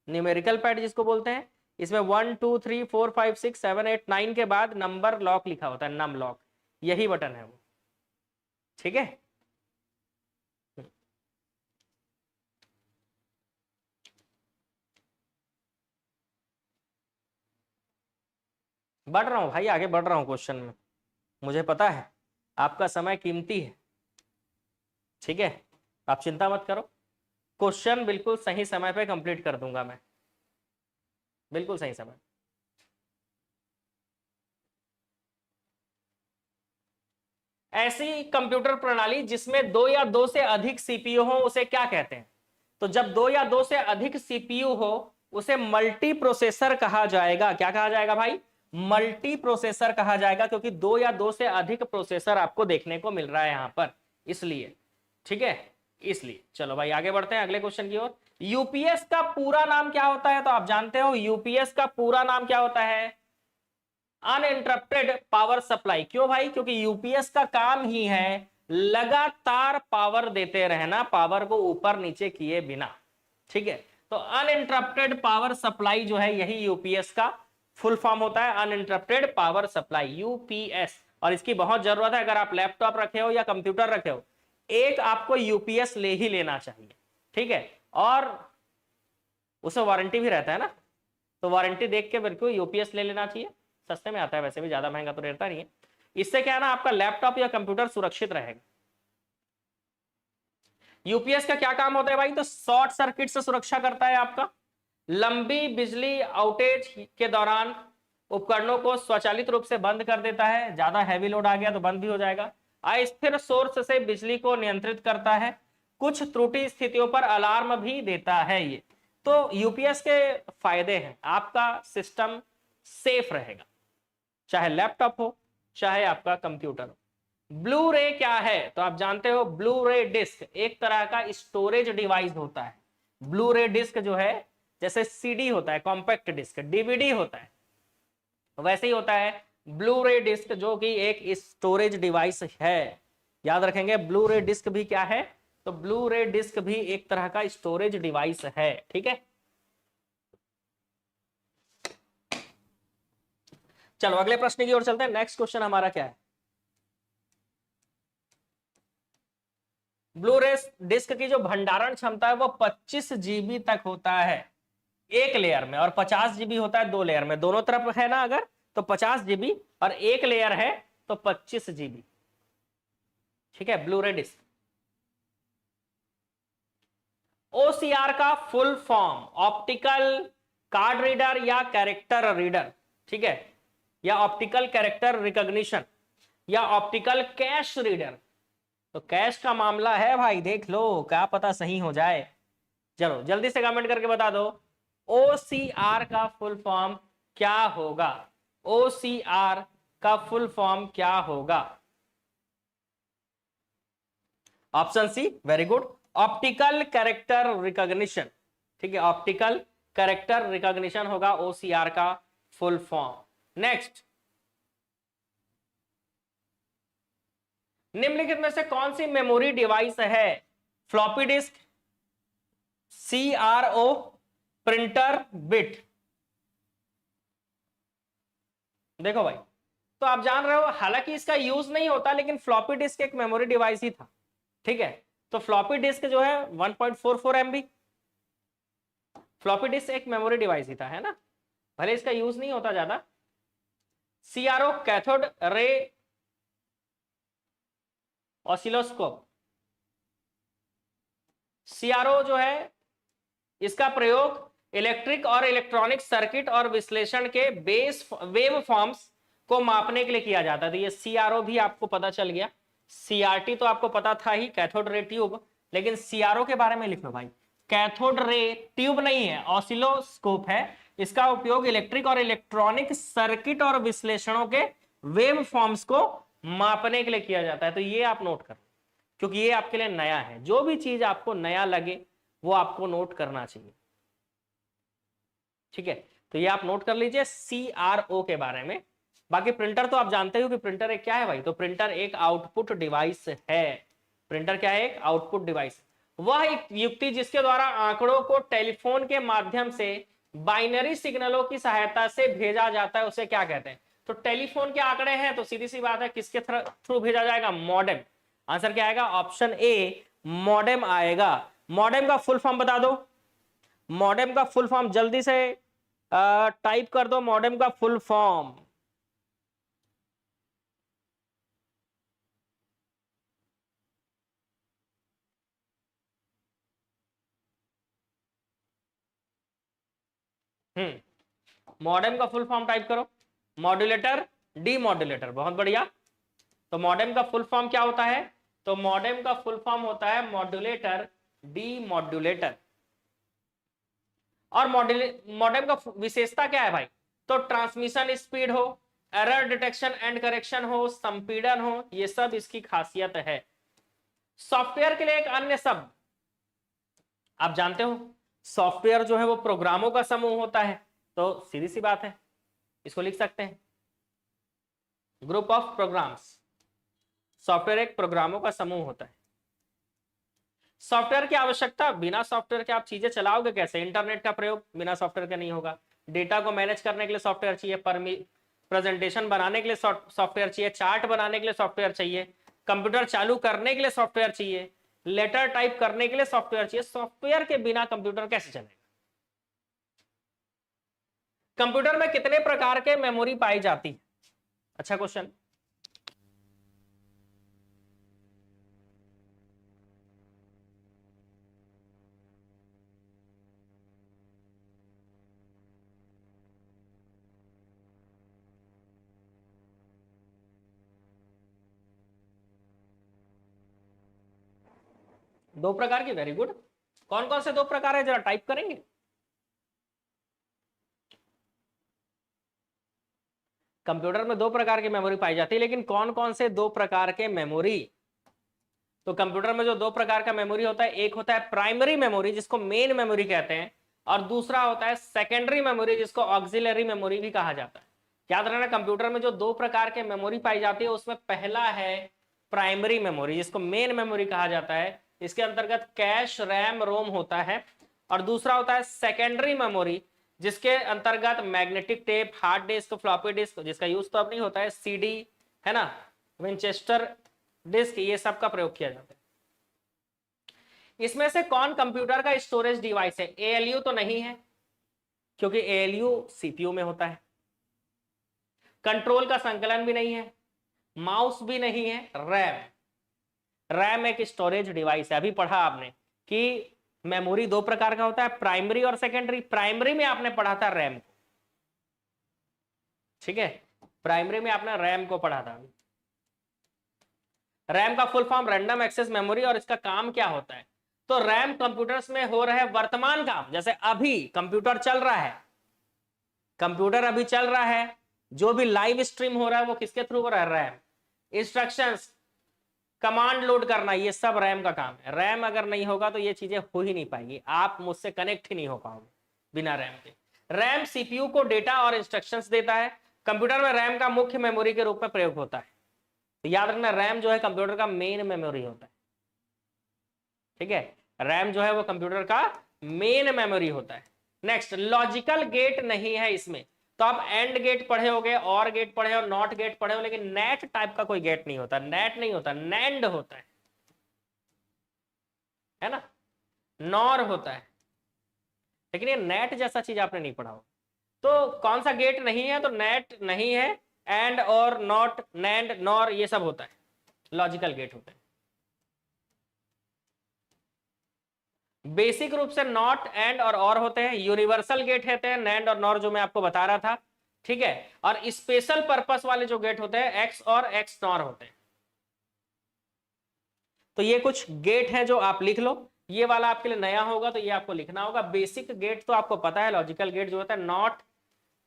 न्यूमेरिकल पैड जिसको बोलते हैं, इसमें 1 2 3 4 5 6 7 8 9 के बाद नंबर लॉक लिखा होता है, नम लॉक, यही बटन है वो। ठीक है, बढ़ रहा हूं भाई, आगे बढ़ रहा हूं क्वेश्चन में, मुझे पता है आपका समय कीमती है। ठीक है, आप चिंता मत करो, क्वेश्चन बिल्कुल सही समय पे कंप्लीट कर दूंगा मैं, बिल्कुल सही समय। ऐसी कंप्यूटर प्रणाली जिसमें 2 या 2 से अधिक सीपीयू हो उसे क्या कहते हैं? तो जब 2 या 2 से अधिक सीपीयू हो उसे मल्टी प्रोसेसर कहा जाएगा। क्या कहा जाएगा भाई? मल्टी प्रोसेसर कहा जाएगा, क्योंकि 2 या 2 से अधिक प्रोसेसर आपको देखने को मिल रहा है यहां पर, इसलिए। ठीक है, इसलिए चलो भाई आगे बढ़ते हैं अगले क्वेश्चन की ओर। यूपीएस का पूरा नाम क्या होता है? तो आप जानते हो यूपीएस का पूरा नाम क्या होता है? Uninterrupted power supply. क्यों भाई? क्योंकि यूपीएस का काम ही है लगातार पावर देते रहना, पावर को ऊपर नीचे किए बिना। ठीक है, तो अनइंटरप्टेड पावर सप्लाई जो है, यही यूपीएस का फुल फॉर्म होता है, अनइंटरप्टेड पावर सप्लाई, यूपीएस। और इसकी बहुत जरूरत है। अगर आप लैपटॉप रखे हो या कंप्यूटर रखे हो, एक आपको यूपीएस ले ही लेना चाहिए, ठीक है। और उसमें वारंटी भी रहता है ना, तो वारंटी देख के बिल्कुल यूपीएस ले लेना चाहिए। सस्ते में आता है, वैसे भी ज्यादा महंगा तो रहता नहीं है। इससे क्या है ना, आपका लैपटॉप या कंप्यूटर सुरक्षित रहेगा। यूपीएस का क्या काम होता है भाई, तो शॉर्ट सर्किट से सुरक्षा करता है आपका। लंबी बिजली आउटेज के दौरान उपकरणों को स्वचालित रूप से बंद कर देता है। ज्यादा हैवी लोड आ गया तो बंद भी हो जाएगा। अस्थिर सोर्स से बिजली को नियंत्रित करता है। कुछ त्रुटि स्थितियों पर अलार्म भी देता है ये। तो यूपीएस के फायदे हैं, आपका सिस्टम सेफ रहेगा, चाहे लैपटॉप हो चाहे आपका कंप्यूटर हो। ब्लू रे क्या है, तो आप जानते हो ब्लू रे डिस्क एक तरह का स्टोरेज डिवाइस होता है। ब्लू रे डिस्क जो है, जैसे सीडी होता है कॉम्पैक्ट डिस्क, डीवीडी होता है, वैसे ही होता है ब्लू रे डिस्क, जो कि एक स्टोरेज डिवाइस है। याद रखेंगे, ब्लू रे डिस्क भी क्या है, तो ब्लू रे डिस्क भी एक तरह का स्टोरेज डिवाइस है, ठीक है। चलो अगले प्रश्न की ओर चलते हैं। नेक्स्ट क्वेश्चन हमारा क्या है, ब्लू रे डिस्क की जो भंडारण क्षमता है वो 25 जीबी तक होता है एक लेयर में, और 50 जीबी होता है दो लेयर में। दोनों तरफ है ना अगर, तो 50 जीबी, और एक लेयर है तो 25 जीबी, ठीक है। Blue ray disc. ओसीआर का full form optical card reader या कैरेक्टर रीडर, ठीक है, या ऑप्टिकल कैरेक्टर रिकॉग्निशन या ऑप्टिकल कैश रीडर। तो कैश का मामला है भाई, देख लो क्या पता सही हो जाए। चलो जल्दी से कमेंट करके बता दो, ओसीआर का फुल फॉर्म क्या होगा। ओसीआर का फुल फॉर्म क्या होगा। Option C, very good, optical character recognition, ठीक है। ऑप्टिकल कैरेक्टर रिकॉग्निशन होगा ओसीआर का फुल फॉर्म। नेक्स्ट, निम्नलिखित में से कौन सी मेमोरी डिवाइस है, floppy disk, CRO, printer, bit. देखो भाई, तो आप जान रहे हो, हालांकि इसका यूज नहीं होता, लेकिन फ्लॉपी डिस्क एक मेमोरी डिवाइस ही था, ठीक है। तो फ्लॉपी डिस्क जो है 1.44 MB, फ्लॉपी डिस्क एक मेमोरी डिवाइस ही था, है ना, भले इसका यूज नहीं होता ज्यादा। CRO, cathode ray oscilloscope. CRO जो है, इसका प्रयोग इलेक्ट्रिक और इलेक्ट्रॉनिक सर्किट और विश्लेषण के बेस वेव फॉर्म्स को मापने के लिए किया जाता है। तो ये सीआरओ भी आपको पता चल गया। सीआरटी तो आपको पता था ही, कैथोड रे ट्यूब, लेकिन सीआरओ के बारे में लिखो भाई। कैथोड रे ट्यूब नहीं है, ऑसिलोस्कोप है। इसका उपयोग इलेक्ट्रिक और इलेक्ट्रॉनिक सर्किट और विश्लेषणों के वेव फॉर्म्स को मापने के लिए किया जाता है। तो ये आप नोट कर, क्योंकि ये आपके लिए नया है। जो भी चीज आपको नया लगे वो आपको नोट करना चाहिए, ठीक है। तो ये आप नोट कर लीजिए सीआरओ के बारे में। बाकी प्रिंटर तो आप जानते हो कि प्रिंटर एक क्या है भाई, तो प्रिंटर एक आउटपुट डिवाइस है। प्रिंटर क्या है, एक आउटपुट डिवाइस। वह एक युक्ति जिसके द्वारा आंकड़ों को टेलीफोन के माध्यम से बाइनरी सिग्नलों की सहायता से भेजा जाता है, उसे क्या कहते हैं। तो टेलीफोन के आंकड़े हैं, तो सीधी सी बात है किसके थ्रू भेजा जाएगा, मॉडेम। आंसर क्या आएगा, ऑप्शन ए मॉडेम आएगा। मॉडेम का फुल फॉर्म बता दो, मॉडेम का फुल फॉर्म जल्दी से टाइप कर दो, मॉडेम का फुल फॉर्म। मॉडेम का फुल फॉर्म टाइप करो, मॉड्यूलेटर, डीमॉड्यूलेटर, बहुत बढ़िया। तो मॉडेम का फुल फॉर्म क्या होता है, तो मॉडेम का फुल फॉर्म होता है मॉड्यूलेटर, डीमॉड्यूलेटर। और मॉडेम का विशेषता क्या है भाई, तो ट्रांसमिशन स्पीड हो, एरर डिटेक्शन एंड करेक्शन हो, संपीड़न हो, ये सब इसकी खासियत है। सॉफ्टवेयर के लिए एक अन्य शब्द आप जानते हो, सॉफ्टवेयर जो है वो प्रोग्रामों का समूह होता है। तो सीधी सी बात है, इसको लिख सकते हैं ग्रुप ऑफ प्रोग्राम्स। सॉफ्टवेयर एक प्रोग्रामों का समूह होता है। सॉफ्टवेयर की आवश्यकता, बिना सॉफ्टवेयर के आप चीजें चलाओगे कैसे। इंटरनेट का प्रयोग बिना सॉफ्टवेयर का नहीं होगा। डेटा को मैनेज करने के लिए सॉफ्टवेयर चाहिए, प्रेजेंटेशन बनाने के लिए सॉफ्टवेयर चाहिए, चार्ट बनाने के लिए सॉफ्टवेयर चाहिए, कंप्यूटर चालू करने के लिए सॉफ्टवेयर चाहिए, लेटर टाइप करने के लिए सॉफ्टवेयर चाहिए। सॉफ्टवेयर के बिना कंप्यूटर कैसे चलेगा? कंप्यूटर में कितने प्रकार के मेमोरी पाई जाती है? अच्छा क्वेश्चन। दो प्रकार की, वेरी गुड। कौन कौन से दो प्रकार है, जरा टाइप करेंगे? कंप्यूटर में दो प्रकार की मेमोरी पाई जाती है, लेकिन कौन कौन से दो प्रकार के मेमोरी? तो कंप्यूटर में जो दो प्रकार का मेमोरी होता है, एक होता है प्राइमरी मेमोरी जिसको मेन मेमोरी कहते हैं, और दूसरा होता है सेकेंडरी मेमोरी जिसको ऑक्सिलरी मेमोरी भी कहा जाता है। याद रखना, कंप्यूटर में जो दो प्रकार के मेमोरी पाई जाती है उसमें पहला है प्राइमरी मेमोरी जिसको मेन मेमोरी कहा जाता है, इसके अंतर्गत कैश, रैम, रोम होता है। और दूसरा होता है सेकेंडरी मेमोरी जिसके अंतर्गत magnetic tape, hard disk, floppy disk, जिसका यूज तो अब नहीं होता है, सीडी है ना, विंचेस्टर डिस्क, ये सब का प्रयोग किया जाता है। इसमें से कौन कंप्यूटर का स्टोरेज डिवाइस है? एएलयू तो नहीं है, क्योंकि एएलयू सीपीयू में होता है। कंट्रोल का संकलन भी नहीं है, माउस भी नहीं है। रैम, रैम एक स्टोरेज डिवाइस है। अभी पढ़ा आपने कि मेमोरी दो प्रकार का होता है, प्राइमरी और सेकेंडरी। प्राइमरी में आपने पढ़ा था रैम को, ठीक है, प्राइमरी में आपने रैम को पढ़ा था। रैम का full form random access memory, और इसका काम क्या होता है? तो रैम कंप्यूटर्स में हो रहे वर्तमान काम, जैसे अभी कंप्यूटर चल रहा है, कंप्यूटर अभी चल रहा है, जो भी लाइव स्ट्रीम हो रहा है वो किसके थ्रू हो रहा है? रैम। इंस्ट्रक्शंस, कमांड लोड करना, ये सब रैम का काम है। रैम अगर नहीं होगा तो ये चीजें हो ही नहीं पाएंगी, आप मुझसे कनेक्ट ही नहीं हो पाओगे बिना रैम के। रैम सीपीयू को डेटा और इंस्ट्रक्शंस देता है। कंप्यूटर में रैम का मुख्य मेमोरी के रूप में प्रयोग होता है। तो याद रखना, रैम जो है कंप्यूटर का मेन मेमोरी होता है, ठीक है, रैम जो है वो कंप्यूटर का मेन मेमोरी होता है। नेक्स्ट, लॉजिकल गेट नहीं है इसमें। तो आप एंड गेट पढ़े होगे, और गेट पढ़े हो, नॉट गेट पढ़े हो, लेकिन नेट टाइप का कोई गेट नहीं होता, नेट नहीं होता, नैंड होता है ना, नॉर होता है, लेकिन ये नेट जैसा चीज आपने नहीं पढ़ा हो। तो कौन सा गेट नहीं है? तो नेट नहीं है, एंड और नॉट, नैंड, नॉर, ये सब होता है, लॉजिकल गेट होता है। बेसिक रूप से नॉट, एंड और होते हैं। यूनिवर्सल गेट होते हैं नैंड और नॉर, जो मैं आपको बता रहा था, ठीक है। और स्पेशल पर्पस वाले जो गेट होते हैं एक्स और एक्स नॉर होते हैं। तो ये कुछ गेट है जो आप लिख लो, ये वाला आपके लिए नया होगा तो ये आपको लिखना होगा। बेसिक गेट तो आपको पता है, लॉजिकल गेट जो होता है नॉट,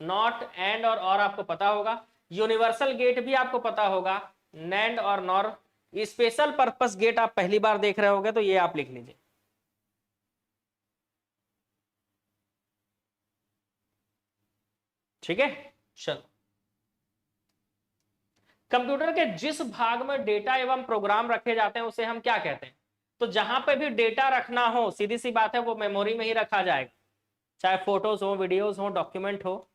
नॉट, एंड और आपको पता होगा। यूनिवर्सल गेट भी आपको पता होगा, नैंड और नॉर। स्पेशल पर्पस गेट आप पहली बार देख रहे होगे तो ये आप लिख लीजिए, ठीक है। चलो, कंप्यूटर के जिस भाग में डेटा एवं प्रोग्राम रखे जाते हैं उसे हम क्या कहते हैं? तो जहां पे भी डेटा रखना हो, सीधी सी बात है, वो मेमोरी में ही रखा जाएगा, चाहे फोटोज हो, वीडियोज हो, डॉक्यूमेंट हो,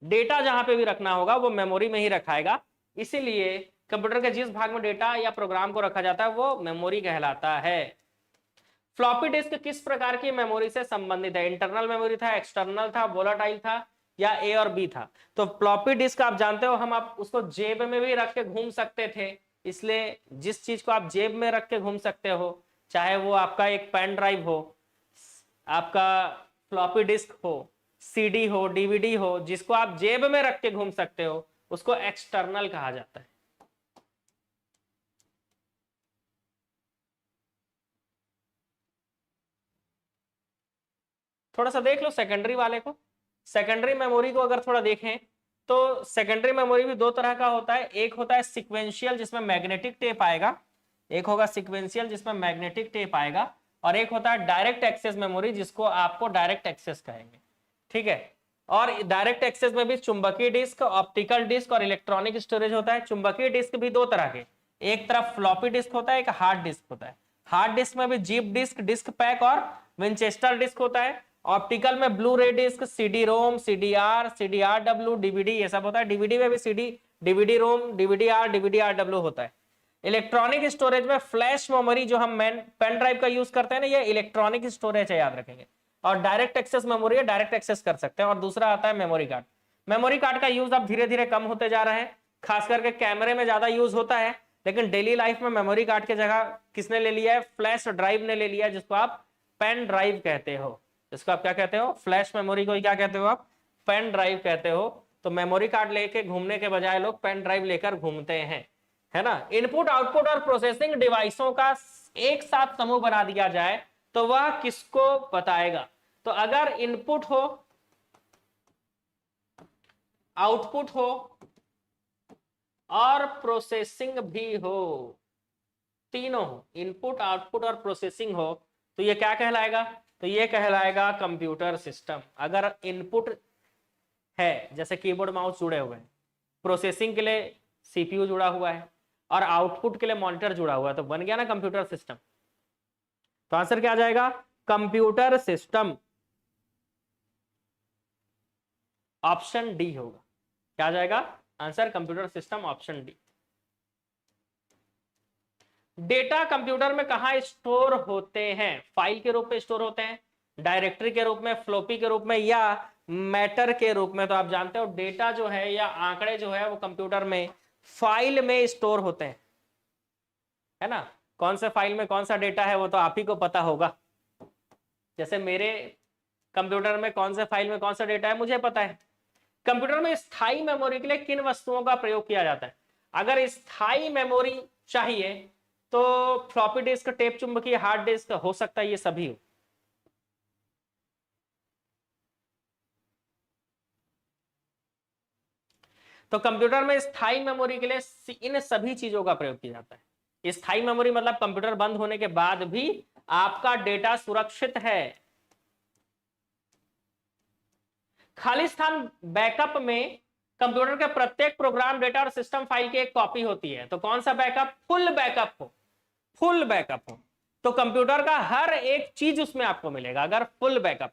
डेटा जहां पे भी रखना होगा वो मेमोरी में ही रखाएगा। इसीलिए कंप्यूटर के जिस भाग में डेटा या प्रोग्राम को रखा जाता है वो मेमोरी कहलाता है। फ्लॉपी डिस्क किस प्रकार की मेमोरी से संबंधित है? इंटरनल मेमोरी था, एक्सटर्नल था, वोलाटाइल था, या ए और बी था? तो फ्लॉपी डिस्क आप जानते हो, हम आप उसको जेब में भी रख के घूम सकते थे, इसलिए जिस चीज को आप जेब में रख के घूम सकते हो, चाहे वो आपका एक पेन ड्राइव हो, आपका फ्लॉपी डिस्क हो, सीडी हो, डीवीडी हो, जिसको आप जेब में रख के घूम सकते हो, उसको एक्सटर्नल कहा जाता है। थोड़ा सा देख लो सेकेंडरी वाले को। सेकेंडरी मेमोरी को अगर थोड़ा देखें तो सेकेंडरी मेमोरी भी दो तरह का होता है। एक होता है सीक्वेंशियल जिसमें मैग्नेटिक टेप आएगा, एक होगा सीक्वेंशियल जिसमें मैग्नेटिक टेप आएगा, और एक होता है डायरेक्ट एक्सेस मेमोरी जिसको आपको डायरेक्ट एक्सेस कहेंगे, ठीक है। और डायरेक्ट एक्सेस में भी चुंबकीय डिस्क, ऑप्टिकल डिस्क और इलेक्ट्रॉनिक स्टोरेज होता है। चुंबकीय डिस्क भी दो तरह के, एक तरफ फ्लॉपी डिस्क होता है, एक हार्ड डिस्क होता है। हार्ड डिस्क में भी जीप डिस्क, डिस्क पैक और विंचेस्टर डिस्क होता है, ऑप्टिकल में blu ray disk, CD ROM, CDR, CDR W, DVD, ये सब होता है। डीवीडी में भी CD, DVD ROM, DVD R, DVD R W होता है। इलेक्ट्रॉनिक स्टोरेज में फ्लैश मेमोरी जो हम पेन ड्राइव का यूज करते हैं ना, ये इलेक्ट्रॉनिक स्टोरेज है, याद रखेंगे। और डायरेक्ट एक्सेस मेमोरी है, डायरेक्ट एक्सेस कर सकते हैं। और दूसरा आता है मेमोरी कार्ड। मेमोरी कार्ड का यूज अब धीरे धीरे कम होते जा रहे हैं, खास करके कैमरे में ज्यादा यूज होता है, लेकिन डेली लाइफ में मेमोरी कार्ड की जगह किसने ले लिया है? फ्लैश ड्राइव ने ले लिया है, जिसको आप पेन ड्राइव कहते हो। जिसको आप क्या कहते हो? फ्लैश मेमोरी को क्या कहते हो आप? पेन ड्राइव कहते हो। तो मेमोरी कार्ड लेके घूमने के बजाय लोग पेन ड्राइव लेकर घूमते हैं, है ना। इनपुट, आउटपुट और प्रोसेसिंग डिवाइसों का एक साथ समूह बना दिया जाए तो वह किसको बताएगा? तो अगर इनपुट हो, आउटपुट हो और प्रोसेसिंग भी हो, तीनों हो, इनपुट, आउटपुट और प्रोसेसिंग हो, तो ये क्या कहलाएगा? तो ये कहलाएगा कंप्यूटर सिस्टम। अगर इनपुट है, जैसे कीबोर्ड माउस जुड़े हुए हैं, प्रोसेसिंग के लिए सीपीयू जुड़ा हुआ है, और आउटपुट के लिए मॉनिटर जुड़ा हुआ है, तो बन गया ना कंप्यूटर सिस्टम। तो आंसर क्या आ जाएगा? Computer system. ऑप्शन डी होगा। क्या आ जाएगा answer? Computer system, option D. Data computer में कहां स्टोर होते हैं? फाइल के रूप में स्टोर होते हैं, डायरेक्टरी के रूप में, फ्लॉपी के रूप में, या मैटर के रूप में? तो आप जानते हो डेटा जो है या आंकड़े जो है वो कंप्यूटर में फाइल में स्टोर होते हैं, है ना। कौन से फाइल में कौन सा डेटा है वो तो आप ही को पता होगा। जैसे मेरे कंप्यूटर में कौन से फाइल में कौन सा डेटा है मुझे पता है। कंप्यूटर में स्थायी मेमोरी के लिए किन वस्तुओं का प्रयोग किया जाता है? अगर स्थायी मेमोरी चाहिए तो फ्लॉपी डिस्क, टेप चुंबकीय, हार्ड डिस्क, हो सकता है ये सभी हो। तो कंप्यूटर में स्थायी मेमोरी के लिए इन सभी चीजों का प्रयोग किया जाता है। स्थायी मेमोरी मतलब कंप्यूटर बंद होने के बाद भी आपका डेटा सुरक्षित है। खाली स्थान बैकअप में कंप्यूटर के प्रत्येक प्रोग्राम, डेटा और सिस्टम फाइल की एक कॉपी होती है। तो कौन सा बैकअप? फुल बैकअप हो, फुल बैकअप हो तो कंप्यूटर का हर एक चीज उसमें आपको मिलेगा, अगर फुल बैकअप।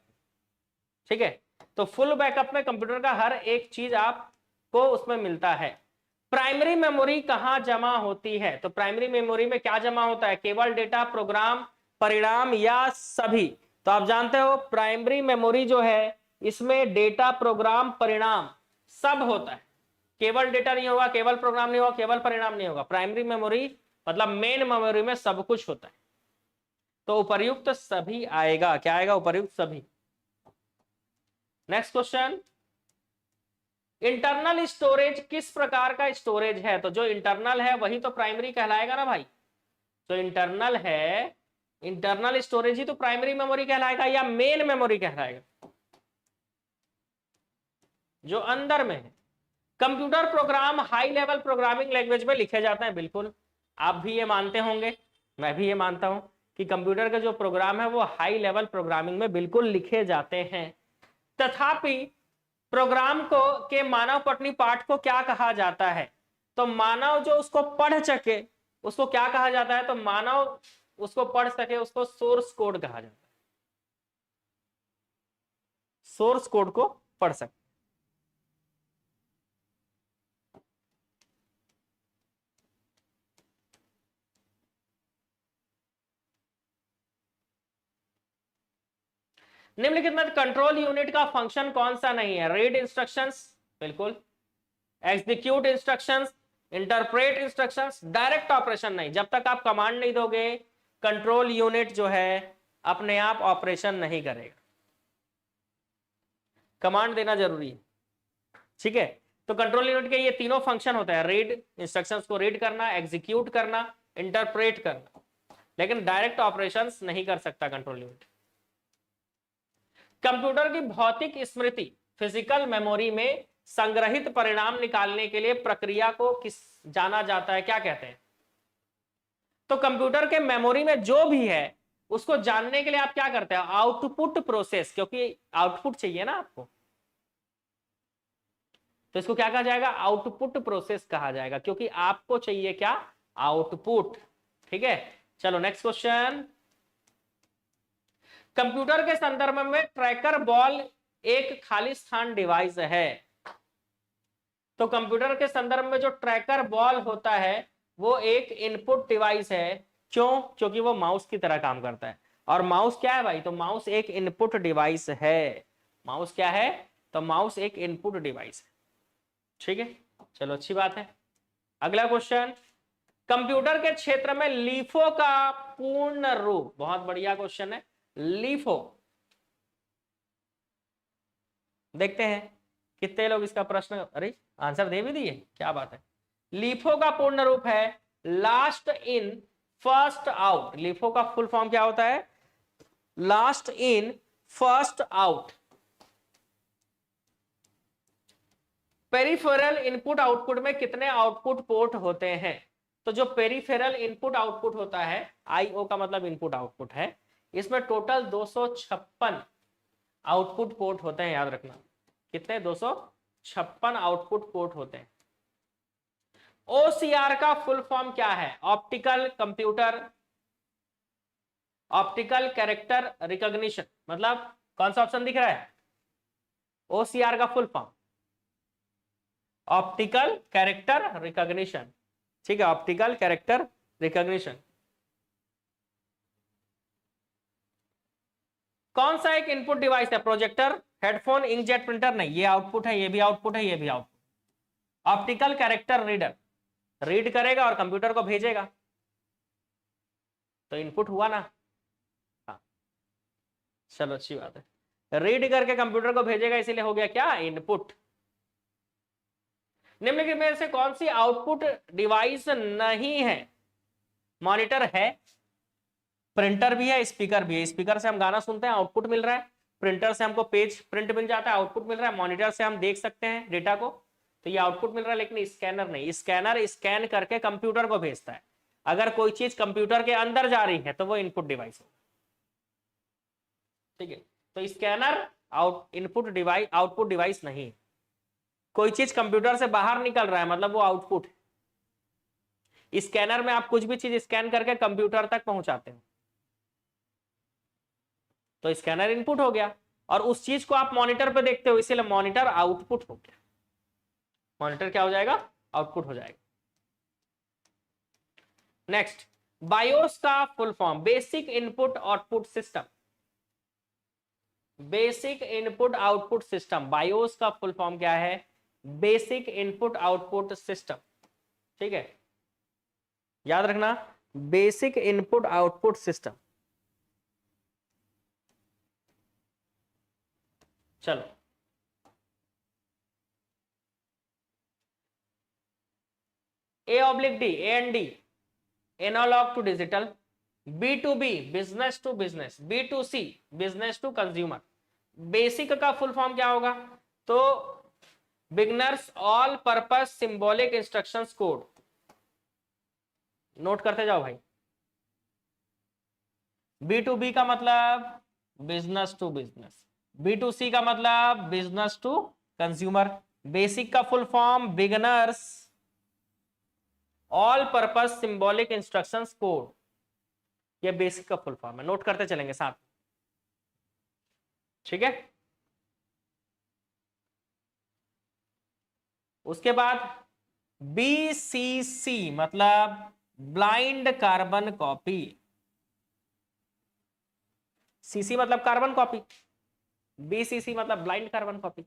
ठीक है, तो फुल बैकअप में कंप्यूटर का हर एक चीज आपको उसमें मिलता है। प्राइमरी मेमोरी कहां जमा होती है? तो प्राइमरी मेमोरी में क्या जमा होता है? केवल डेटा, प्रोग्राम, परिणाम, या सभी? तो आप जानते हो प्राइमरी मेमोरी जो है इसमें डेटा, प्रोग्राम, परिणाम सब होता है। केवल डेटा नहीं होगा, केवल प्रोग्राम नहीं होगा, केवल परिणाम नहीं होगा। प्राइमरी मेमोरी मतलब मेन मेमोरी में सब कुछ होता है। तो उपर्युक्त सभी आएगा। क्या आएगा? उपर्युक्त सभी। नेक्स्ट क्वेश्चन, इंटरनल स्टोरेज किस प्रकार का स्टोरेज है? तो जो इंटरनल है वही तो प्राइमरी कहलाएगा ना भाई। जो इंटरनल है, इंटरनल स्टोरेज ही तो प्राइमरी मेमोरी कहलाएगा या मेन मेमोरी कहलाएगा? जो अंदर में है। Computer program high level programming language में लिखे जाते हैं, बिल्कुल आप भी ये मानते होंगे, मैं भी ये मानता हूं कि कंप्यूटर के जो प्रोग्राम है वो हाई लेवल प्रोग्रामिंग में बिल्कुल लिखे जाते हैं। तथापि प्रोग्राम को के मानव पठनी पाठ को क्या कहा जाता है? तो मानव जो उसको पढ़ सके उसको क्या कहा जाता है? तो मानव उसको पढ़ सके उसको सोर्स कोड कहा जाता है। सोर्स कोड को पढ़ सके। निम्नलिखित में कंट्रोल यूनिट का फंक्शन कौन सा नहीं है? रीड इंस्ट्रक्शंस, बिल्कुल। Execute instructions, interpret instructions, direct operation नहीं। जब तक आप कमांड नहीं दोगे कंट्रोल यूनिट जो है अपने आप ऑपरेशन नहीं करेगा। कमांड देना जरूरी है, ठीक है। तो कंट्रोल यूनिट के ये तीनों फंक्शन होते हैं, रीड, इंस्ट्रक्शंस को रीड करना, एग्जीक्यूट करना, इंटरप्रेट करना, लेकिन डायरेक्ट ऑपरेशंस नहीं कर सकता कंट्रोल यूनिट। कंप्यूटर की भौतिक स्मृति, फिजिकल मेमोरी में संग्रहित परिणाम निकालने के लिए प्रक्रिया को किस जाना जाता है? क्या कहते हैं? तो कंप्यूटर के मेमोरी में जो भी है उसको जानने के लिए आप क्या करते हैं? आउटपुट प्रोसेस, क्योंकि आउटपुट चाहिए ना आपको, तो इसको क्या कहा जाएगा? आउटपुट प्रोसेस कहा जाएगा, क्योंकि आपको चाहिए क्या? आउटपुट। ठीक है, चलो नेक्स्ट क्वेश्चन। कंप्यूटर के संदर्भ में ट्रैकर बॉल एक खाली स्थान डिवाइस है। तो कंप्यूटर के संदर्भ में जो ट्रैकर बॉल होता है वो एक इनपुट डिवाइस है। क्यों? क्योंकि वो माउस की तरह काम करता है। और माउस क्या है भाई? तो माउस एक इनपुट डिवाइस है। माउस क्या है? तो माउस एक इनपुट डिवाइस है। ठीक है, चलो अच्छी बात है। अगला क्वेश्चन, कंप्यूटर के क्षेत्र में लीफो का पूर्ण रूप। बहुत बढ़िया क्वेश्चन है। लीफो, देखते हैं कितने लोग इसका प्रश्न, अरे आंसर दे भी दिए, क्या बात है। लीफो का पूर्ण रूप है last in first out. LIFO का फुल फॉर्म क्या होता है? Last in first out. Peripheral input output में कितने आउटपुट पोर्ट होते हैं? तो जो पेरिफेरल इनपुट आउटपुट होता है, आईओ का मतलब इनपुट आउटपुट है, इसमें टोटल 256 आउटपुट पोर्ट होते हैं। याद रखना कितने? 256 आउटपुट पोर्ट होते हैं। ओसीआर का फुल फॉर्म क्या है? Optical computer, optical character recognition. मतलब कौन सा ऑप्शन दिख रहा है? ओसीआर का full form optical character recognition. ठीक है, ऑप्टिकल कैरेक्टर रिकॉग्निशन। कौन सा एक इनपुट डिवाइस है? Projector, headphone, inkjet printer? नहीं, ये आउटपुट है, ये भी आउटपुट है, ये भी output. Optical character reader read करेगा और कंप्यूटर को भेजेगा, तो इनपुट हुआ ना। हाँ, चलो अच्छी बात है। रीड करके कंप्यूटर को भेजेगा, इसीलिए हो गया क्या? इनपुट। निम्नलिखित में से कौन सी आउटपुट डिवाइस नहीं है? मॉनिटर है, प्रिंटर भी है, स्पीकर भी है। स्पीकर से हम गाना सुनते हैं, आउटपुट मिल रहा है। प्रिंटर से हमको पेज प्रिंट मिल जाता है, आउटपुट मिल रहा है। मॉनिटर से हम देख सकते हैं डेटा को, तो ये आउटपुट मिल रहा है। लेकिन स्कैनर नहीं, स्कैनर स्कैन करके कंप्यूटर को भेजता है। अगर कोई चीज कंप्यूटर के अंदर जा रही है तो वो इनपुट डिवाइस है। ठीक है, तो scanner input device, output device नहीं। कोई चीज कंप्यूटर से बाहर निकल रहा है मतलब वो आउटपुट है। स्कैनर में आप कुछ भी चीज स्कैन करके कंप्यूटर तक पहुंचाते हो, तो स्कैनर इनपुट हो गया। और उस चीज को आप मॉनिटर पे देखते हो, इसीलिए मॉनिटर आउटपुट हो गया। मॉनिटर क्या हो जाएगा? आउटपुट हो जाएगा। नेक्स्ट, बायोस का full form? Basic input output system. Basic input output system, BIOS का फुल फॉर्म क्या है? Basic input output system. ठीक है, याद रखना, बेसिक इनपुट आउटपुट सिस्टम। चलो, A/D, A&D, analogue to digital. B2B, business to business. B2C, business to consumer. BASIC का फुल फॉर्म क्या होगा? तो beginners all purpose symbolic instructions code. Note करते जाओ भाई। B2B का मतलब बिजनेस टू बिजनेस, B2C का मतलब बिजनेस टू कंज्यूमर। बेसिक का full form beginners all purpose symbolic instructions code. ये बेसिक का फुल फॉर्म है, नोट करते चलेंगे साथ। ठीक है, उसके बाद BCC मतलब ब्लाइंड कार्बन कॉपी। सीसी मतलब कार्बन कॉपी, BCC मतलब ब्लाइंड कार्बन कॉपी।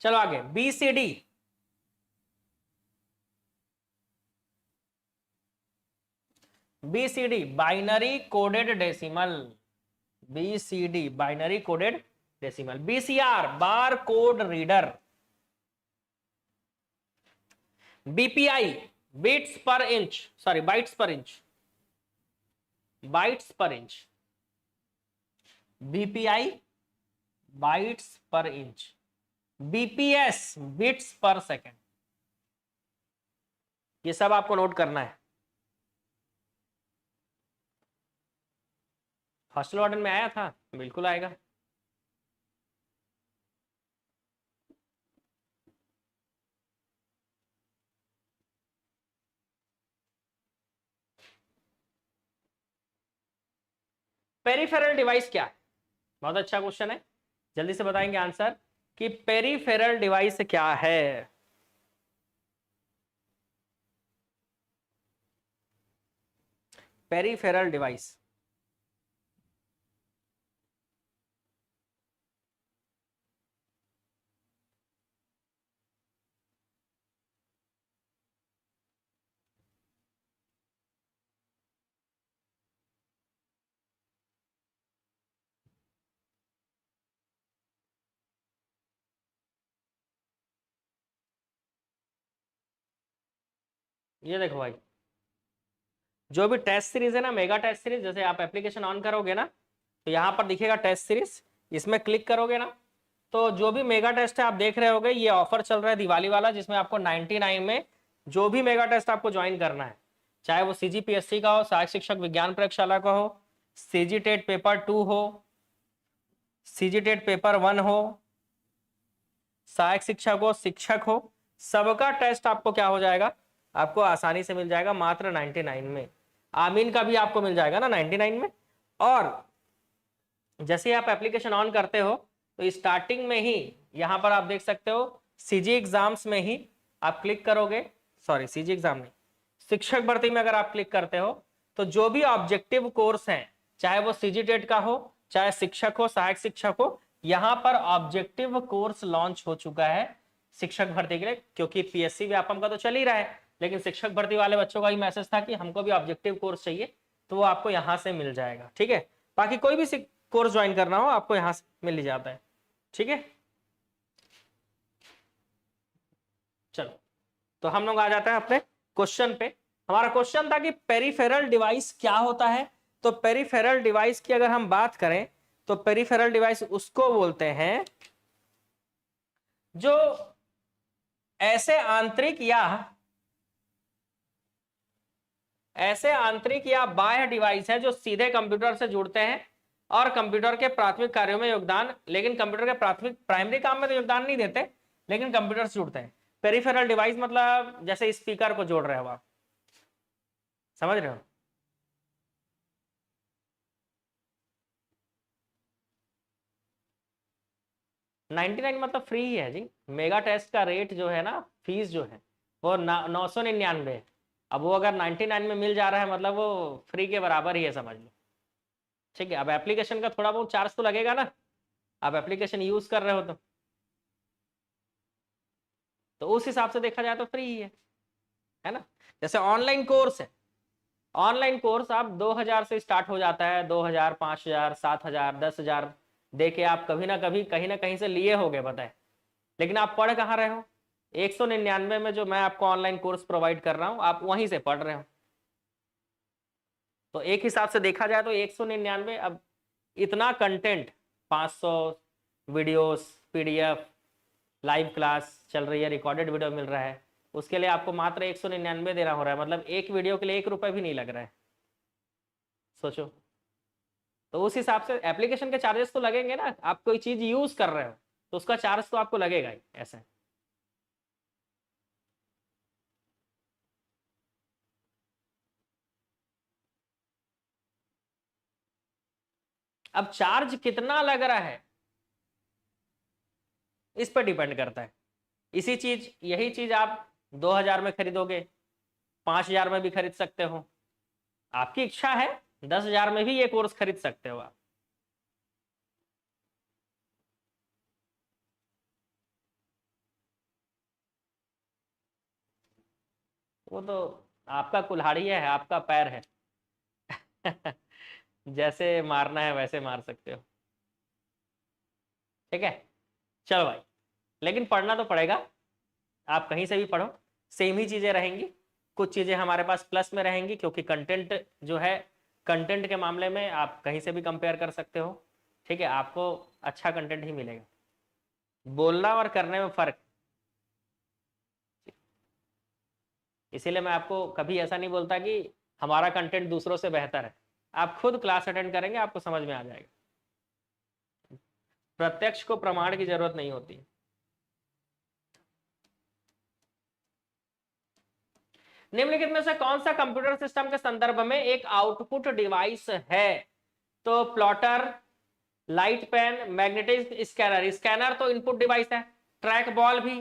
चलो आगे, BCD। BCD binary coded decimal. BCD binary coded decimal. BCR bar code reader. BPI bits पर इंच, सॉरी बाइट्स पर इंच, बाइट्स पर इंच। BPI बाइट्स पर इंच। BPS बिट्स पर सेकेंड। ये सब आपको नोट करना है। हॉस्टल वार्डन में आया था? बिल्कुल आएगा। पेरिफेरल डिवाइस क्या है? बहुत अच्छा क्वेश्चन है, जल्दी से बताएंगे आंसर कि पेरिफेरल डिवाइस क्या है। पेरिफेरल डिवाइस, ये देखो भाई, जो भी टेस्ट सीरीज है ना, मेगा टेस्ट सीरीज, जैसे आप एप्लीकेशन ऑन करोगे ना तो यहाँ पर दिखेगा टेस्ट सीरीज, इसमें क्लिक करोगे ना तो जो भी मेगा टेस्ट है आप देख रहे होगे, ये ऑफर चल रहा है दिवाली वाला, जिसमें आपको 99 में जो भी मेगा टेस्ट आपको ज्वाइन करना है, चाहे वो सीजीपीएससी का हो, सहायक शिक्षक विज्ञान प्रयोगशाला का हो, सीजी टेट पेपर 2 हो, सीजी टेट पेपर 1 हो, सहायक शिक्षक हो, शिक्षक हो, सबका टेस्ट आपको क्या हो जाएगा, आपको आसानी से मिल जाएगा मात्र 99 में। आमीन का भी आपको मिल जाएगा ना 99 में। और जैसे आप एप्लीकेशन ऑन करते हो तो स्टार्टिंग में ही यहां पर आप देख सकते हो, सीजी एग्जाम्स में ही आप क्लिक करोगे, सॉरी सीजी एग्जाम नहीं, शिक्षक भर्ती में अगर आप क्लिक करते हो तो जो भी ऑब्जेक्टिव कोर्स हैं, चाहे वो सीजी टेट का हो, चाहे शिक्षक हो, सहायक शिक्षक हो, यहां पर ऑब्जेक्टिव कोर्स लॉन्च हो चुका है शिक्षक भर्ती के लिए, क्योंकि पीएससी व्यापम का तो चल ही रहा है, लेकिन शिक्षक भर्ती वाले बच्चों का ही मैसेज था कि हमको भी ऑब्जेक्टिव कोर्स चाहिए, तो वो आपको यहां से मिल जाएगा। ठीक है, बाकी कोई भी कोर्स ज्वाइन करना हो आपको यहां से मिल ही जाता है। ठीक है, चलो तो हम लोग आ जाते हैं अपने क्वेश्चन पे। हमारा क्वेश्चन था कि पेरिफेरल डिवाइस क्या होता है। तो पेरिफेरल डिवाइस की अगर हम बात करें तो पेरिफेरल डिवाइस उसको बोलते हैं जो ऐसे आंतरिक या बाह्य डिवाइस है जो सीधे कंप्यूटर से जुड़ते हैं और कंप्यूटर के प्राथमिक कार्यों में योगदान, लेकिन कंप्यूटर के प्राथमिक प्राइमरी काम में तो योगदान नहीं देते, लेकिन कंप्यूटर से जुड़ते हैं। पेरिफेरल डिवाइस मतलब जैसे स्पीकर को जोड़ रहे हो आप, समझ रहे हो? नाइनटी नाइन मतलब फ्री ही है जी। मेगा टेस्ट का रेट जो है ना, फीस जो है वो 999 है। अब वो अगर 99 में मिल जा रहा है मतलब वो फ्री के बराबर ही है, समझ लो। ठीक है, अब एप्लीकेशन का थोड़ा बहुत चार्ज तो लगेगा ना, आप एप्लीकेशन यूज कर रहे हो तो उस हिसाब से देखा जाए तो फ्री ही है ना। जैसे ऑनलाइन कोर्स है, ऑनलाइन कोर्स आप 2000 से स्टार्ट हो जाता है, 2000, 5000, 7000, 10,000 दे के आप कभी ना कहीं से लिए होगे, बताए, लेकिन आप पढ़ कहाँ रहे हो? 199 में जो मैं आपको ऑनलाइन कोर्स प्रोवाइड कर रहा हूँ आप वहीं से पढ़ रहे हो। तो एक हिसाब से देखा जाए तो 199, अब इतना content, 500 videos, PDF, live class चल रही है, रिकॉर्डेड वीडियो मिल रहा है, उसके लिए आपको मात्र 199 देना हो रहा है, मतलब एक वीडियो के लिए 1 रुपए भी नहीं लग रहा है। सोचो, तो उस हिसाब से एप्लीकेशन के चार्जेस तो लगेंगे ना, आप कोई चीज यूज कर रहे हो तो उसका चार्ज तो आपको लगेगा ही ऐसे। अब चार्ज कितना लग रहा है इस पर डिपेंड करता है। इसी चीज, यही चीज आप 2000 में खरीदोगे, 5000 में भी खरीद सकते हो, आपकी इच्छा है, 10,000 में भी ये कोर्स खरीद सकते हो आप। वो तो आपका कुल्हाड़ी है, आपका पैर है। जैसे मारना है वैसे मार सकते हो। ठीक है, चलो भाई, लेकिन पढ़ना तो पड़ेगा, आप कहीं से भी पढ़ो सेम ही चीजें रहेंगी, कुछ चीजें हमारे पास प्लस में रहेंगी, क्योंकि कंटेंट जो है, कंटेंट के मामले में आप कहीं से भी कंपेयर कर सकते हो। ठीक है, आपको अच्छा कंटेंट ही मिलेगा, बोलना और करने में फर्क। इसीलिए मैं आपको कभी ऐसा नहीं बोलता कि हमारा कंटेंट दूसरों से बेहतर है, आप खुद क्लास अटेंड करेंगे आपको समझ में आ जाएगा, प्रत्यक्ष को प्रमाण की जरूरत नहीं होती। निम्नलिखित में से कौन सा कंप्यूटर सिस्टम के संदर्भ में एक आउटपुट डिवाइस है? तो plotter, light pen, magnetic scanner, scanner तो इनपुट डिवाइस है, ट्रैक बॉल भी,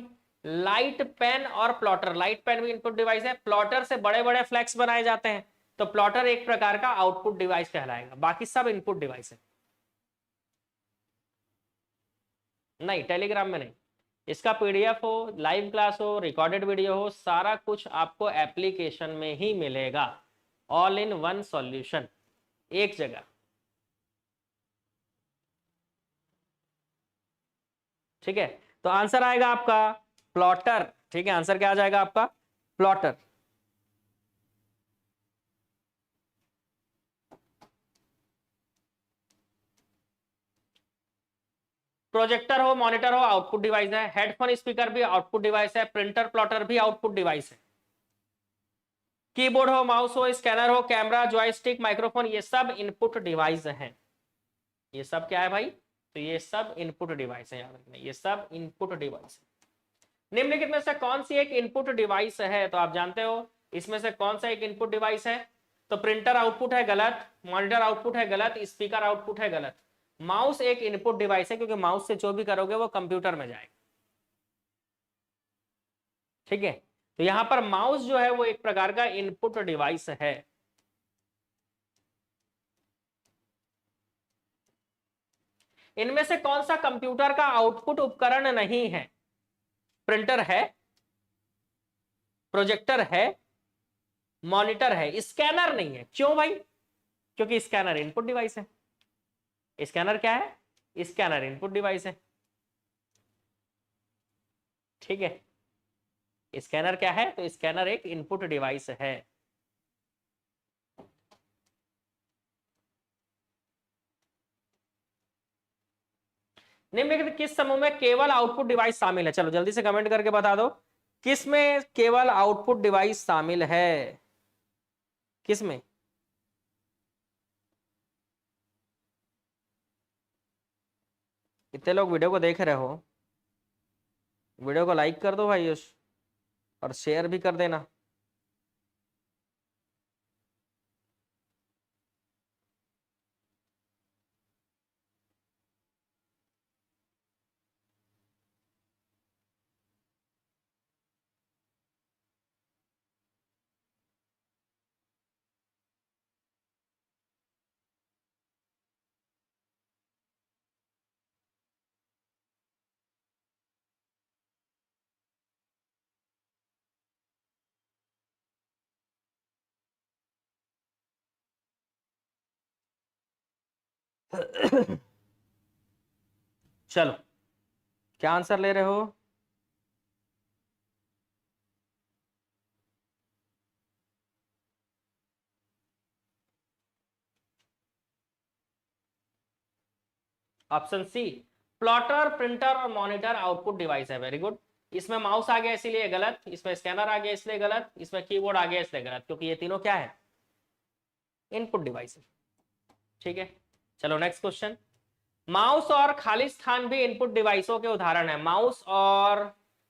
लाइट पेन और प्लॉटर, लाइट पेन भी इनपुट डिवाइस है। प्लॉटर से बड़े बड़े फ्लैक्स बनाए जाते हैं, तो प्लॉटर एक प्रकार का आउटपुट डिवाइस कहलाएगा, बाकी सब इनपुट डिवाइस है। नहीं, टेलीग्राम में नहीं, इसका पीडीएफ हो, लाइव क्लास हो, रिकॉर्डेड वीडियो हो, सारा कुछ आपको एप्लीकेशन में ही मिलेगा, ऑल इन वन सॉल्यूशन, एक जगह। ठीक है, तो आंसर आएगा आपका प्लॉटर। ठीक है, आंसर क्या आ जाएगा आपका? प्लॉटर। प्रोजेक्टर हो, मॉनिटर हो, आउटपुट डिवाइस है। हेडफोन स्पीकर भी आउटपुट डिवाइस है। प्रिंटर प्लॉटर भी आउटपुट डिवाइस है। कीबोर्ड हो, माउस हो, स्कैनर हो, कैमरा, जॉयस्टिक, माइक्रोफोन, ये सब इनपुट डिवाइस हैं। ये सब क्या है भाई? तो ये सब इनपुट डिवाइस है, याद रखना, ये सब इनपुट डिवाइस है। निम्नलिखित में से कौन सी एक इनपुट डिवाइस है? तो आप जानते हो इसमें से कौन सा एक इनपुट डिवाइस है? तो प्रिंटर आउटपुट है, गलत। मॉनिटर आउटपुट है, गलत। स्पीकर आउटपुट है, गलत। माउस एक इनपुट डिवाइस है, क्योंकि माउस से जो भी करोगे वो कंप्यूटर में जाएगा। ठीक है, तो यहां पर माउस जो है वो एक प्रकार का इनपुट डिवाइस है। इनमें से कौन सा कंप्यूटर का आउटपुट उपकरण नहीं है? प्रिंटर है, प्रोजेक्टर है, मॉनिटर है, स्कैनर नहीं है। क्यों भाई? क्योंकि स्कैनर इनपुट डिवाइस है। स्कैनर क्या है? स्कैनर इनपुट डिवाइस है। ठीक है, स्कैनर क्या है? तो स्कैनर एक इनपुट डिवाइस है। निम्नलिखित किस समूह में केवल आउटपुट डिवाइस शामिल है? चलो जल्दी से कमेंट करके बता दो, किस में केवल आउटपुट डिवाइस शामिल है? किस में? कितने लोग वीडियो को देख रहे हो? वीडियो को लाइक कर दो भाई, और शेयर भी कर देना। चलो, क्या आंसर ले रहे हो? ऑप्शन सी, प्लॉटर, प्रिंटर और मॉनिटर आउटपुट डिवाइस है। Very good. इसमें माउस आ गया इसीलिए गलत, इसमें स्कैनर आ गया इसलिए गलत, इसमें कीबोर्ड आ गया इसलिए गलत, क्योंकि ये तीनों क्या है? इनपुट डिवाइस है। ठीक है, चलो नेक्स्ट क्वेश्चन। माउस और खाली स्थान भी इनपुट डिवाइसों के उदाहरण है। माउस और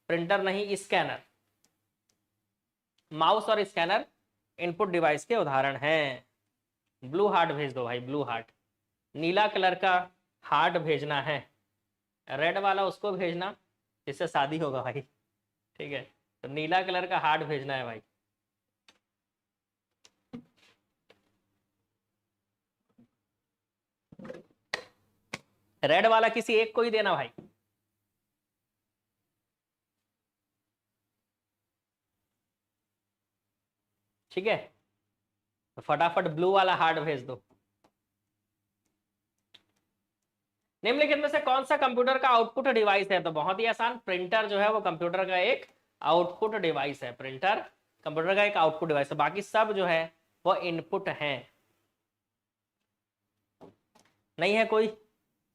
प्रिंटर नहीं, स्कैनर। माउस और स्कैनर इनपुट डिवाइस के उदाहरण हैं। ब्लू हार्ट भेज दो भाई, ब्लू हार्ट। नीला कलर का हार्ट भेजना है, रेड वाला उसको भेजना जिससे शादी होगा भाई। ठीक है, तो नीला कलर का हार्ट भेजना है भाई। रेड वाला किसी एक को ही देना भाई। ठीक है, तो फटाफट ब्लू वाला हार्ट भेज दो। निम्नलिखित में से कौन सा कंप्यूटर का आउटपुट डिवाइस है? तो बहुत ही आसान, प्रिंटर जो है वो कंप्यूटर का एक आउटपुट डिवाइस है। प्रिंटर कंप्यूटर का एक आउटपुट डिवाइस है, बाकी सब जो है वो इनपुट है। नहीं है कोई?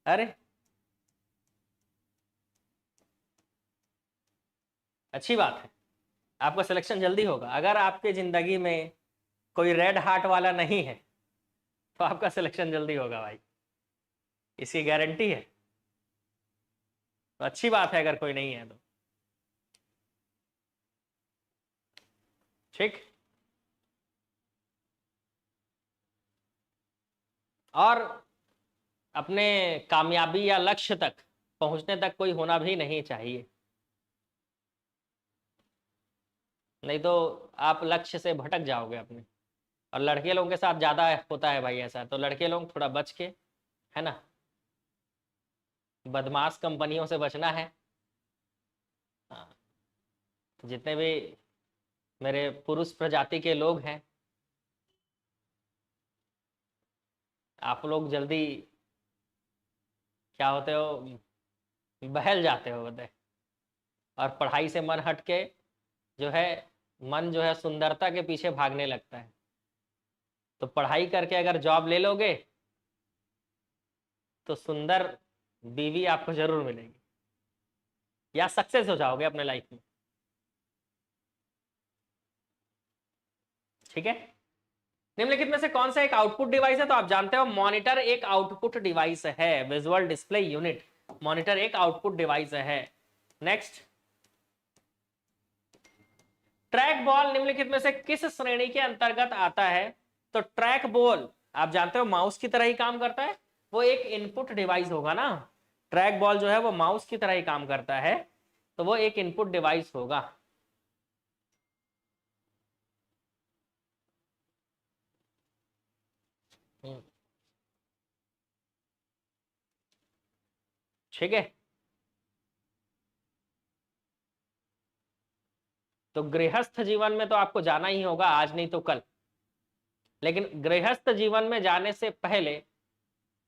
अरे अच्छी बात है, आपका सिलेक्शन जल्दी होगा। अगर आपके जिंदगी में कोई रेड हार्ट वाला नहीं है तो आपका सिलेक्शन जल्दी होगा भाई, इसकी गारंटी है। तो अच्छी बात है अगर कोई नहीं है तो। ठीक, और अपने कामयाबी या लक्ष्य तक पहुंचने तक कोई होना भी नहीं चाहिए, नहीं तो आप लक्ष्य से भटक जाओगे अपने। और लड़के लोगों के साथ ज्यादा होता है भाई ऐसा, तो लड़के लोग थोड़ा बच के, है ना, बदमाश कंपनियों से बचना है। हाँ, जितने भी मेरे पुरुष प्रजाति के लोग हैं, आप लोग जल्दी क्या होते हो, बहल जाते हो बोलते, और पढ़ाई से मन हट के जो है, मन जो है सुंदरता के पीछे भागने लगता है। तो पढ़ाई करके अगर जॉब ले लोगे तो सुंदर बीवी आपको जरूर मिलेगी, या सक्सेस हो जाओगे अपने लाइफ में। ठीक है। निम्नलिखित में से कौन सा एक आउटपुट डिवाइस है? तो आप जानते हो मॉनिटर एक आउटपुट डिवाइस है, विजुअल डिस्प्ले यूनिट मॉनिटर एक आउटपुट डिवाइस है। नेक्स्ट, ट्रैक बॉल निम्नलिखित में से किस श्रेणी के अंतर्गत आता है? तो ट्रैक बॉल आप जानते हो माउस की तरह ही काम करता है, वो एक इनपुट डिवाइस होगा ना। ट्रैक बॉल जो है वो माउस की तरह ही काम करता है, तो वो एक इनपुट डिवाइस होगा। ठीक है। तो गृहस्थ जीवन में तो आपको जाना ही होगा, आज नहीं तो कल। लेकिन गृहस्थ जीवन में जाने से पहले,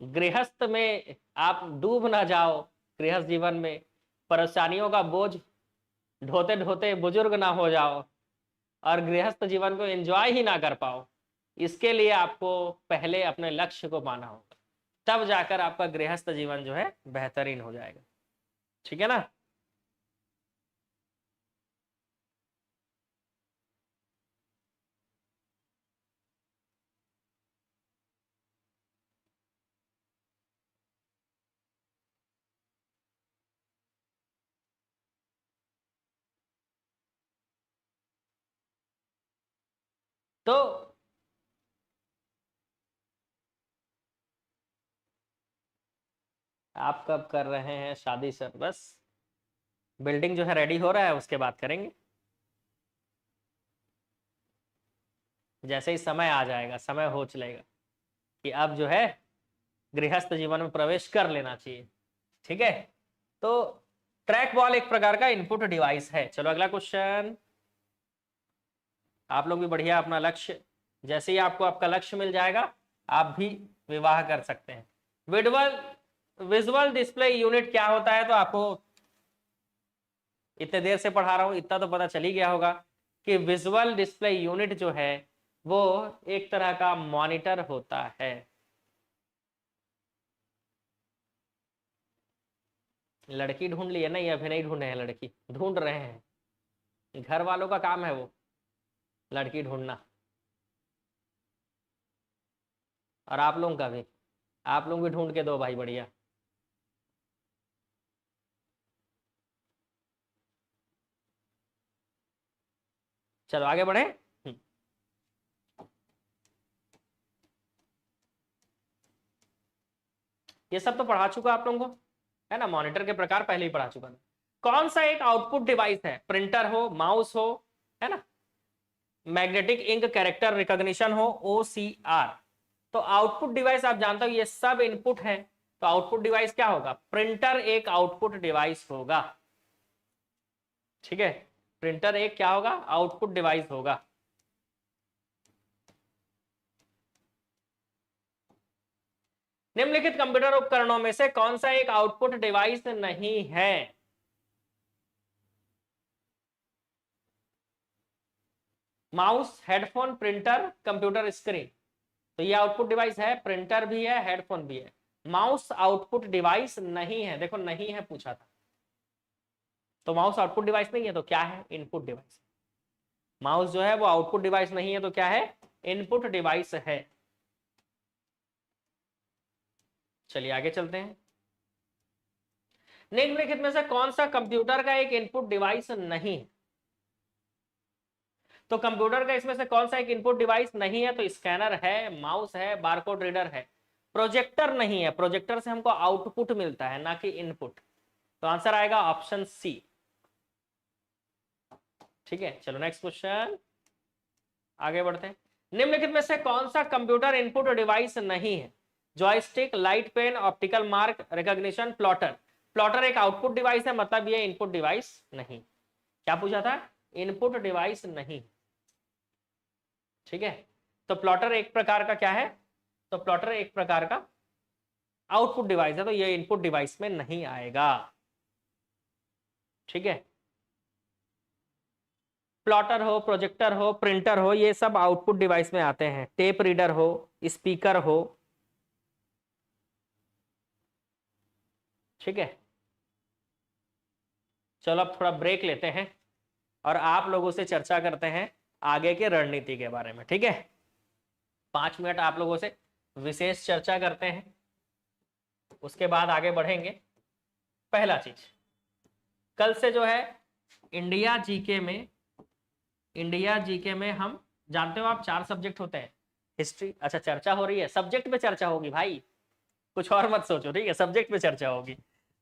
गृहस्थ में आप डूब ना जाओ, गृहस्थ जीवन में परेशानियों का बोझ ढोते ढोते बुजुर्ग ना हो जाओ और गृहस्थ जीवन को एंजॉय ही ना कर पाओ, इसके लिए आपको पहले अपने लक्ष्य को पाना होगा, तब जाकर आपका गृहस्थ जीवन जो है बेहतरीन हो जाएगा। ठीक है ना। तो आप कब कर रहे हैं शादी सर? बस बिल्डिंग जो है रेडी हो रहा है, उसके बाद करेंगे। जैसे ही समय आ जाएगा, समय हो चलेगा कि अब जो है गृहस्थ जीवन में प्रवेश कर लेना चाहिए। ठीक है। तो ट्रैक बॉल एक प्रकार का इनपुट डिवाइस है। चलो अगला क्वेश्चन। आप लोग भी बढ़िया अपना लक्ष्य, जैसे ही आपको आपका लक्ष्य मिल जाएगा आप भी विवाह कर सकते हैं। विजुअल विजुअल डिस्प्ले यूनिट क्या होता है? तो आपको इतने देर से पढ़ा रहा हूं, इतना तो पता चल ही गया होगा कि विजुअल डिस्प्ले यूनिट जो है वो एक तरह का मॉनिटर होता है। लड़की ढूंढ ली है ना? ये अभी नहीं ढूंढे हैं, लड़की ढूंढ रहे हैं, घर वालों का काम है वो लड़की ढूंढना, और आप लोगों का भी, आप लोग भी ढूंढ के दो भाई बढ़िया। चलो आगे बढ़े। ये सब तो पढ़ा चुका आप लोगों को, है ना, मॉनिटर के प्रकार पहले ही पढ़ा चुका था। कौन सा एक आउटपुट डिवाइस है? प्रिंटर हो, माउस हो, है ना, मैग्नेटिक इंक कैरेक्टर रिकॉग्निशन हो, OCR। तो आउटपुट डिवाइस आप जानते हो ये सब इनपुट है, तो आउटपुट डिवाइस क्या होगा? प्रिंटर एक आउटपुट डिवाइस होगा। ठीक है, प्रिंटर एक क्या होगा? आउटपुट डिवाइस होगा। निम्नलिखित कंप्यूटर उपकरणों में से कौन सा एक आउटपुट डिवाइस नहीं है? Mouse, headphone, printer, computer screen. तो ये आउटपुट डिवाइस है, प्रिंटर भी है, हेडफोन भी है। माउस आउटपुट डिवाइस नहीं है, देखो नहीं है पूछा था, तो माउस आउटपुट डिवाइस नहीं है तो क्या है? Input device. माउस जो है वो आउटपुट डिवाइस नहीं है तो क्या है? इनपुट डिवाइस है। चलिए आगे चलते हैं। निम्नलिखित में से कौन सा कंप्यूटर का एक इनपुट डिवाइस नहीं है? तो कंप्यूटर का इसमें से कौन सा एक इनपुट डिवाइस नहीं है? तो स्कैनर है, माउस है, बारकोड रीडर है। प्रोजेक्टर नहीं है, प्रोजेक्टर से हमको आउटपुट मिलता है ना कि इनपुट। तो आंसर आएगा ऑप्शन सी। ठीक है, चलो नेक्स्ट क्वेश्चन, आगे बढ़ते हैं। निम्नलिखित में से कौन सा कंप्यूटर इनपुट डिवाइस नहीं है? Joystick, light pen, optical mark recognition, plotter. Plotter एक आउटपुट डिवाइस है, मतलब ये इनपुट डिवाइस नहीं। क्या पूछा था? इनपुट डिवाइस नहीं। ठीक है, तो प्लॉटर एक प्रकार का क्या है? तो प्लॉटर एक प्रकार का आउटपुट डिवाइस है, तो ये इनपुट डिवाइस में नहीं आएगा। ठीक है, प्लॉटर हो, प्रोजेक्टर हो, प्रिंटर हो, ये सब आउटपुट डिवाइस में आते हैं। टेप रीडर हो, स्पीकर हो। ठीक है, चलो अब थोड़ा ब्रेक लेते हैं और आप लोगों से चर्चा करते हैं आगे के रणनीति के बारे में। ठीक है, 5 मिनट आप लोगों से विशेष चर्चा करते हैं, उसके बाद आगे बढ़ेंगे। पहला चीज, कल से जो है इंडिया जीके में हम जानते हो आप 4 सब्जेक्ट होते हैं। हिस्ट्री, अच्छा चर्चा हो रही है, सब्जेक्ट पे चर्चा होगी भाई, कुछ और मत सोचो। ठीक है, सब्जेक्ट पे चर्चा होगी।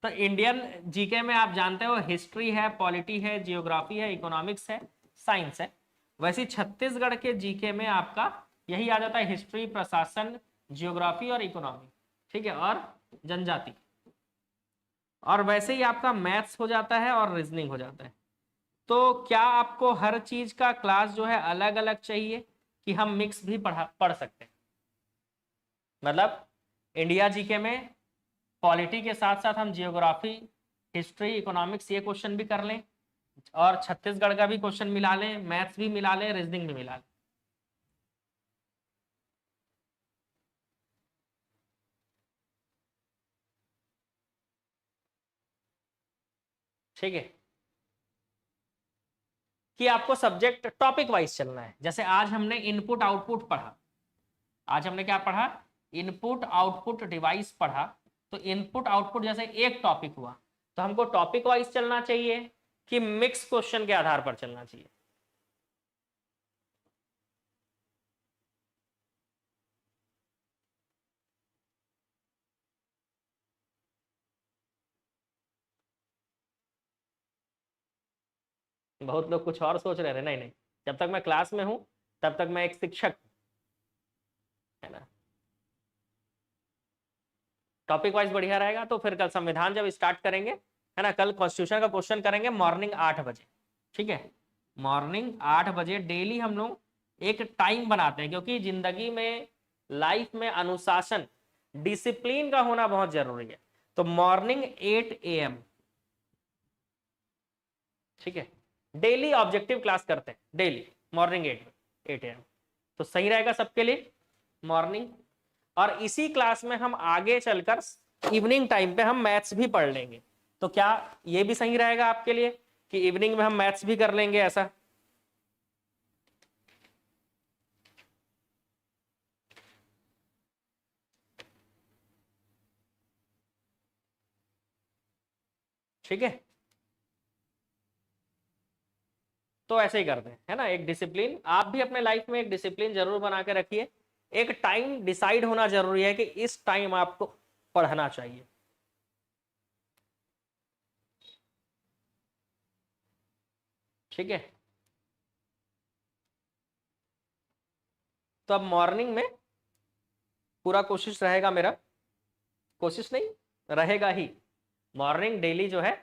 तो इंडियन जीके में आप जानते हो हिस्ट्री है, पॉलिटी है, जियोग्राफी है, इकोनॉमिक्स है, साइंस है। वैसे छत्तीसगढ़ के जीके में आपका यही आ जाता है, हिस्ट्री, प्रशासन, जियोग्राफी और इकोनॉमी। ठीक है, और जनजाति। और वैसे ही आपका मैथ्स हो जाता है और रीजनिंग हो जाता है। तो क्या आपको हर चीज का क्लास जो है अलग अलग चाहिए कि हम मिक्स भी पढ़ सकते हैं? मतलब इंडिया जीके में पॉलिटी के साथ साथ हम जियोग्राफी, हिस्ट्री, इकोनॉमिक्स ये क्वेश्चन भी कर लें, और छत्तीसगढ़ का भी क्वेश्चन मिला लें, मैथ्स भी मिला लें, रीजनिंग भी मिला लें। ठीक है, कि आपको सब्जेक्ट टॉपिक वाइज चलना है। जैसे आज हमने इनपुट आउटपुट पढ़ा, आज हमने क्या पढ़ा? इनपुट आउटपुट डिवाइस पढ़ा। तो इनपुट आउटपुट जैसे एक टॉपिक हुआ, तो हमको टॉपिक वाइज चलना चाहिए कि मिक्स क्वेश्चन के आधार पर चलना चाहिए? बहुत लोग कुछ और सोच रहे थे। नहीं नहीं, जब तक मैं क्लास में हूं तब तक मैं एक शिक्षक हूं, है ना। टॉपिक वाइज बढ़िया रहेगा। तो फिर कल संविधान जब स्टार्ट करेंगे, है ना, कल कॉन्स्टिट्यूशन का क्वेश्चन करेंगे मॉर्निंग 8 बजे। ठीक है, मॉर्निंग 8 बजे डेली हम लोग एक टाइम बनाते हैं, क्योंकि जिंदगी में, लाइफ में अनुशासन, डिसिप्लिन का होना बहुत जरूरी है। तो मॉर्निंग 8 AM, ठीक है, डेली ऑब्जेक्टिव क्लास करते हैं, डेली मॉर्निंग 8 AM। तो सही रहेगा सबके लिए मॉर्निंग। और इसी क्लास में हम आगे चलकर इवनिंग टाइम पे हम मैथ्स भी पढ़ लेंगे। तो क्या ये भी सही रहेगा आपके लिए कि इवनिंग में हम मैथ्स भी कर लेंगे ऐसा? ठीक है, तो ऐसे ही करते हैं, है ना। एक डिसिप्लिन, आप भी अपने लाइफ में एक डिसिप्लिन जरूर बना के रखिए। एक टाइम डिसाइड होना जरूरी है कि इस टाइम आपको पढ़ना चाहिए। ठीक है, तो अब मॉर्निंग में पूरा कोशिश रहेगा मेरा, कोशिश नहीं रहेगा ही, मॉर्निंग डेली जो है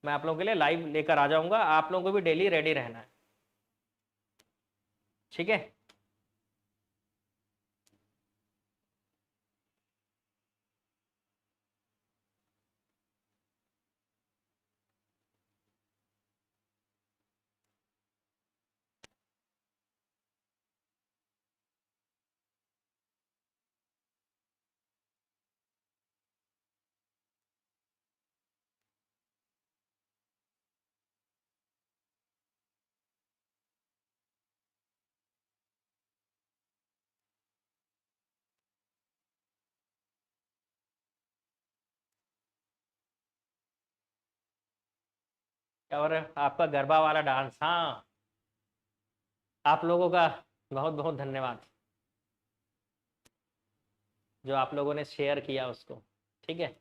मैं आप लोगों के लिए लाइव लेकर आ जाऊंगा। आप लोगों को भी डेली रेडी रहना है। ठीक है, और आपका गरबा वाला डांस, हाँ, आप लोगों का बहुत बहुत धन्यवाद। जो आप लोगों ने शेयर किया उसको, ठीक है।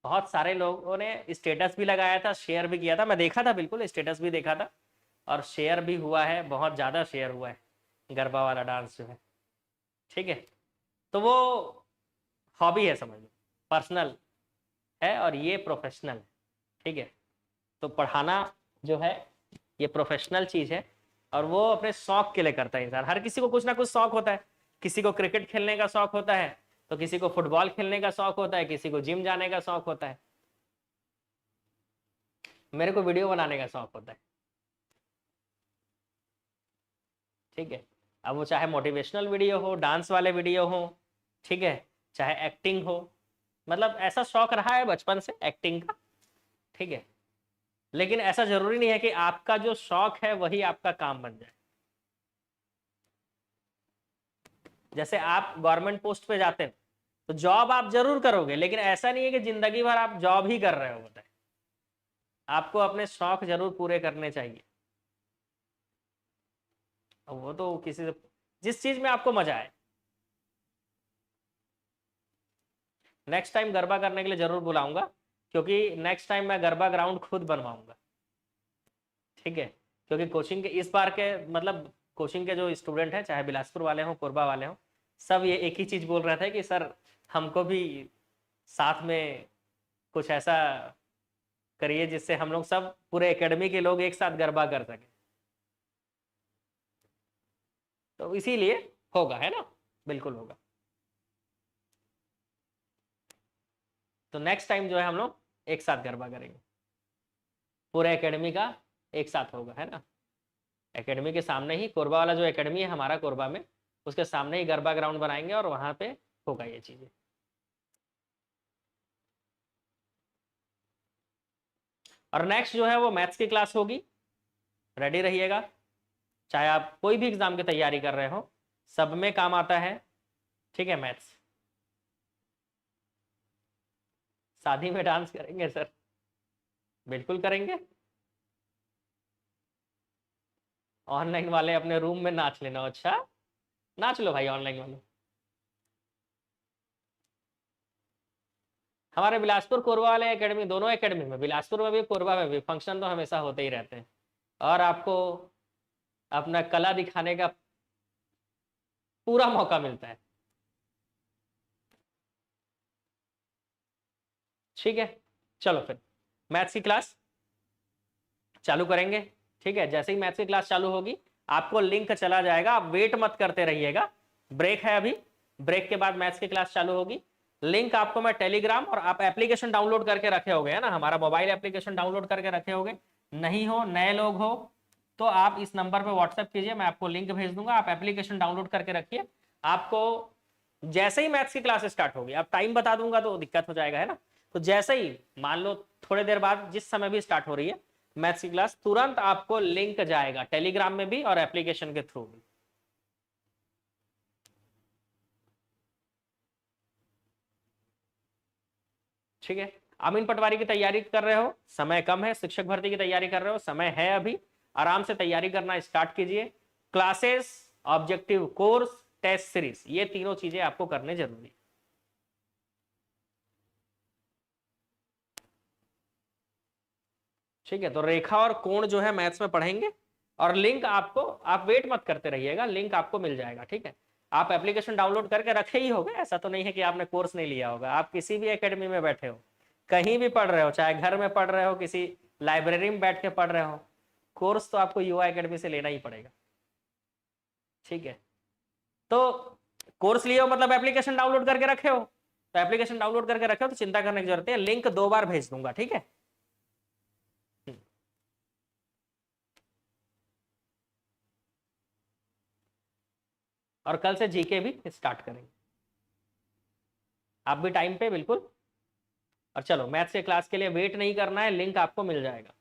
बहुत सारे लोगों ने स्टेटस भी लगाया था, शेयर भी किया था, मैं देखा था, बिल्कुल स्टेटस भी देखा था और शेयर भी हुआ है, बहुत ज़्यादा शेयर हुआ है गरबा वाला डांस जो है, ठीक है। तो वो हॉबी है, समझ लो, पर्सनल है और ये प्रोफेशनल है, ठीक है। तो पढ़ाना जो है ये प्रोफेशनल चीज़ है और वो अपने शौक के लिए करता है इंसान। हर किसी को कुछ ना कुछ शौक होता है, किसी को क्रिकेट खेलने का शौक होता है, तो किसी को फुटबॉल खेलने का शौक होता है, किसी को जिम जाने का शौक होता है। मेरे को वीडियो बनाने का शौक होता है, ठीक है। अब वो चाहे मोटिवेशनल वीडियो हो, डांस वाले वीडियो हो, ठीक है, चाहे एक्टिंग हो, मतलब ऐसा शौक रहा है बचपन से एक्टिंग का, ठीक है। लेकिन ऐसा जरूरी नहीं है कि आपका जो शौक है वही आपका काम बन जाए। जैसे आप गवर्नमेंट पोस्ट पे जाते हैं तो जॉब आप जरूर करोगे, लेकिन ऐसा नहीं है कि जिंदगी भर आप जॉब ही कर रहे हो, बताए। आपको अपने शौक जरूर पूरे करने चाहिए। वो तो किसी से, जिस चीज में आपको मजा आए। नेक्स्ट टाइम गरबा करने के लिए जरूर बुलाऊंगा, क्योंकि नेक्स्ट टाइम मैं गरबा ग्राउंड खुद बनवाऊंगा, ठीक है। क्योंकि कोचिंग के इस बार के, मतलब कोचिंग के जो स्टूडेंट हैं, चाहे बिलासपुर वाले हों, कोरबा वाले हों, सब ये एक ही चीज बोल रहे थे कि सर हमको भी साथ में कुछ ऐसा करिए जिससे हम लोग सब पूरे एकेडमी के लोग एक साथ गरबा कर सके। तो इसीलिए होगा, है ना, बिल्कुल होगा। तो नेक्स्ट टाइम जो है हम लोग एक साथ गरबा करेंगे, पूरे एकेडमी का एक साथ होगा, है ना। एकेडमी के सामने ही, कोरबा वाला जो एकेडमी है हमारा कोरबा में, उसके सामने ही गरबा ग्राउंड बनाएंगे और वहां पे होगा ये चीजें। और नेक्स्ट जो है वो मैथ्स की क्लास होगी, रेडी रहिएगा। चाहे आप कोई भी एग्जाम की तैयारी कर रहे हो, सब में काम आता है, ठीक है, मैथ्स। शादी में डांस करेंगे सर? बिल्कुल करेंगे। ऑनलाइन वाले अपने रूम में नाच लेना। अच्छा, नाच लो भाई ऑनलाइन वाले। हमारे बिलासपुर कोरबा वाले एकेडमी, दोनों एकेडमी में, बिलासपुर में भी कोरबा में भी फंक्शन तो हमेशा होते ही रहते हैं और आपको अपना कला दिखाने का पूरा मौका मिलता है, ठीक है। चलो फिर मैथ्स की क्लास चालू करेंगे, ठीक है। जैसे ही मैथ्स की क्लास चालू होगी आपको लिंक चला जाएगा, आप वेट मत करते रहिएगा। ब्रेक है अभी, ब्रेक के बाद मैथ्स की क्लास चालू होगी। लिंक आपको मैं टेलीग्राम, और आप एप्लीकेशन डाउनलोड करके रखे होगे, है ना, हमारा मोबाइल एप्लीकेशन डाउनलोड करके रखे होगे। नहीं हो, नए लोग हो, तो आप इस नंबर पर व्हाट्सएप कीजिए, मैं आपको लिंक भेज दूंगा, आप एप्लीकेशन डाउनलोड करके रखिए। आपको जैसे ही मैथ्स की क्लास स्टार्ट होगी, अब टाइम बता दूंगा तो दिक्कत हो जाएगा, है ना। तो जैसे ही मान लो थोड़ी देर बाद, जिस समय भी स्टार्ट हो रही है मैथ्स की क्लास, तुरंत आपको लिंक जाएगा टेलीग्राम में भी और एप्लीकेशन के थ्रू भी। ठीक है। अमीन पटवारी की तैयारी कर रहे हो, समय कम है, शिक्षक भर्ती की तैयारी कर रहे हो, समय है अभी, आराम से तैयारी करना स्टार्ट कीजिए। Classes, objective course, test series, ये तीनों चीजें आपको करने जरूरी। ठीक है। तो रेखा और कोण जो है मैथ्स में पढ़ेंगे, और लिंक आपको, आप वेट मत करते रहिएगा, लिंक आपको मिल जाएगा, ठीक है। आप एप्लीकेशन डाउनलोड करके रखे ही होगे, ऐसा तो नहीं है कि आपने कोर्स नहीं लिया होगा। आप किसी भी एकेडमी में बैठे हो, कहीं भी पढ़ रहे हो, चाहे घर में पढ़ रहे हो, किसी लाइब्रेरी में बैठ के पढ़ रहे हो, कोर्स तो आपको युवा एकेडमी से लेना ही पड़ेगा, ठीक है। तो कोर्स लिए हो मतलब एप्लीकेशन डाउनलोड करके रखे हो, तो एप्लीकेशन डाउनलोड करके रखे हो तो चिंता करने की जरूरत है, लिंक 2 बार भेज दूंगा, ठीक है। और कल से जीके भी स्टार्ट करेंगे, आप भी टाइम पे बिल्कुल। और चलो मैथ्स के क्लास के लिए वेट नहीं करना है, लिंक आपको मिल जाएगा।